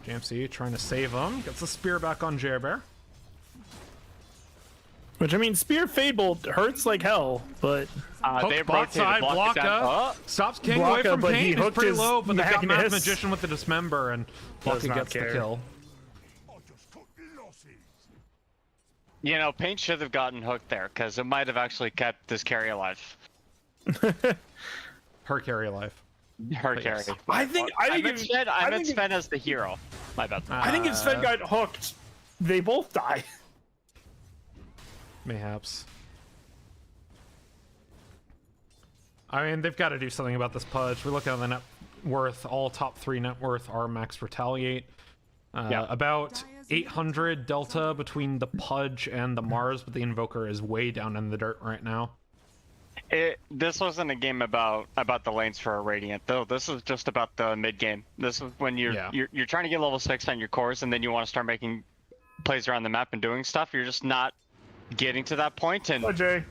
[SPEAKER 1] JMC trying to save him. Gets the spear back on Jairbear.
[SPEAKER 2] Which, I mean, Spear Fadebolt hurts like hell, but...
[SPEAKER 4] they bot side,
[SPEAKER 1] Blocka. Stops King away from Pain. He's pretty low, but they've got Mad Magician with the Dismember, and Blocka gets the kill.
[SPEAKER 4] You know, Pain should have gotten hooked there, because it might have actually kept this carry alive.
[SPEAKER 1] Her carry alive.
[SPEAKER 4] Her carry.
[SPEAKER 2] I meant
[SPEAKER 4] Sven as the hero. My bad.
[SPEAKER 2] I think if Sven got hooked, they both die.
[SPEAKER 1] Mayhaps. I mean, they've got to do something about this Pudge. We look at the net worth. All top 3 net worth are max Retaliate. About 800 delta between the Pudge and the Mars, but the Invoker is way down in the dirt right now.
[SPEAKER 4] This wasn't a game about the lanes for a Radiant though. This is just about the mid game. This is when you're trying to get level 6 on your cores, and then you want to start making plays around the map and doing stuff. You're just not getting to that point. And
[SPEAKER 2] Jay.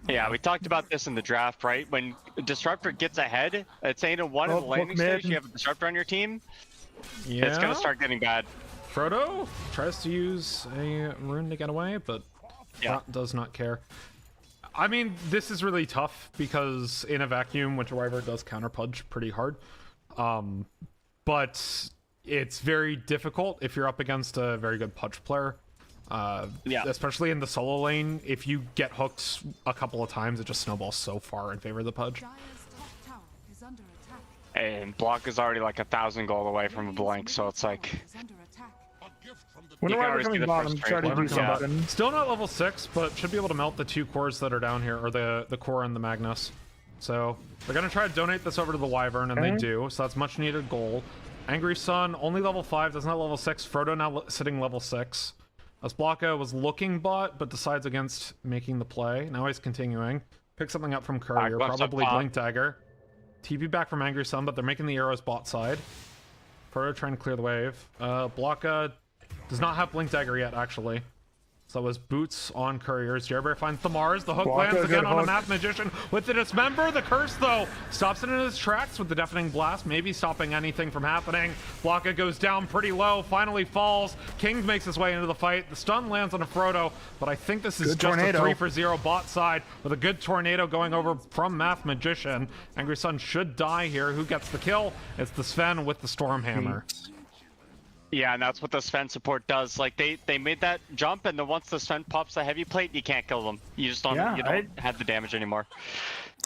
[SPEAKER 4] yeah, we talked about this in the draft, right? When Disruptor gets ahead, it's ain't a one in the landing stage. You have a Disruptor on your team. Yeah, it's gonna start getting bad.
[SPEAKER 1] Frodo tries to use a rune to get away, but does not care. I mean, this is really tough because in a vacuum, Winter Wyvern does counter pudge pretty hard. But it's very difficult if you're up against a very good pudge player. Especially in the solo lane, if you get hooked a couple of times, it just snowballs so far in favor of the pudge.
[SPEAKER 4] And block is already like 1,000 gold away from a blank, so it's like...
[SPEAKER 2] When we're coming bottom, try to do something.
[SPEAKER 1] Still not level 6, but should be able to melt the 2 cores that are down here, or the core and the Magnus. So they're going to try to donate this over to the Wyvern, and they do, so that's much needed goal. Angry Sun, only level 5, doesn't have level 6. Frodo now sitting level 6. As Blocka was looking bot, but decides against making the play. Now he's continuing. Pick something up from Courier, probably Blink Dagger. TP back from Angry Sun, but they're making the arrows bot side. Frodo trying to clear the wave. Blocka does not have Blink Dagger yet, actually. So it was boots on Couriers. Jerbear finds the Mars. The hook lands again on a Math Magician with the Dismember. The curse, though, stops it in his tracks with the Deafening Blast, maybe stopping anything from happening. Blocka goes down pretty low, finally falls. King makes his way into the fight. The stun lands on a Frodo, but I think this is just a 3-for-0 bot side with a good tornado going over from Math Magician. Angry Sun should die here. Who gets the kill? It's the Sven with the Stormhammer.
[SPEAKER 4] Yeah, and that's what the Sven support does. Like they made that jump, and then once the Sven pops the heavy plate, you can't kill them. You just don't have the damage anymore.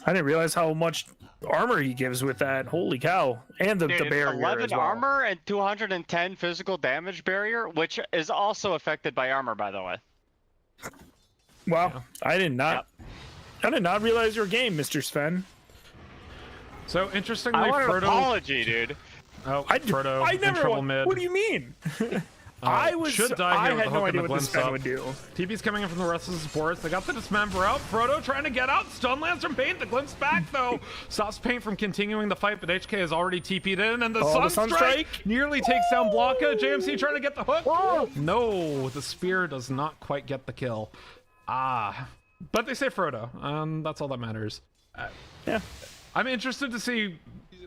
[SPEAKER 2] I didn't realize how much armor he gives with that. Holy cow! And the barrier
[SPEAKER 4] 11
[SPEAKER 2] as well.
[SPEAKER 4] armor and 210 physical damage barrier, which is also affected by armor, by the way.
[SPEAKER 2] Wow, yeah. I did not realize your game, Mr. Sven.
[SPEAKER 1] So interestingly,
[SPEAKER 4] I want an
[SPEAKER 1] Frodo...
[SPEAKER 4] apology, dude.
[SPEAKER 1] Oh, Frodo
[SPEAKER 2] I never
[SPEAKER 1] trouble mid.
[SPEAKER 2] What do you mean? I had no idea what this Sven would do.
[SPEAKER 1] TP's coming in from the rest of the supports. They got the Dismember out. Frodo trying to get out. Stun lands from Paint. The glimpse back, though. Stops Paint from continuing the fight, but HK has already TP'd in. And the Sunstrike nearly takes down Blocka. JMC trying to get the hook. Whoa. No, the Spear does not quite get the kill. But they say Frodo. That's all that matters.
[SPEAKER 2] Yeah.
[SPEAKER 1] I'm interested to see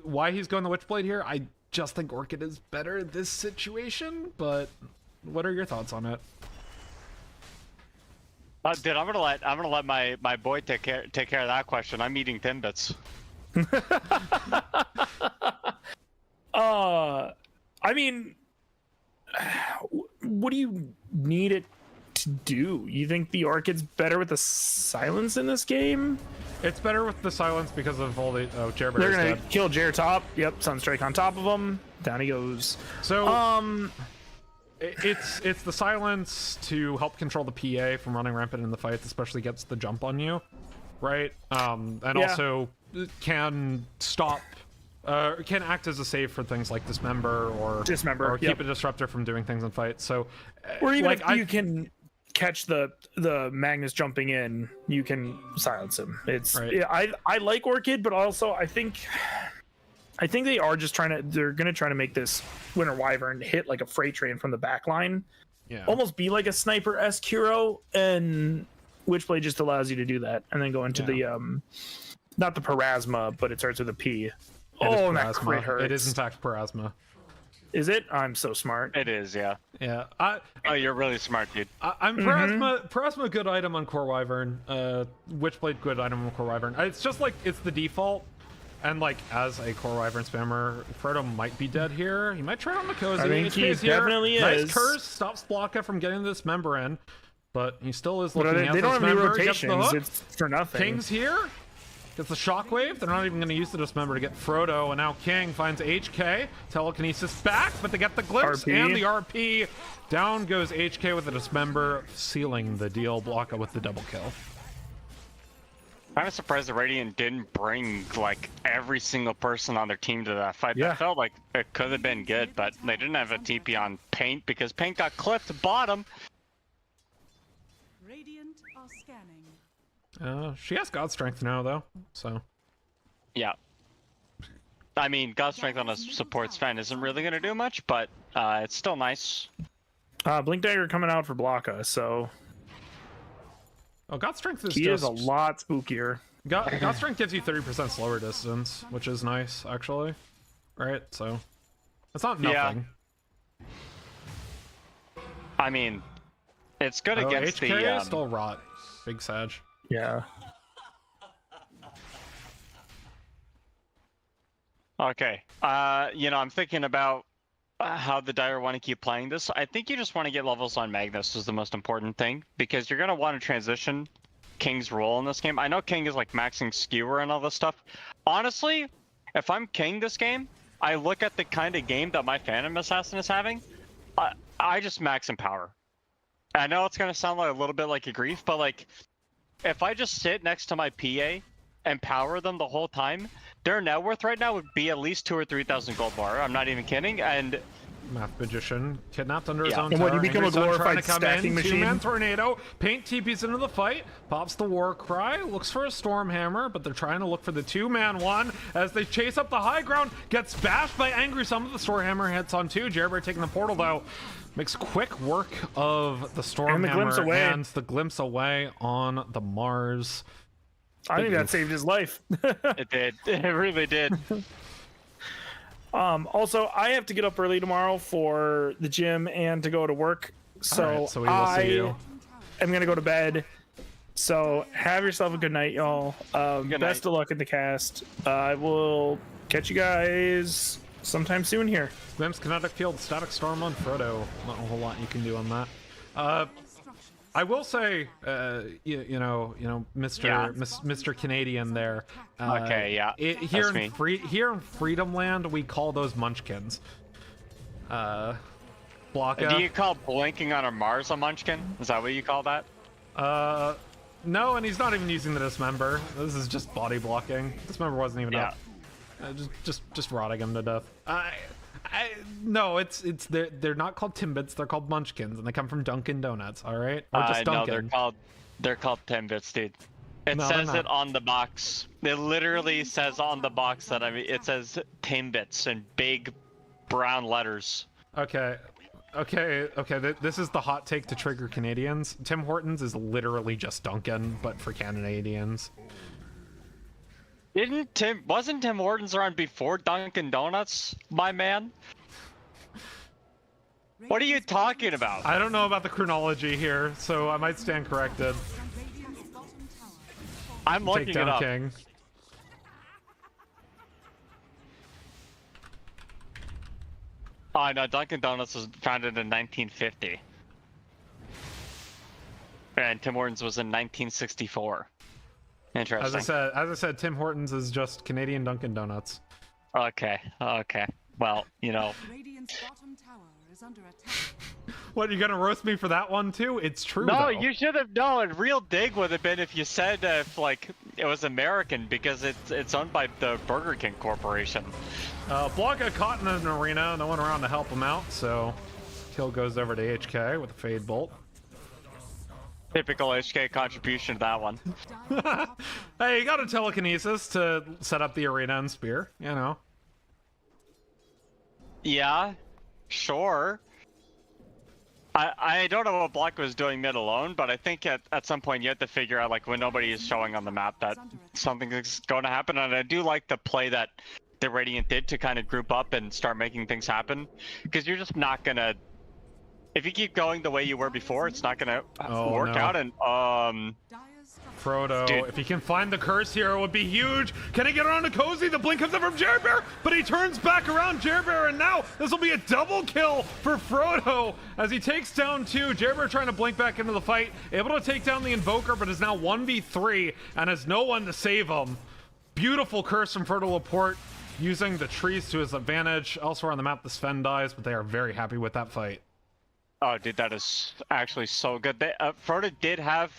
[SPEAKER 1] why he's going the Witchblade here. I just think Orchid is better in this situation, but what are your thoughts on it?
[SPEAKER 4] Dude, I'm gonna let my boy take care of that question. I'm eating Timbits.
[SPEAKER 2] I mean, what do you need it to do? You think the Orchid's better with the silence in this game?
[SPEAKER 1] It's better with the silence because of all the Jerbear.
[SPEAKER 2] They're gonna kill Jer top. Yep, Sunstrike on top of him. Down he goes.
[SPEAKER 1] So it's the silence to help control the PA from running rampant in the fights, especially gets the jump on you, right? And also can stop, can act as a save for things like Dismember or keep a Disruptor from doing things in fights. So,
[SPEAKER 2] or even if you can catch the Magnus jumping in, you can silence him. It's I like Orchid, but also I think they are just they're gonna try to make this Winter Wyvern hit like a freight train from the back line. Yeah. Almost be like a sniper-esque hero, and Witchblade just allows you to do that, and then go into the not the Parasma, but it starts with a P. And that crit hurts.
[SPEAKER 1] It is in fact Parasma.
[SPEAKER 2] Is it? I'm so smart.
[SPEAKER 4] It is, yeah.
[SPEAKER 1] Yeah.
[SPEAKER 4] Oh, you're really smart, dude.
[SPEAKER 1] I'm Parasma good item on Core Wyvern. Witchblade good item on Core Wyvern. It's just like it's the default. And like as a Core Wyvern spammer, Frodo might be dead here. He might try on the cozy.
[SPEAKER 2] I think he definitely is.
[SPEAKER 1] Nice curse stops Blocka from getting this member in, but he still is looking at this member.
[SPEAKER 2] They don't have any rotations. It's for nothing.
[SPEAKER 1] King's here. Gets the shockwave. They're not even going to use the Dismember to get Frodo, and now King finds HK. Telekinesis back, but they get the glimpse and the RP. Down goes HK with the Dismember, sealing the deal. Blocka with the double kill.
[SPEAKER 4] I'm surprised the Radiant didn't bring like every single person on their team to that fight.
[SPEAKER 2] Yeah.
[SPEAKER 4] That felt like it could have been good, but they didn't have a TP on Paint because Paint got clipped bottom.
[SPEAKER 3] Radiant are scanning.
[SPEAKER 1] She has God Strength now, though, so...
[SPEAKER 4] Yeah. I mean, God Strength on a support Sven isn't really going to do much, but it's still nice.
[SPEAKER 2] Blink Dagger coming out for Blocka, so...
[SPEAKER 1] Oh, God Strength is
[SPEAKER 2] is a lot spookier.
[SPEAKER 1] God Strength gives you 30% slower distance, which is nice, actually. Right? So, it's not nothing.
[SPEAKER 4] Yeah. I mean, it's good against
[SPEAKER 1] HK
[SPEAKER 4] the...
[SPEAKER 1] still rot. Big Sag.
[SPEAKER 2] Yeah.
[SPEAKER 4] Okay. You know, I'm thinking about how the Dire want to keep playing this. I think you just want to get levels on Magnus is the most important thing, because you're going to want to transition King's role in this game. I know King is like maxing skewer and all this stuff. Honestly, if I'm King this game, I look at the kind of game that my Phantom Assassin is having, I just max in power. I know it's going to sound like a little bit like a grief, but like, if I just sit next to my PA and power them the whole time, their net worth right now would be at least 2,000 or 3,000 gold bar. I'm not even kidding. And
[SPEAKER 1] Math Magician kidnapped under his own
[SPEAKER 2] and
[SPEAKER 1] tower.
[SPEAKER 2] what, you become a glorified stacking machine?
[SPEAKER 1] Two-man tornado. Paint TPs into the fight. Pops the war cry. Looks for a storm hammer, but they're trying to look for the two-man one as they chase up the high ground. Gets bashed by Angry Summon. The storm hammer hits on two. Jerbear taking the portal though. Makes quick work of the storm hammer and the glimpse away on the Mars.
[SPEAKER 2] I think that saved his life.
[SPEAKER 4] It did. It really did.
[SPEAKER 2] Also, I have to get up early tomorrow for the gym and to go to work. So,
[SPEAKER 1] so we will see you.
[SPEAKER 2] I'm going to go to bed. So have yourself a good night, y'all. Best of luck in the cast. I will catch you guys sometime soon here.
[SPEAKER 1] Glimpse, Kinetic Field, Static Storm on Frodo. Not a whole lot you can do on that. I will say, you know, Mr. Canadian there.
[SPEAKER 4] Okay, yeah.
[SPEAKER 1] Here in Freedom Land, we call those Munchkins. Blocka.
[SPEAKER 4] Do you call blinking on a Mars a Munchkin? Is that what you call that?
[SPEAKER 1] No, and he's not even using the Dismember. This is just body blocking. Dismember wasn't even up. Just rotting him to death. No, they're not called Timbits, they're called Munchkins, and they come from Dunkin' Donuts, alright? Or just Dunkin'.
[SPEAKER 4] No, they're called Timbits, dude. It says it on the box. It literally says on the box that, I mean, it says Timbits in big brown letters.
[SPEAKER 1] Okay, this is the hot take to trigger Canadians. Tim Hortons is just Dunkin', but for Canadians.
[SPEAKER 4] Wasn't Tim Hortons around before Dunkin' Donuts, my man? What are you talking about?
[SPEAKER 1] I don't know about the chronology here, so I might stand corrected.
[SPEAKER 4] I'm looking it up.
[SPEAKER 1] King.
[SPEAKER 4] Oh no, Dunkin' Donuts was founded in 1950. And Tim Hortons was in 1964. Interesting.
[SPEAKER 1] As I said, Tim Hortons is just Canadian Dunkin' Donuts.
[SPEAKER 4] Okay. Well, you know.
[SPEAKER 3] Radiant's bottom tower is under attack.
[SPEAKER 1] What, you gonna roast me for that one too? It's true.
[SPEAKER 4] No,
[SPEAKER 1] though.
[SPEAKER 4] you should have known. Real dig would have been if you said like it was American, because it's owned by the Burger King Corporation.
[SPEAKER 1] Blocka caught in an arena, no one around to help him out, so kill goes over to HK with a Fade Bolt.
[SPEAKER 4] Typical HK contribution to that one.
[SPEAKER 1] Hey, you got a telekinesis to set up the arena and spear, you know.
[SPEAKER 4] Yeah, sure. I don't know what Block was doing mid alone, but I think at some point you have to figure out, like, when nobody is showing on the map, that something is going to happen. And I do like the play that the Radiant did to kind of group up and start making things happen, because you're just not gonna. If you keep going the way you were before, it's not gonna work out. And
[SPEAKER 1] Frodo,
[SPEAKER 4] dude.
[SPEAKER 1] if he can find the curse here, it would be huge. Can he get around to Cozy? The blink comes in from Jerbear, but he turns back around Jerbear, and now this will be a double kill for Frodo as he takes down two. Jerbear trying to blink back into the fight, able to take down the Invoker, but is now 1v3 and has no one to save him. Beautiful curse from Frodo Laporte, using the trees to his advantage. Elsewhere on the map, the Sven dies, but they are very happy with that fight.
[SPEAKER 4] Oh, dude, that is actually so good. Frodo did have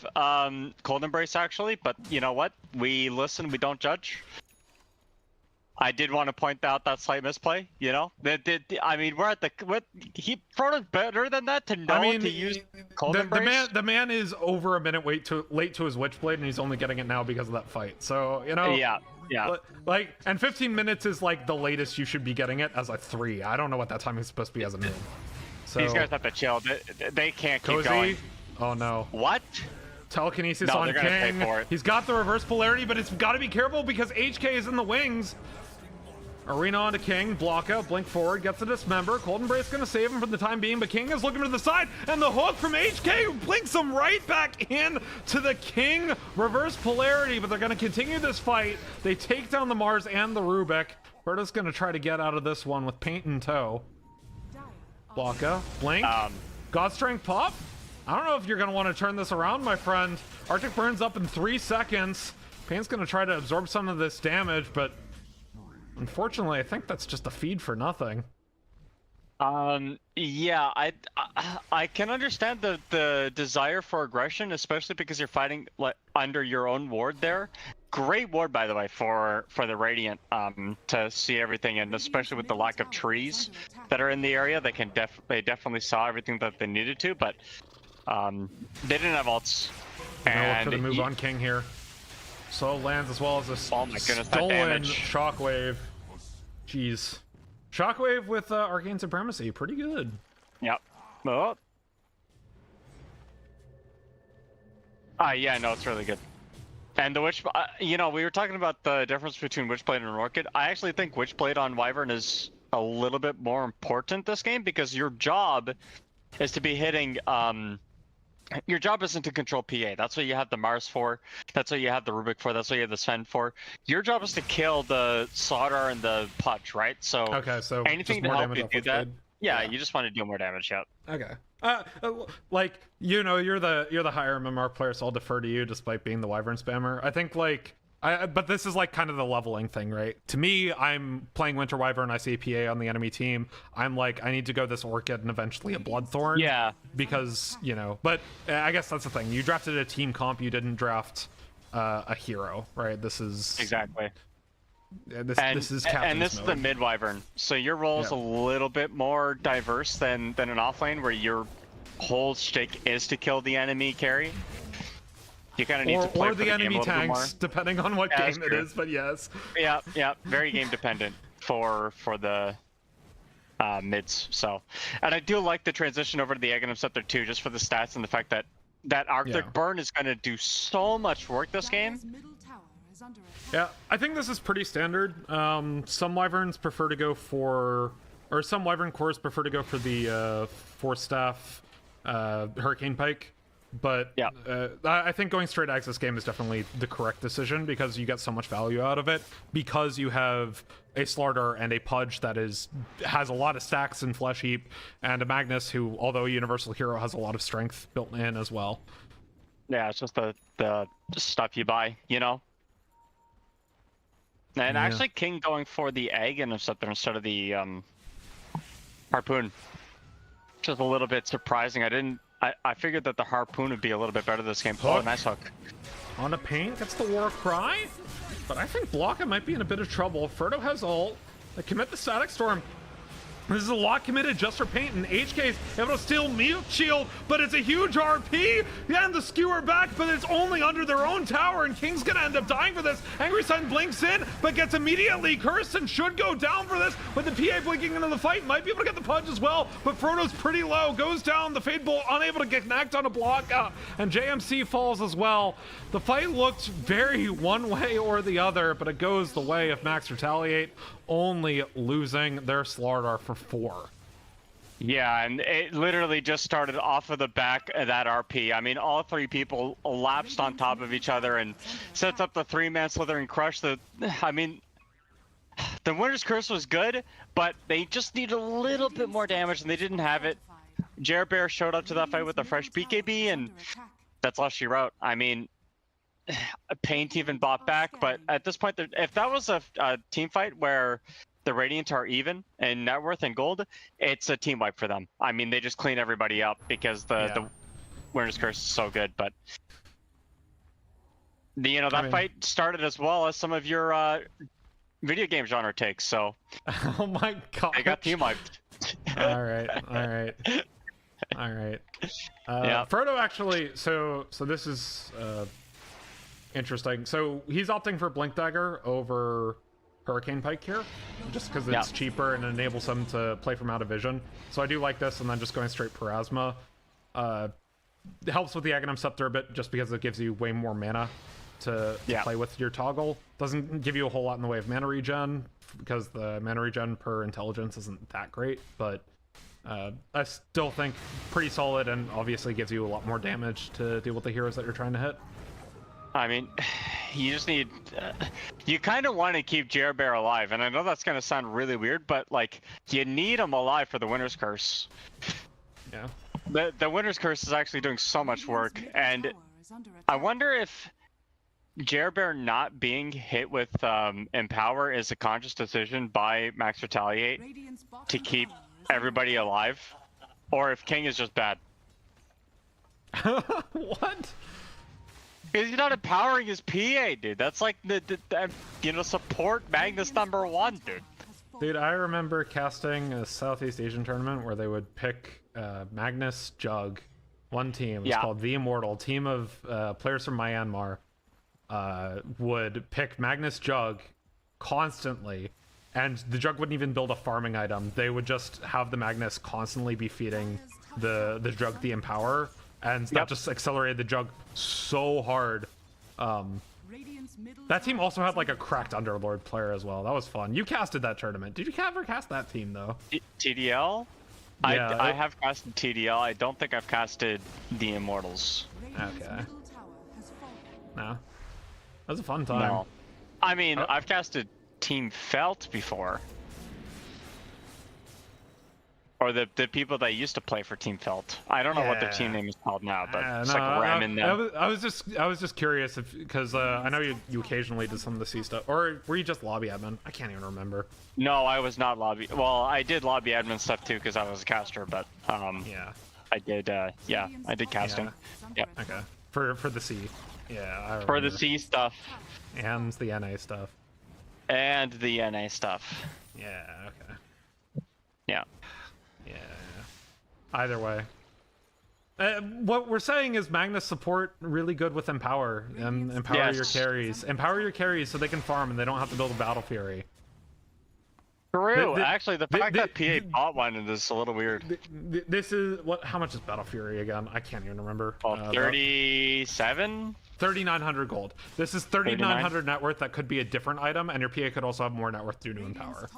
[SPEAKER 4] Cold Embrace, actually, but you know what? We listen, we don't judge. I did want to point out that slight misplay. You know, I mean, we're at the Frodo's better than that to know to use Cold Embrace.
[SPEAKER 1] The man is over a minute late to his Witchblade, and he's only getting it now because of that fight. So you know,
[SPEAKER 4] yeah.
[SPEAKER 1] Like, and 15 minutes is like the latest you should be getting it as a 3. I don't know what that timing is supposed to be as a mid. So
[SPEAKER 4] these guys have to chill. They can't keep
[SPEAKER 1] Cozy?
[SPEAKER 4] going.
[SPEAKER 1] Oh no.
[SPEAKER 4] What?
[SPEAKER 1] Telekinesis
[SPEAKER 4] No,
[SPEAKER 1] on
[SPEAKER 4] they're gonna pay
[SPEAKER 1] King.
[SPEAKER 4] for it.
[SPEAKER 1] He's got the reverse polarity, but it's got to be careful because HK is in the wings. Arena onto King, block out, blink forward, gets a dismember. Cold Embrace gonna save him for the time being, but King is looking to the side, and the hook from HK blinks him right back in to the King. Reverse polarity, but they're gonna continue this fight. They take down the Mars and the Rubik. Berta's gonna try to get out of this one with paint in tow. Blocka, blink, God Strength pop. I don't know if you're gonna want to turn this around, my friend. Arctic burns up in 3 seconds. Pain's gonna try to absorb some of this damage, but unfortunately, I think that's just a feed for nothing.
[SPEAKER 4] Yeah, I can understand the desire for aggression, especially because you're fighting like under your own ward there. Great ward, by the way, for the Radiant to see everything, and especially with the lack of trees that are in the area, they definitely saw everything that they needed to, but they didn't have ults.
[SPEAKER 1] And look for the move on King here. So lands as well as a stolen Shockwave. Jeez. Shockwave with Arcane Supremacy. Pretty good.
[SPEAKER 4] Yep. Oh. Yeah, no, it's really good. And the Witch... you know, we were talking about the difference between Witchblade and Orchid. I actually think Witchblade on Wyvern is a little bit more important this game because your job is to be hitting... your job isn't to control PA. That's what you have the Mars for. That's what you have the Rubik for. That's what you have the Sven for. Your job is to kill the Slardar and the Pudge, right? So,
[SPEAKER 1] okay, so
[SPEAKER 4] anything to help you do that. Yeah, you just want to deal more damage. Yeah.
[SPEAKER 1] Okay. Like, you know, you're the higher MMR player, so I'll defer to you despite being the Wyvern spammer. I think like but this is like kind of the leveling thing, right? To me, I'm playing Winter Wyvern, I see a PA on the enemy team. I'm like, I need to go this Orchid and eventually a Bloodthorn.
[SPEAKER 4] Yeah.
[SPEAKER 1] Because, you know, but I guess that's the thing. You drafted a team comp, you didn't draft a hero, right? This is...
[SPEAKER 4] Exactly.
[SPEAKER 1] This is Captain's
[SPEAKER 4] And this
[SPEAKER 1] mode.
[SPEAKER 4] is the mid Wyvern. So your role is a little bit more diverse than an offlane where your whole shtick is to kill the enemy carry. You kind of need to play
[SPEAKER 1] or the enemy tanks, depending on what game it is. But yes.
[SPEAKER 4] Yeah, very game dependent for the mids. So, and I do like the transition over to the Aghanim Scepter too, just for the stats and the fact that Arctic Burn is going to do so much work this game.
[SPEAKER 1] Yeah, I think this is pretty standard. Some Wyverns prefer to go for, or some Wyvern cores prefer to go for the Force Staff Hurricane Pike. But I think going straight Axis game is definitely the correct decision because you get so much value out of it because you have a Slardar and a Pudge that has a lot of stacks in Flesh Heap and a Magnus who, although a universal hero, has a lot of strength built in as well.
[SPEAKER 4] Yeah, it's just the stuff you buy, you know? And actually King going for the egg and Scepter instead of the Harpoon. Which is a little bit surprising. I figured that the Harpoon would be a little bit better this game.
[SPEAKER 1] Hook.
[SPEAKER 4] Oh, nice hook.
[SPEAKER 1] On a paint, gets the War Cry, but I think Blocka might be in a bit of trouble. Frodo has ult. They commit the Static Storm. This is a lot committed just for paint, and HK's able to steal Mute Shield, but it's a huge RP, and the skewer back, but it's only under their own tower, and King's gonna end up dying for this. Angry Sun blinks in, but gets immediately cursed and should go down for this, with the PA blinking into the fight, might be able to get the Pudge as well, but Frodo's pretty low, goes down, the Fade Bolt unable to get connect on a block, and JMC falls as well. The fight looked very one way or the other, but it goes the way of Max Retaliate, only losing their Slardar for 4.
[SPEAKER 4] Yeah, and it literally just started off of the back of that RP. I mean, all 3 people elapsed on top of each other and sets up the 3-man Slithering Crush. I mean, the Winter's Curse was good, but they just need a little bit more damage, and they didn't have it. Jer Bear showed up to that fight with a fresh BKB, and that's all she wrote. I mean, Paint even bought back, but at this point, if that was a team fight where the Radiant are even in net worth and gold, it's a team wipe for them. I mean, they just clean everybody up because the Winter's Curse is so good. But that fight started as well as some of your video game genre takes, so
[SPEAKER 1] Oh my god.
[SPEAKER 4] I got team wiped.
[SPEAKER 1] All right.
[SPEAKER 4] Yeah.
[SPEAKER 1] Frodo actually. So this is interesting. So he's opting for Blink Dagger over Hurricane Pike here, just because it's cheaper and enables him to play from out of vision. So I do like this, and then just going straight Parasma. It helps with the Aghanim Scepter a bit, just because it gives you way more mana to play with your toggle. Doesn't give you a whole lot in the way of mana regen, because the mana regen per intelligence isn't that great, but I still think pretty solid, and obviously gives you a lot more damage to deal with the heroes that you're trying to hit.
[SPEAKER 4] I mean, you just need... you kind of want to keep Jerbear alive, and I know that's going to sound really weird, but, like, you need him alive for the Winter's Curse.
[SPEAKER 1] Yeah.
[SPEAKER 4] The Winter's Curse is actually doing so much work, and I wonder if Jerbear not being hit with Empower is a conscious decision by Max Retaliate to keep everybody alive, or if King is just bad.
[SPEAKER 1] What?
[SPEAKER 4] Because he's not empowering his PA, dude. That's like the support Magnus #1, dude.
[SPEAKER 1] Dude, I remember casting a Southeast Asian tournament where they would pick Magnus, Jug, one team. It's called The Immortal. Team of players from Myanmar would pick Magnus, Jug constantly, and the Jug wouldn't even build a farming item. They would just have the Magnus constantly be feeding the Jug the Empower, and that just accelerated the Jug so hard. That team also had like a cracked Underlord player as well. That was fun. You casted that tournament. Did you ever cast that team though?
[SPEAKER 4] TDL?
[SPEAKER 1] Yeah,
[SPEAKER 4] I have casted TDL. I don't think I've casted the Immortals.
[SPEAKER 1] Okay. No. That was a fun time.
[SPEAKER 4] No. I mean, I've casted Team Felt before. Or the people that used to play for Team Felt. I don't know what their team name is called now, but it's like Ram in them.
[SPEAKER 1] I was just curious if, because I know you occasionally did some of the C stuff, or were you just lobby admin? I can't even remember.
[SPEAKER 4] No, I was not lobby. Well, I did lobby admin stuff too because I was a caster, but
[SPEAKER 1] yeah,
[SPEAKER 4] I did. I did casting.
[SPEAKER 1] Yeah. Okay. For the C. Yeah. I remember.
[SPEAKER 4] For the C stuff.
[SPEAKER 1] And the NA stuff.
[SPEAKER 4] And the NA stuff.
[SPEAKER 1] Yeah. Okay.
[SPEAKER 4] Yeah.
[SPEAKER 1] Yeah. Either way. What we're saying is Magnus support really good with Empower, and empower your carries. Empower your carries so they can farm and they don't have to build a Battle Fury.
[SPEAKER 4] True. Actually, the fact that PA bought one is a little weird.
[SPEAKER 1] This is what? How much is Battle Fury again? I can't even remember.
[SPEAKER 4] 37.
[SPEAKER 1] 3,900 gold. This is 3,900 net worth. That could be a different item, and your PA could also have more net worth due to Empower.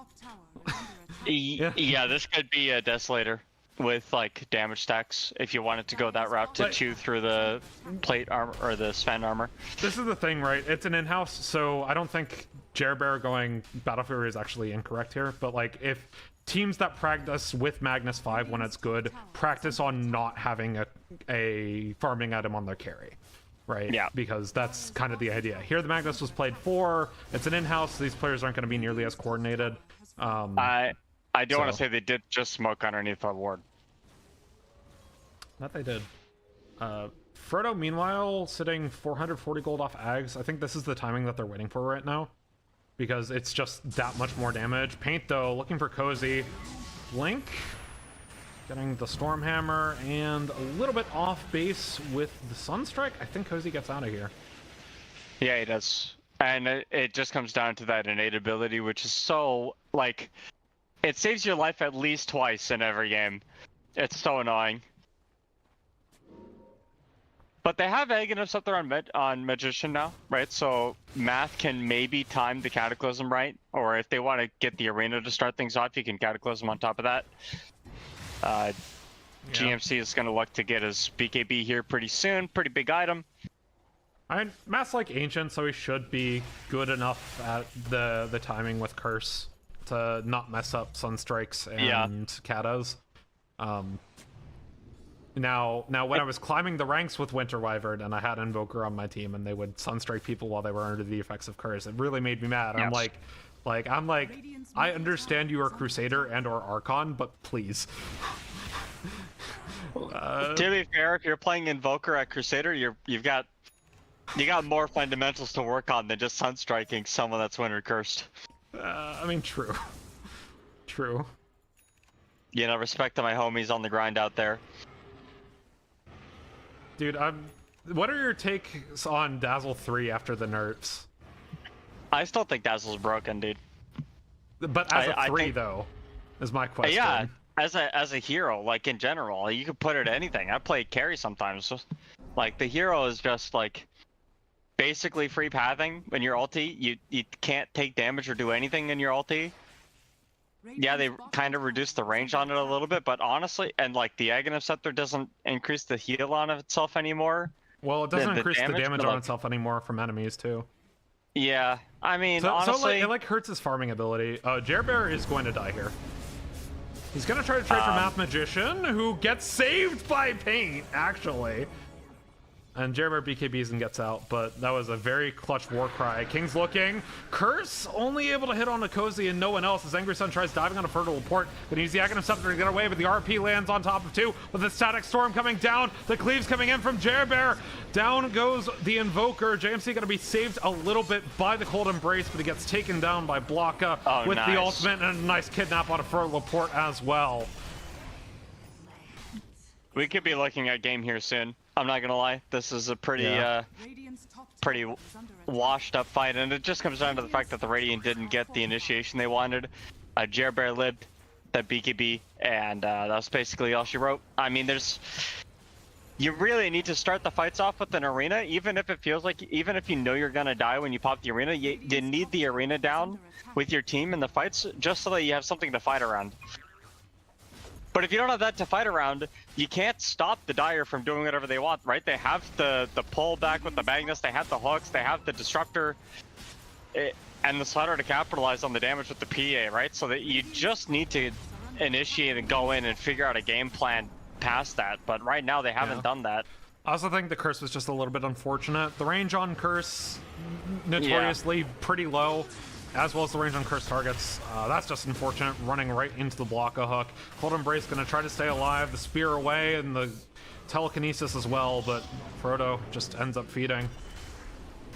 [SPEAKER 4] Yeah, this could be a Desolator with like damage stacks if you wanted to go that route to chew through the plate armor or the Sven armor.
[SPEAKER 1] This is the thing, right? It's an in-house, so I don't think Jerbear going Battle Fury is actually incorrect here, but like if teams that practice with Magnus 5 when it's good practice on not having a farming item on their carry, right?
[SPEAKER 4] Yeah.
[SPEAKER 1] Because that's kind of the idea. Here the Magnus was played 4, it's an in-house, these players aren't going to be nearly as coordinated.
[SPEAKER 4] I do want to say they did just smoke underneath the ward.
[SPEAKER 1] That they did. Frodo, meanwhile, sitting 440 gold off Ags. I think this is the timing that they're waiting for right now, because it's just that much more damage. Paint, though, looking for Cozy. Blink, getting the Stormhammer, and a little bit off base with the Sunstrike. I think Cozy gets out of here.
[SPEAKER 4] Yeah, he does. And it just comes down to that innate ability, which is so, like, it saves your life at least twice in every game. It's so annoying. But they have Aghanim Scepter on Magician now, right? So Math can maybe time the Cataclysm right, or if they want to get the Arena to start things off, you can Cataclysm on top of that. GMC is going to look to get his BKB here pretty soon. Pretty big item.
[SPEAKER 1] Math's like Ancient, so he should be good enough at the timing with Curse to not mess up Sunstrikes and Katas. Now when I was climbing the ranks with Winter Wyvern and I had Invoker on my team and they would Sunstrike people while they were under the effects of Curse, it really made me mad. Yes. I'm like, I understand you are Crusader and or Archon, but please.
[SPEAKER 4] To be fair, if you're playing Invoker at Crusader, you got more fundamentals to work on than just Sunstriking someone that's Winter Cursed.
[SPEAKER 1] I mean, true. True.
[SPEAKER 4] You know, respect to my homies on the grind out there.
[SPEAKER 1] Dude, what are your takes on Dazzle 3 after the nerfs?
[SPEAKER 4] I still think Dazzle's broken, dude.
[SPEAKER 1] But as a 3, though, is my question.
[SPEAKER 4] Yeah, as a hero, like in general, you could put it to anything. I play carry sometimes. So, like, the hero is just, like, basically free pathing when you're ulti. You can't take damage or do anything in your ulti. Yeah, they kind of reduced the range on it a little bit, but honestly, and like the Aghanim Scepter doesn't increase the heal on itself anymore.
[SPEAKER 1] Well, it doesn't increase the damage on itself anymore from enemies too.
[SPEAKER 4] Yeah, I mean, honestly,
[SPEAKER 1] it like hurts his farming ability. Jerbear is going to die here. He's gonna try to trade for Math Magician, who gets saved by Paint, actually. And Jerbear BKBs and gets out, but that was a very clutch war cry. King's looking. Curse only able to hit on a Cozy and no one else as Angry Sun tries diving on a Fertile Port. Gonna use the Aghanim Scepter to get away, but the RP lands on top of 2 with the Static Storm coming down. The Cleaves coming in from Jerbear. Down goes the Invoker. JMC gonna be saved a little bit by the Cold Embrace, but he gets taken down by Blocka with the ultimate and a nice kidnap on a Fertile Port as well.
[SPEAKER 4] We could be looking at game here soon. I'm not gonna lie. This is a pretty pretty washed up fight, and it just comes down to the fact that the Radiant didn't get the initiation they wanted. Jerbear lived that BKB, and that's basically all she wrote. I mean, you really need to start the fights off with an arena, even if it feels like, even if you know you're gonna die when you pop the arena, you need the arena down with your team in the fights, just so that you have something to fight around. But if you don't have that to fight around, you can't stop the Dire from doing whatever they want, right? They have the pull back with the Magnus, they have the hooks, they have the Disruptor, and the Slider to capitalize on the damage with the PA, right? So that you just need to initiate and go in and figure out a game plan past that. But right now, they haven't done that.
[SPEAKER 1] I also think the Curse was just a little bit unfortunate. The range on Curse, notoriously pretty low, as well as the range on Curse targets. That's just unfortunate, running right into the Blocka hook. Cold Embrace gonna try to stay alive, the spear away, and the telekinesis as well, but Frodo just ends up feeding.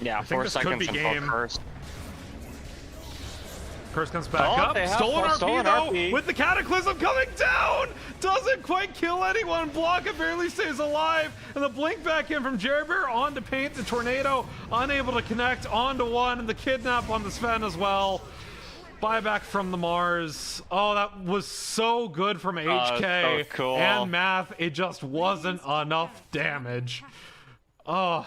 [SPEAKER 4] Yeah, 4 seconds until Curse.
[SPEAKER 1] Curse comes back up. Stolen RP though, with the Cataclysm coming down! Doesn't quite kill anyone. Blocka barely stays alive. And the blink back in from Jerbear onto Paint. The Tornado unable to connect onto one. And the Kidnap on the Sven as well. Buyback from the Mars. Oh, that was so good from HK.
[SPEAKER 4] So cool.
[SPEAKER 1] And Math. It just wasn't enough damage. Oh.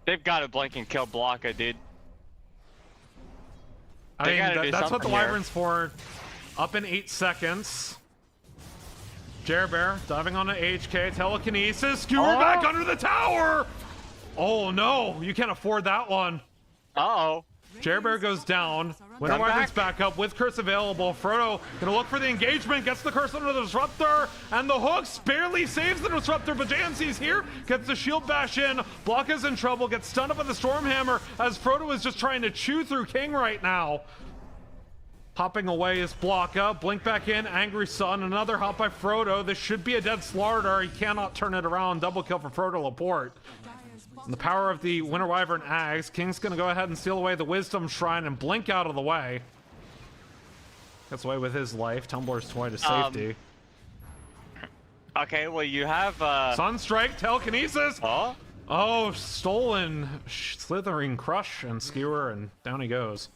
[SPEAKER 4] They've got to blink and kill Blocka, dude.
[SPEAKER 1] I mean, that's what the Wyvern's for. Up in 8 seconds. Jerbear diving on an HK. Telekinesis. Skewer back under the tower. Oh no, you can't afford that one.
[SPEAKER 4] Uh-oh.
[SPEAKER 1] Jerbear goes down. Winter Wyvern's back up with Curse available. Frodo gonna look for the engagement, gets the Curse under the Disruptor, and the hooks barely saves the Disruptor, but JMC's here, gets the shield bash in. Blocka's in trouble, gets stunned up by the Stormhammer as Frodo is just trying to chew through King right now. Hopping away is Blocka. Blink back in. Angry Sun. Another hop by Frodo. This should be a dead Slardar. He cannot turn it around. Double kill for Frodo Laporte. And the power of the Winter Wyvern Ags. King's going to go ahead and steal away the Wisdom Shrine and blink out of the way. Gets away with his life. Tumbler's toy to safety.
[SPEAKER 4] Okay, well, you have...
[SPEAKER 1] Sunstrike. Telekinesis. Oh, stolen. Slithering Crush and Skewer, and down he goes.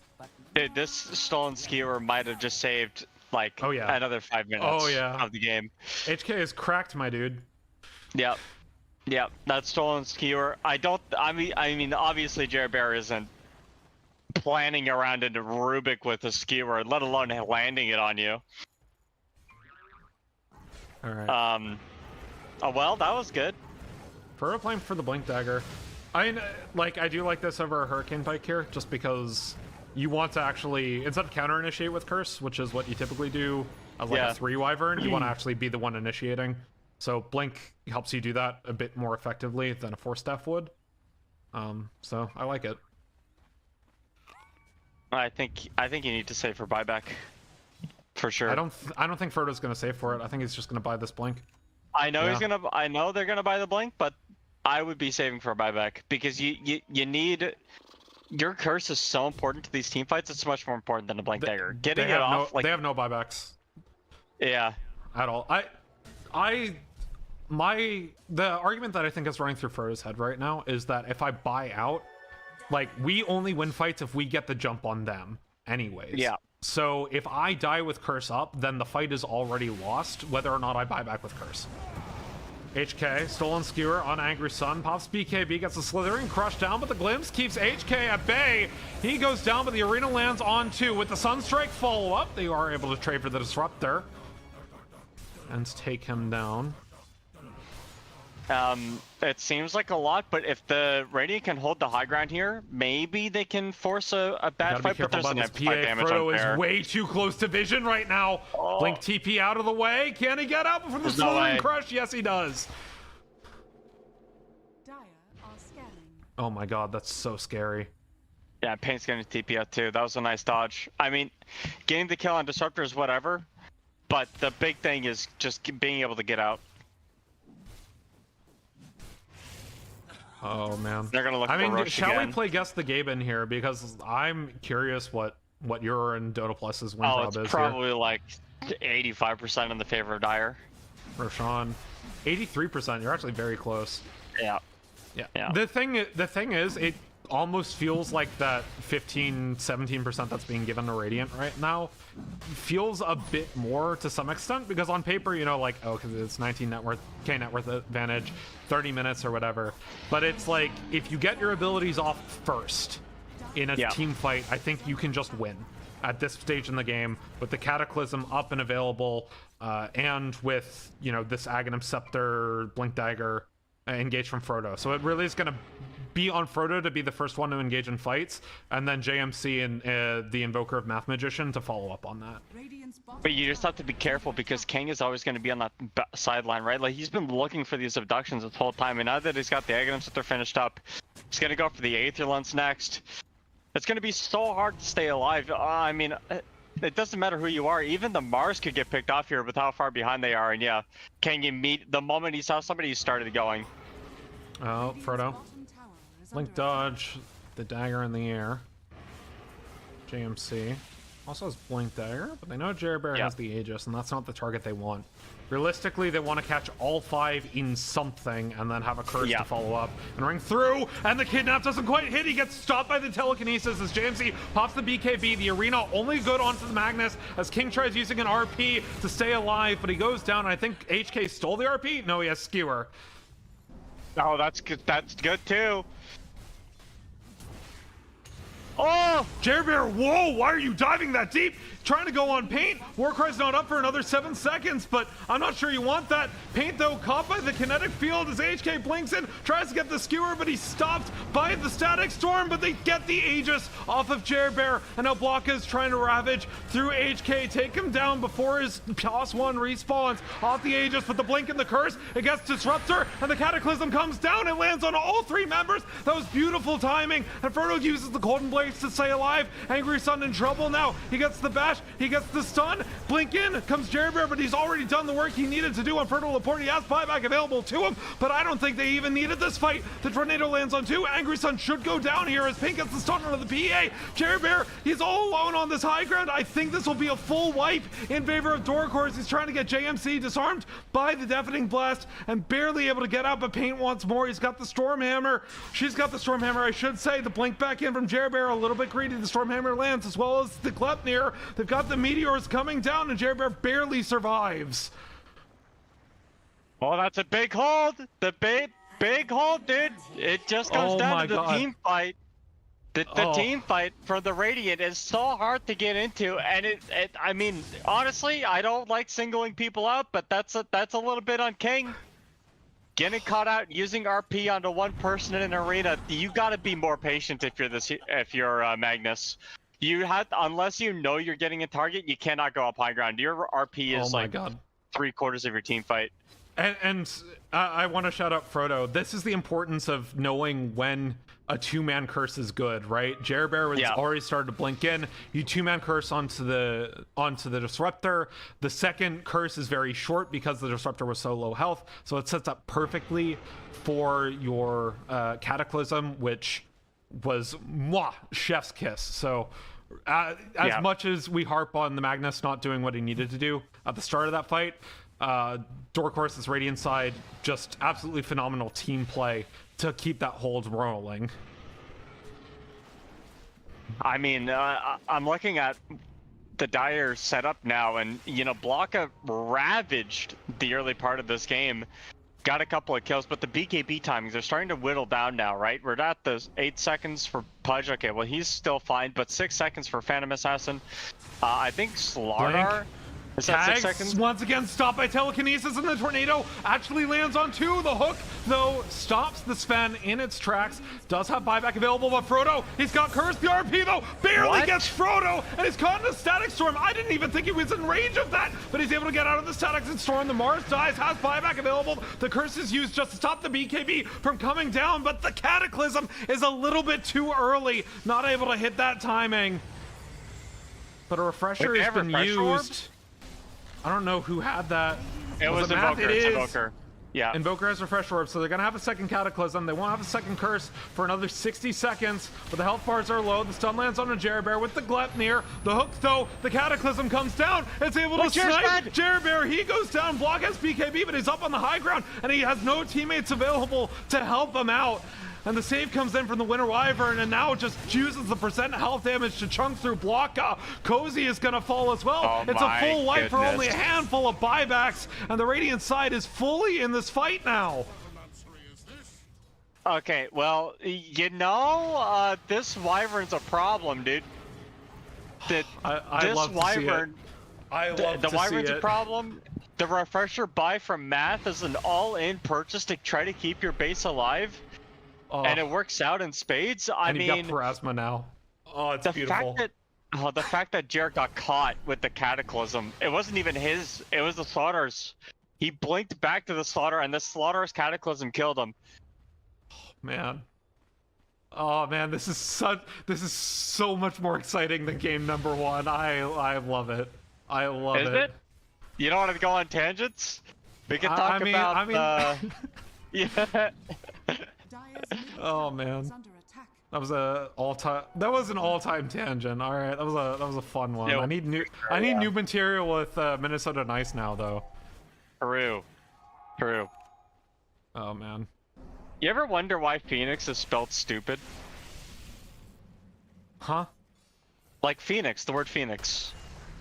[SPEAKER 4] Dude, this stolen Skewer might have just saved, like, another 5 minutes of the game.
[SPEAKER 1] HK is cracked, my dude.
[SPEAKER 4] Yep. Yep, that stolen Skewer. I mean, obviously Jerbear isn't planning around into Rubik with a Skewer, let alone landing it on you.
[SPEAKER 1] Alright.
[SPEAKER 4] Oh, well, that was good.
[SPEAKER 1] Frodo playing for the Blink Dagger. I do like this over a Hurricane Pike here, just because you want to actually, instead of counter initiate with Curse, which is what you typically do as like a 3 Wyvern, you want to actually be the one initiating. So Blink helps you do that a bit more effectively than a 4-staff would. So I like it.
[SPEAKER 4] I think you need to save for buyback, for sure.
[SPEAKER 1] I don't think Frodo's gonna save for it. I think he's just gonna buy this Blink.
[SPEAKER 4] I know I know they're gonna buy the Blink, but I would be saving for a buyback because you need your curse is so important to these team fights. It's much more important than a blank dagger. Getting it off,
[SPEAKER 1] they have no buybacks.
[SPEAKER 4] Yeah.
[SPEAKER 1] At all. The argument that I think is running through Frodo's head right now is that if I buy out, like, we only win fights if we get the jump on them anyways.
[SPEAKER 4] Yeah.
[SPEAKER 1] So if I die with curse up, then the fight is already lost, whether or not I buy back with curse. HK, stolen skewer on Angry Sun, pops BKB, gets the slithering crushed down, but the glimpse keeps HK at bay. He goes down, but the arena lands on 2 with the Sunstrike follow-up. They are able to trade for the Disruptor and take him down.
[SPEAKER 4] It seems like a lot, but if the Radiant can hold the high ground here, maybe they can force a bad fight, but there's an fight damage
[SPEAKER 1] Frodo
[SPEAKER 4] on Bear.
[SPEAKER 1] is way too close to vision right now.
[SPEAKER 4] Oh.
[SPEAKER 1] Blink TP out of the way. Can he get out before the slithering crush? Yes, he does.
[SPEAKER 3] Dire are scanning.
[SPEAKER 1] Oh my god, that's so scary.
[SPEAKER 4] Yeah, Paint's getting TP out too. That was a nice dodge. I mean, getting the kill on Disruptor is whatever, but the big thing is just being able to get out.
[SPEAKER 1] Oh man,
[SPEAKER 4] they're gonna look.
[SPEAKER 1] I mean,
[SPEAKER 4] for
[SPEAKER 1] shall
[SPEAKER 4] again.
[SPEAKER 1] we play Guess the Gaben here? Because I'm curious what your and Dota Plus's win prob is.
[SPEAKER 4] It's probably like 85% in the favor of Dire.
[SPEAKER 1] Roshan, 83%. You're actually very close.
[SPEAKER 4] Yeah.
[SPEAKER 1] Yeah. The thing is, it almost feels like that 15-17% that's being given to Radiant right now feels a bit more to some extent, because on paper, you know, like, oh, because it's 19 net worth advantage, 30 minutes or whatever, but it's like, if you get your abilities off first in a team fight, I think you can just win at this stage in the game with the Cataclysm up and available, and with, you know, this Aghanim Scepter, Blink Dagger, engage from Frodo. So it really is going to be on Frodo to be the first one to engage in fights, and then JMC and the Invoker of Math Magician to follow up on that.
[SPEAKER 4] But you just have to be careful, because King is always going to be on that sideline, right? Like, he's been looking for these abductions this whole time, and now that he's got the Aghanim's that they're finished up, he's going to go for the Aether Lens next. It's going to be so hard to stay alive. I mean, it doesn't matter who you are. Even the Mars could get picked off here with how far behind they are, and yeah, King, you meet the moment he saw somebody, he started going.
[SPEAKER 1] Oh, Frodo. Link dodge, the dagger in the air. JMC also has Blink Dagger, but they know Jerbear has the Aegis, and that's not the target they want. Realistically, they want to catch all 5 in something and then have a curse to follow up and ring through, and the kidnap doesn't quite hit. He gets stopped by the telekinesis as JMC pops the BKB. The arena only good onto the Magnus as King tries using an RP to stay alive, but he goes down, and I think HK stole the RP? No, he has Skewer.
[SPEAKER 4] Oh, that's good. That's good too.
[SPEAKER 1] Oh, Jerbear, whoa, why are you diving that deep? Trying to go on Paint. Warcry's not up for another 7 seconds, but I'm not sure you want that. Paint, though, caught by the kinetic field as HK blinks in, tries to get the skewer, but he's stopped by the static storm, but they get the Aegis off of Jerbear, and now Blanca is trying to ravage through HK, take him down before his Toss 1 respawns off the Aegis, but the blink and the curse, it gets Disruptor, and the Cataclysm comes down and lands on all 3 members. That was beautiful timing, and Frodo uses the Golden Blades to stay alive. Angry Sun in trouble now. He gets the bash, he gets the stun. Blink in comes Jerbear, but he's already done the work he needed to do on Fertile Laporte. He has buyback available to him, but I don't think they even needed this fight. The Tornado lands on 2. Angry Sun should go down here as Pink gets the stun out of the PA. Jerbear, he's all alone on this high ground. I think this will be a full wipe in favor of Dorkors. He's trying to get JMC disarmed by the Deafening Blast and barely able to get out, but Paint wants more. He's got the Stormhammer. She's got the Stormhammer, I should say. The blink back in from Jerbear, a little bit greedy. The Stormhammer lands, as well as the Gleipnir. They've got the meteors coming down, and Jerbear barely survives.
[SPEAKER 4] Oh, that's a big hold. The big hold, dude. It just comes down to the team fight. The team fight for the Radiant is so hard to get into, and I mean, honestly, I don't like singling people out, but that's a little bit on King. Getting caught out using RP onto one person in an arena, you got to be more patient if you're Magnus. You have, unless you know you're getting a target, you cannot go up high ground. Your RP is like 3/4 of your team fight.
[SPEAKER 1] And I want to shout out Frodo. This is the importance of knowing when a 2-man curse is good, right? Jerbear was already started to blink in. You 2-man curse onto the Disruptor. The second curse is very short because the Disruptor was so low health, so it sets up perfectly for your Cataclysm, which was chef's kiss. So as much as we harp on the Magnus not doing what he needed to do at the start of that fight, Dark Horse's Radiant side, just absolutely phenomenal team play to keep that hold rolling.
[SPEAKER 4] I mean, I'm looking at the Dire setup now, and you know, Blanca ravaged the early part of this game, got a couple of kills, but the BKB timings are starting to whittle down now, right? We're at the 8 seconds for Pudge. Okay, well, he's still fine, but 6 seconds for Phantom Assassin. I think Slardar is that 6 seconds?
[SPEAKER 1] Once again stopped by telekinesis, and the tornado actually lands on 2. The hook, though, stops the Sven in its tracks. Does have buyback available, but Frodo, he's got cursed. The RP, though, barely gets Frodo, and he's caught in a static storm. I didn't even think he was in range of that, but he's able to get out of the static storm. The Mars dies, has buyback available. The curse is used just to stop the BKB from coming down, but the Cataclysm is a little bit too early. Not able to hit that timing. But a refresher has been used. I don't know who had that.
[SPEAKER 4] It was Invoker. It's Invoker. Yeah.
[SPEAKER 1] Invoker has Refresh Orb, so they're going to have a second Cataclysm. They won't have a second Curse for another 60 seconds, but the health bars are low. The stun lands on a Jerbear with the Gleipnir. The hook, though, the Cataclysm comes down. It's able to snipe Jerbear. He goes down. Block has BKB, but he's up on the high ground, and he has no teammates available to help him out. And the save comes in from the Winter Wyvern, and now it just uses the percent health damage to chunk through Blanca. Cozy is going to fall as well.
[SPEAKER 4] Oh,
[SPEAKER 1] it's a full wipe for only a handful of buybacks, and the Radiant side is fully in this fight now.
[SPEAKER 4] Okay, well, you know, this Wyvern's a problem, dude.
[SPEAKER 1] I love to see it. I love to see it.
[SPEAKER 4] The Wyvern's a problem. The Refresher buy from Math is an all-in purchase to try to keep your base alive. And it works out in spades. I mean,
[SPEAKER 1] you got Parasma now. Oh, it's beautiful.
[SPEAKER 4] The fact that Jared got caught with the Cataclysm, it wasn't even his. It was the Slaughter's. He blinked back to the Slaughter, and the Slaughter's Cataclysm killed him.
[SPEAKER 1] Oh man, this is so much more exciting than game number 1. I love it. I love it.
[SPEAKER 4] Is it? You don't want to go on tangents? We can talk about. Yeah.
[SPEAKER 1] Oh man, that was an all-time tangent. All right, that was a fun one. I need new material with Minnesota Nice now though.
[SPEAKER 4] True.
[SPEAKER 1] Oh man.
[SPEAKER 4] You ever wonder why Phoenix is spelled stupid?
[SPEAKER 1] Huh?
[SPEAKER 4] Like Phoenix, the word Phoenix.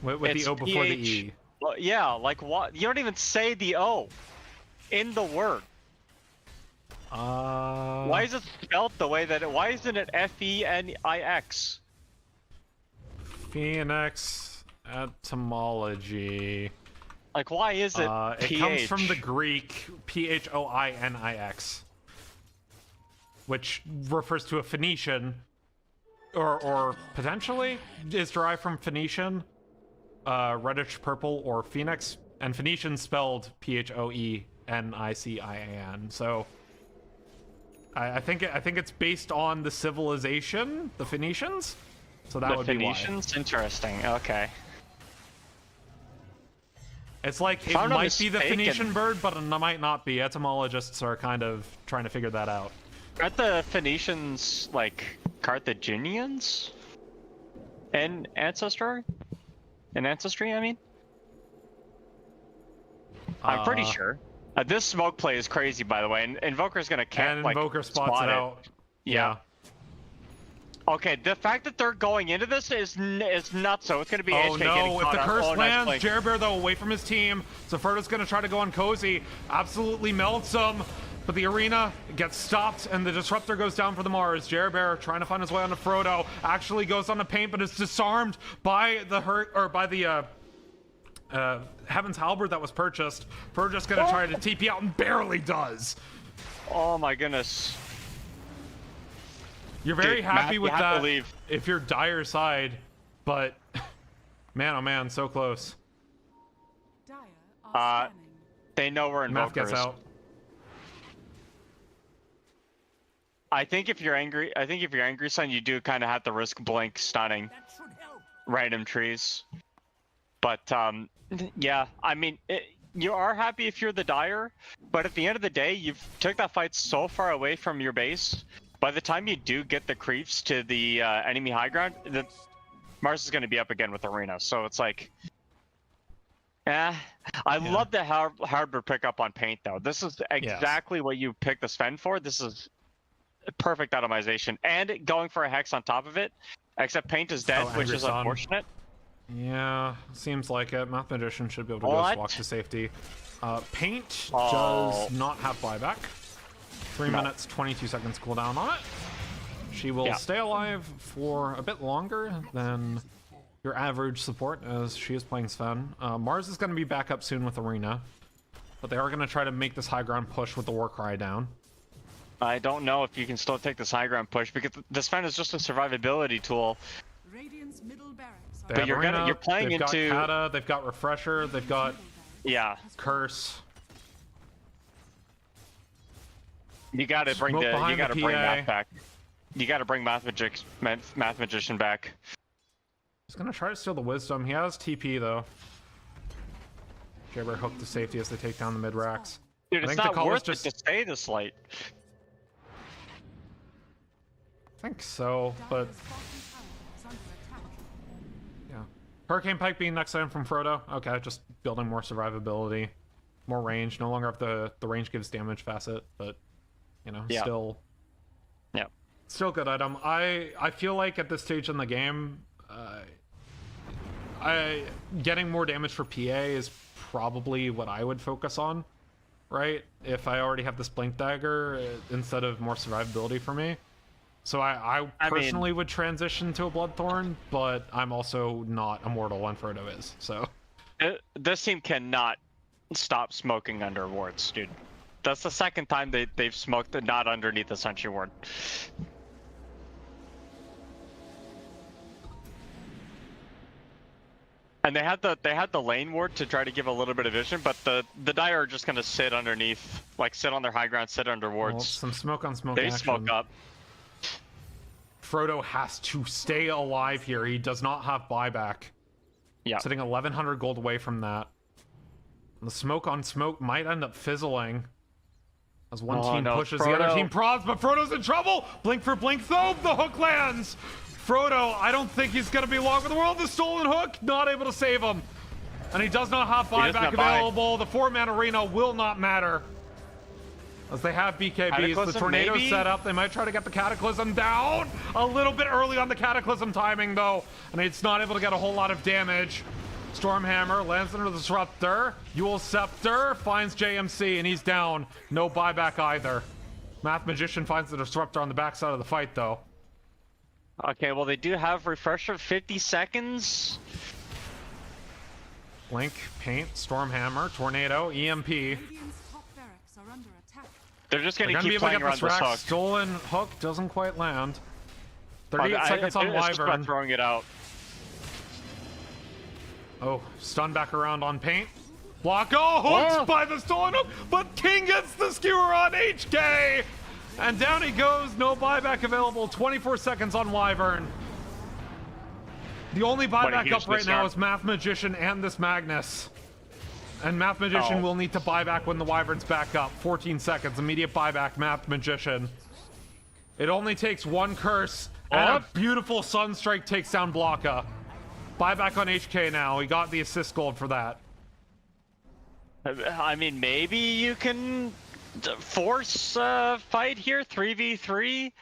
[SPEAKER 1] With the O before the E.
[SPEAKER 4] Well, yeah, like what? You don't even say the O in the word. Why is it spelled the way that why isn't it F-E-N-I-X?
[SPEAKER 1] Phoenix etymology.
[SPEAKER 4] Like, why is it
[SPEAKER 1] it comes from the Greek P-H-O-I-N-I-X, which refers to a Phoenician, or potentially is derived from Phoenician, reddish purple, or Phoenix, and Phoenician spelled P-H-O-E-N-I-C-I-A-N. So I think it's based on the civilization, the Phoenicians. So that would be why.
[SPEAKER 4] The Phoenicians? Interesting. Okay.
[SPEAKER 1] It's like it might be the Phoenician bird, but it might not be. Etymologists are kind of trying to figure that out.
[SPEAKER 4] Aren't the Phoenicians like Carthaginians? In ancestry? I mean? I'm pretty sure. This smoke play is crazy, by the way, and Invoker's gonna
[SPEAKER 1] and Invoker spots it out.
[SPEAKER 4] Yeah. Okay, the fact that they're going into this is nuts. So it's gonna be.
[SPEAKER 1] Oh no! If the curse lands, Jerbear though away from his team. So Ferdo's gonna try to go on Cozy. Absolutely melts him, but the arena gets stopped and the disruptor goes down for the Mars. Jerbear trying to find his way onto Frodo. Actually goes on to Paint, but is disarmed by the Heaven's Halberd that was purchased. Ferdo's gonna try to TP out and barely does.
[SPEAKER 4] Oh my goodness.
[SPEAKER 1] You're very happy with that if you're Dire side, but man, oh man, so close.
[SPEAKER 4] They know we're Invoker
[SPEAKER 1] Math gets out.
[SPEAKER 4] I think if you're angry, son, you do kind of have to risk blink stunning random trees. But yeah, I mean, you are happy if you're the Dire, but at the end of the day, you've took that fight so far away from your base. by the time you do get the creeps to the enemy high ground, Mars is going to be up again with Arena. So it's like, I love the harbor pickup on Paint though. This is exactly what you pick the Sven for. This is perfect atomization and going for a Hex on top of it. Except Paint is dead, which is unfortunate.
[SPEAKER 1] Yeah, seems like it. Math Magician should be able to Ghost Walk to safety. Paint does not have buyback. 3 minutes, 22 seconds cooldown on it. She will stay alive for a bit longer than your average support, as she is playing Sven. Mars is going to be back up soon with Arena, but they are going to try to make this high ground push with the Warcry down.
[SPEAKER 4] I don't know if you can still take this high ground push, because the Sven is just a survivability tool.
[SPEAKER 3] Radiant's middle barracks are
[SPEAKER 4] But you're playing
[SPEAKER 1] they've
[SPEAKER 4] into...
[SPEAKER 1] got Kata, they've got Refresher, they've got Curse.
[SPEAKER 4] You gotta bring Math back. You gotta bring Math Magician back.
[SPEAKER 1] He's gonna try to steal the Wisdom. He has TP though. Jabber hooked to safety as they take down the mid racks.
[SPEAKER 4] Dude, it's not worth it to stay this late.
[SPEAKER 1] I think so, but yeah. Hurricane Pike being next item from Frodo. Okay, just building more survivability, more range. No longer have the range gives damage facet, but you know, still good item. I feel like at this stage in the game, getting more damage for PA is probably what I would focus on, right? If I already have this Blink Dagger instead of more survivability for me. So I personally would transition to a Bloodthorn, but I'm also not immortal when Frodo is, so.
[SPEAKER 4] This team cannot stop smoking under wards, dude. That's the second time they've smoked not underneath the Sentry Ward. And they had the lane ward to try to give a little bit of vision, but the Dire are just gonna sit underneath, like sit on their high ground, sit under wards.
[SPEAKER 1] Well, some smoke on smoke
[SPEAKER 4] They
[SPEAKER 1] action.
[SPEAKER 4] smoke up.
[SPEAKER 1] Frodo has to stay alive here. He does not have buyback.
[SPEAKER 4] Yeah.
[SPEAKER 1] Sitting 1,100 gold away from that. And the smoke on smoke might end up fizzling. As one team pushes the other team prods, but Frodo's in trouble! Blink for blink though, the hook lands! Frodo, I don't think he's gonna be long for the world. The stolen hook, not able to save him. And he does not have buyback available. The 4-man arena will not matter. As they have BKBs, the tornado set up. They might try to get the Cataclysm down. A little bit early on the Cataclysm timing though. And it's not able to get a whole lot of damage. Stormhammer lands into the Disruptor. Yule Scepter finds JMC and he's down. No buyback either. Math Magician finds the Disruptor on the backside of the fight though.
[SPEAKER 4] Okay, well they do have Refresher 50 seconds.
[SPEAKER 1] Blink, Paint, Stormhammer, Tornado, EMP.
[SPEAKER 4] They're just gonna keep playing around this hook.
[SPEAKER 1] Stolen hook doesn't quite land. 38 seconds on Wyvern.
[SPEAKER 4] Throwing it out.
[SPEAKER 1] Oh, stun back around on Paint. Block, hooked by the stolen hook, but King gets the skewer on HK! And down he goes, no buyback available, 24 seconds on Wyvern. The only buyback up right now is Math Magician and this Magnus. And Math Magician will need to buy back when the Wyvern's back up. 14 seconds, immediate buyback, Math Magician. It only takes one curse, and a beautiful Sunstrike takes down Blocka. Buyback on HK now, he got the assist gold for that.
[SPEAKER 4] I mean, maybe you can force fight here, 3v3.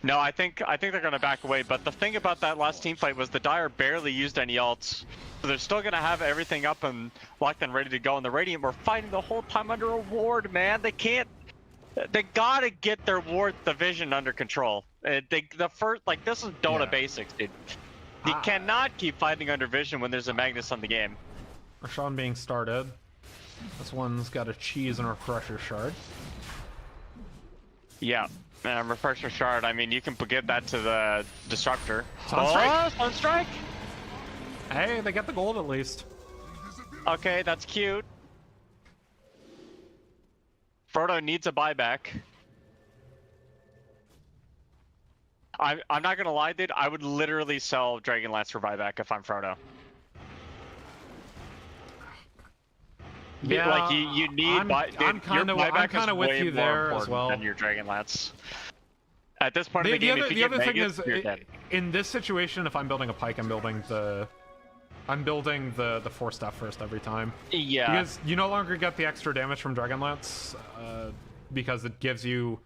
[SPEAKER 4] No, I think they're gonna back away. But the thing about that last team fight was the Dire barely used any ults, so they're still gonna have everything up and locked and ready to go. And the Radiant were fighting the whole time under a ward, man. They can't. They gotta get their ward, the vision under control. This is Dota basics, dude. You cannot keep fighting under vision when there's a Magnus on the game.
[SPEAKER 1] Rashawn being started. This one's got a cheese and refresher shard.
[SPEAKER 4] Yeah, refresher shard. I mean, you can give that to the Disruptor.
[SPEAKER 1] Sunstrike!
[SPEAKER 4] Sunstrike!
[SPEAKER 1] Hey, they get the gold at least.
[SPEAKER 4] Okay, that's cute. Frodo needs a buyback. I'm not gonna lie, dude. I would literally sell Dragonlance for buyback if I'm Frodo.
[SPEAKER 1] Yeah,
[SPEAKER 4] like you need.
[SPEAKER 1] I'm kind of with you there as well.
[SPEAKER 4] Than your Dragonlance. At this point in the game,
[SPEAKER 1] the other thing is, in this situation, if I'm building a pike, I'm building the 4-staff first every time.
[SPEAKER 4] Yeah.
[SPEAKER 1] Because you no longer get the extra damage from Dragonlance, because it gives you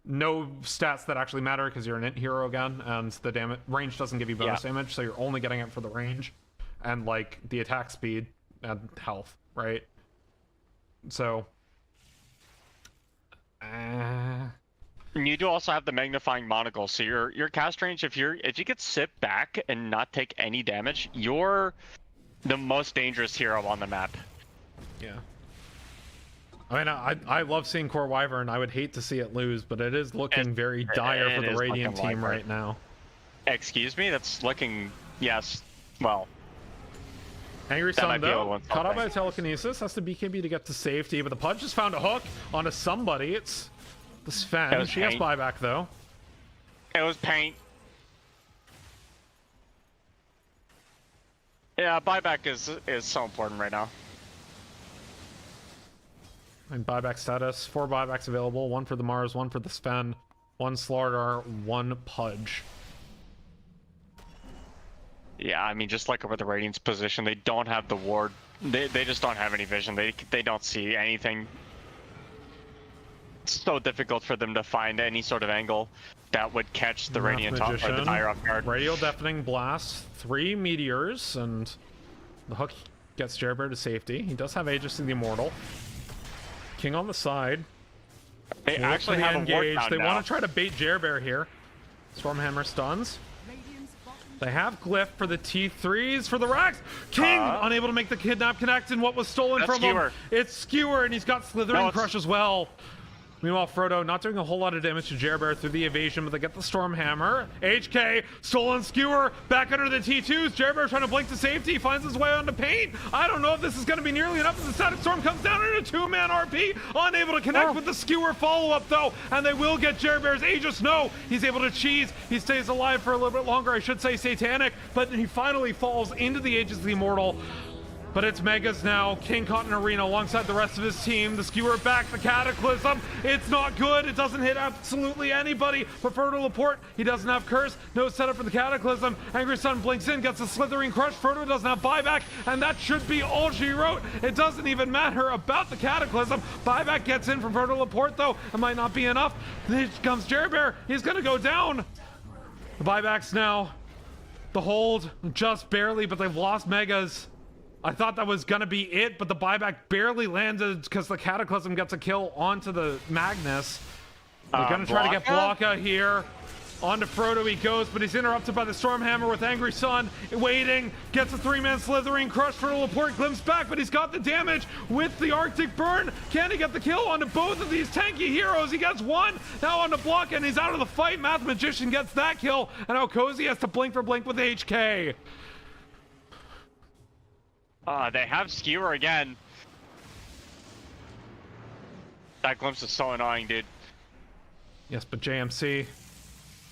[SPEAKER 1] no stats that actually matter because you're an int hero again, and the range doesn't give you bonus damage, so you're only getting it for the range and like the attack speed and health, right? So
[SPEAKER 4] you do also have the magnifying monocle, so your cast range, if you could sit back and not take any damage, you're the most dangerous hero on the map.
[SPEAKER 1] Yeah. I mean, I love seeing Core Wyvern. I would hate to see it lose, but it is looking very dire for the Radiant team right now.
[SPEAKER 4] Excuse me? That's looking... Yes. Well...
[SPEAKER 1] Angry Sun, though, caught out by telekinesis, has to BKB to get to safety, but the Pudge just found a hook onto somebody. It's the Sven. She has buyback, though.
[SPEAKER 4] It was paint. Yeah, buyback is so important right now.
[SPEAKER 1] And buyback status, 4 buybacks available, 1 for the Mars, 1 for the Sven, 1 Slardar, 1 Pudge.
[SPEAKER 4] Yeah, I mean, just like with the Radiant's position, they don't have the ward. They just don't have any vision. They don't see anything. It's so difficult for them to find any sort of angle that would catch the Radiant top or the Dire off guard.
[SPEAKER 1] Radial Deafening Blast, 3 meteors, and the hook gets Jerbear to safety. He does have Aegis of the Immortal. King on the side.
[SPEAKER 4] They actually have
[SPEAKER 1] engaged.
[SPEAKER 4] A ward
[SPEAKER 1] they
[SPEAKER 4] now.
[SPEAKER 1] Want to try to bait Jerbear here. Stormhammer stuns. They have Glyph for the T3s for the Rax. King unable to make the kidnap connect, and what was stolen from him? It's Skewer, and he's got Slithering Crush as well. Meanwhile, Frodo not doing a whole lot of damage to Jerbear through the evasion, but they get the Stormhammer. HK, stolen Skewer, back under the T2s. Jerbear trying to blink to safety, finds his way onto paint. I don't know if this is going to be nearly enough as the Static Storm comes down into 2-man RP. Unable to connect with the Skewer follow-up, though, and they will get Jerbear's Aegis. No, he's able to cheese. He stays alive for a little bit longer, I should say Satanic, but he finally falls into the Aegis of the Immortal. But it's Megas now. King caught in arena alongside the rest of his team. The Skewer back, the Cataclysm. It's not good. It doesn't hit absolutely anybody. Prefer to Laporte. He doesn't have Curse. No setup for the Cataclysm. Angry Sun blinks in, gets a Slithering Crush. Frodo doesn't have buyback, and that should be all she wrote. It doesn't even matter about the Cataclysm. Buyback gets in from Frodo Laporte, though. It might not be enough. Here comes Jerbear. He's going to go down. The buybacks now. The hold, just barely, but they've lost Megas. I thought that was gonna be it, but the buyback barely landed because the Cataclysm gets a kill onto the Magnus. They're gonna try to get Blocka here. Onto Frodo he goes, but he's interrupted by the Stormhammer with Angry Sun. Waiting, gets a 3-man Slithering Crush. Frodo Laporte glimpses back, but he's got the damage with the Arctic Burn. Can he get the kill onto both of these tanky heroes? He gets 1, now onto Blocka, and he's out of the fight. Math Magician gets that kill, and now Cozy has to blink for blink with HK.
[SPEAKER 4] They have Skewer again. That glimpse is so annoying, dude.
[SPEAKER 1] Yes, but JMC,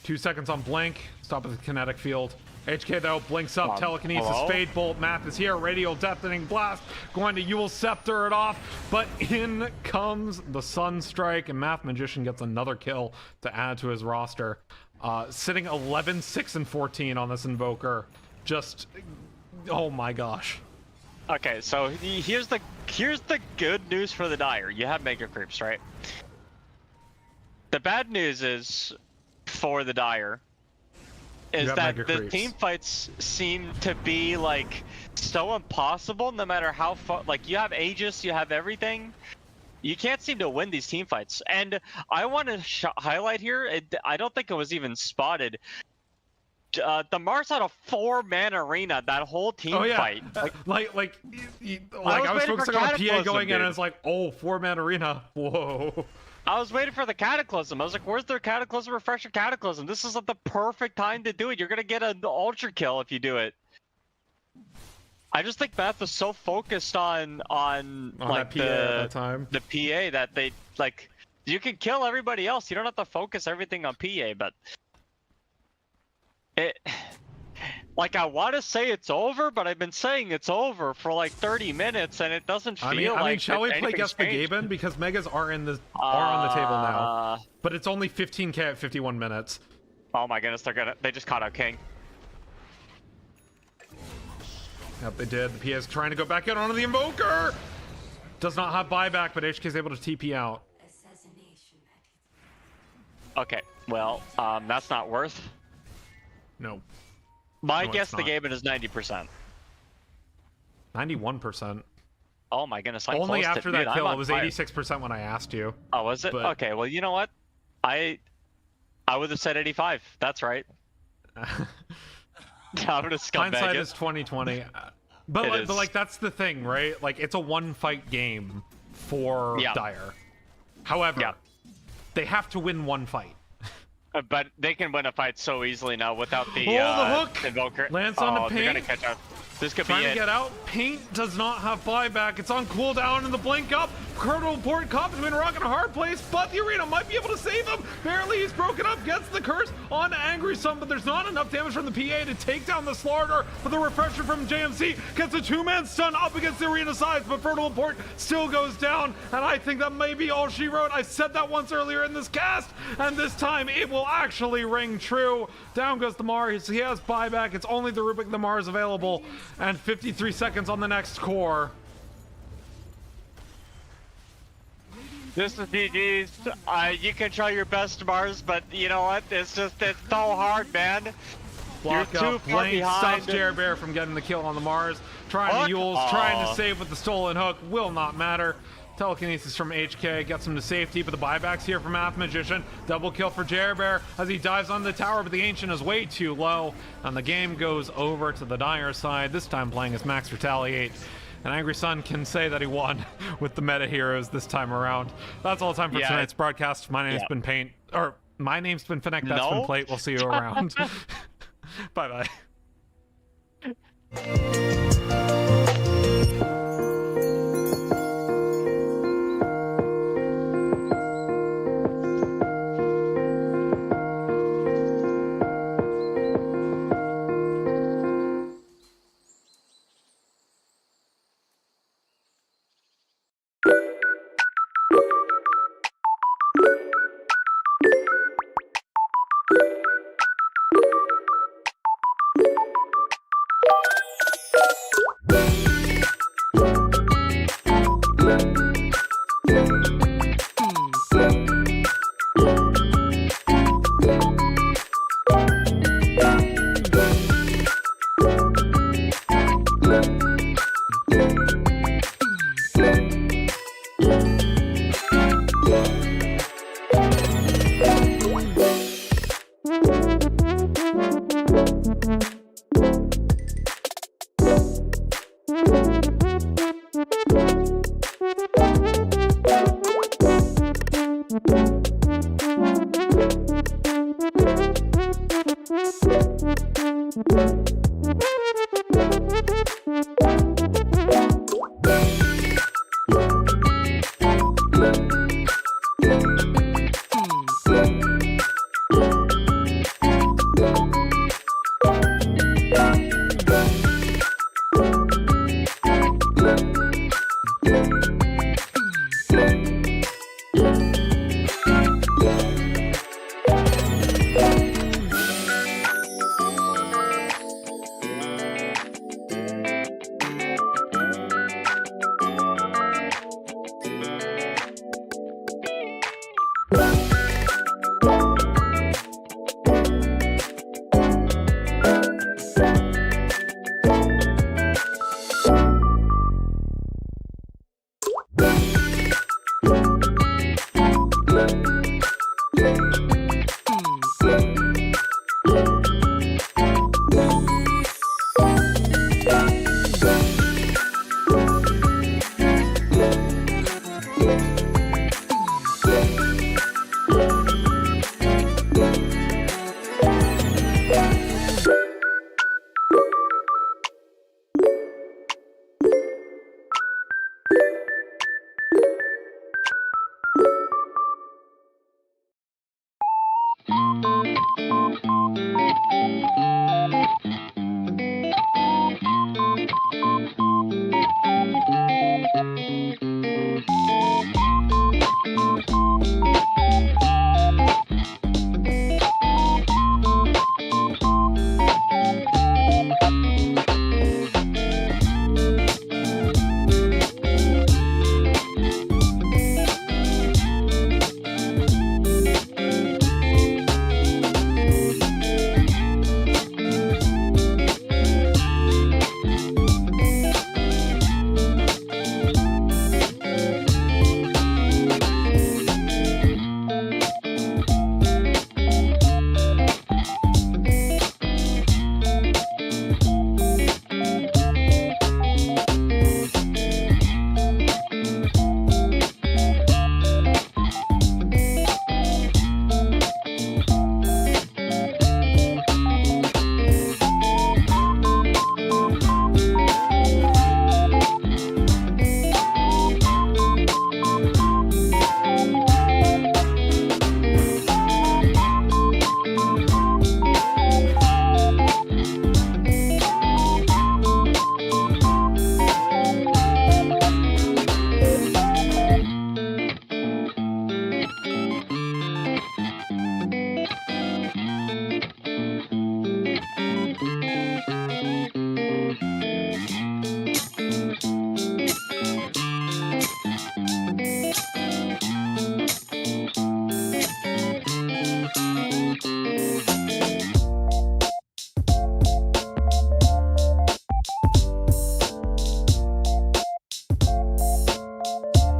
[SPEAKER 1] 2 seconds on blink, stop at the kinetic field. HK though blinks up, telekinesis, Fade Bolt, Math is here, Radial Deafening Blast, going to Yule Scepter it off, but in comes the Sunstrike, and Math Magician gets another kill to add to his roster. Sitting 11, 6, and 14 on this Invoker. Just, oh my gosh.
[SPEAKER 4] Okay, so here's the good news for the Dire. You have Mega Creeps, right? The bad news is for the Dire is that the team fights seem to be like so impossible no matter how far. Like, you have Aegis, you have everything. You can't seem to win these team fights. And I want to highlight here, I don't think it was even spotted. The Mars had a 4-man arena that whole team fight.
[SPEAKER 1] Like I was focusing on PA going in, and it's like, oh, 4-man arena. Whoa.
[SPEAKER 4] I was waiting for the Cataclysm. I was like, where's their Cataclysm? Refresher Cataclysm. This is like the perfect time to do it. You're gonna get an ultra kill if you do it. I just think Math was so focused on like the PA that they like. You can kill everybody else. You don't have to focus everything on PA, but. Like, I want to say it's over, but I've been saying it's over for like 30 minutes, and it doesn't feel like.
[SPEAKER 1] I mean, shall we play Guess the
[SPEAKER 4] changed.
[SPEAKER 1] Gaben? Because Megas are on the table now, but it's only 15k at 51 minutes.
[SPEAKER 4] Oh my goodness, they just caught out King.
[SPEAKER 1] Yep, they did. The PA is trying to go back in onto the Invoker. Does not have buyback, but HK is able to TP out.
[SPEAKER 4] Okay, well, that's not worth.
[SPEAKER 1] No.
[SPEAKER 4] My guess the Gaben is 90%.
[SPEAKER 1] 91%.
[SPEAKER 4] Oh my goodness!
[SPEAKER 1] Only after that kill, it was 86% when I asked you.
[SPEAKER 4] Oh, was it?
[SPEAKER 1] But...
[SPEAKER 4] Okay, well, you know what? I would have said 85. That's right. I'm gonna scumbag
[SPEAKER 1] Hindsight
[SPEAKER 4] it.
[SPEAKER 1] is 2020. But like that's the thing, right? Like it's a one-fight game for Dire. However, they have to win one fight.
[SPEAKER 4] But they can win a fight so easily now without the
[SPEAKER 1] hook
[SPEAKER 4] Invoker.
[SPEAKER 1] Lands on the paint.
[SPEAKER 4] They're gonna catch up. This could
[SPEAKER 1] Trying
[SPEAKER 4] be
[SPEAKER 1] to get out. Paint does not have buyback. It's on cooldown in the blink up. Colonel Port caught between a rock and a hard place, but the arena might be able to save him. Barely he's broken up, gets the curse on Angry Sun, but there's not enough damage from the PA to take down the Slardar. But the refresher from JMC gets a two-man stun up against the arena sides, but Fertile Port still goes down, and I think that may be all she wrote. I said that once earlier in this cast, and this time it will actually ring true. Down goes the Mar. He has buyback. It's only the Rubik the Mars available, and 53 seconds on the next core.
[SPEAKER 4] This is GG's. You can try your best, Mars, but you know what? It's so hard, man.
[SPEAKER 1] Block
[SPEAKER 4] You're too
[SPEAKER 1] up,
[SPEAKER 4] far
[SPEAKER 1] Lane
[SPEAKER 4] behind.
[SPEAKER 1] stops Jerbear from getting the kill on the Mars. Trying to Yules, trying to save with the stolen hook. Will not matter. Telekinesis from HK gets him to safety, but the buybacks here for Math Magician. Double kill for Jerbear as he dives on the tower, but the Ancient is way too low. And the game goes over to the Dire side, this time playing as Max Retaliate. And Angry Sun can say that he won with the meta heroes this time around. That's all the time for tonight's broadcast. My name's been Paint, or my name's been Finnick, that's been Plate. We'll see you around. Bye-bye.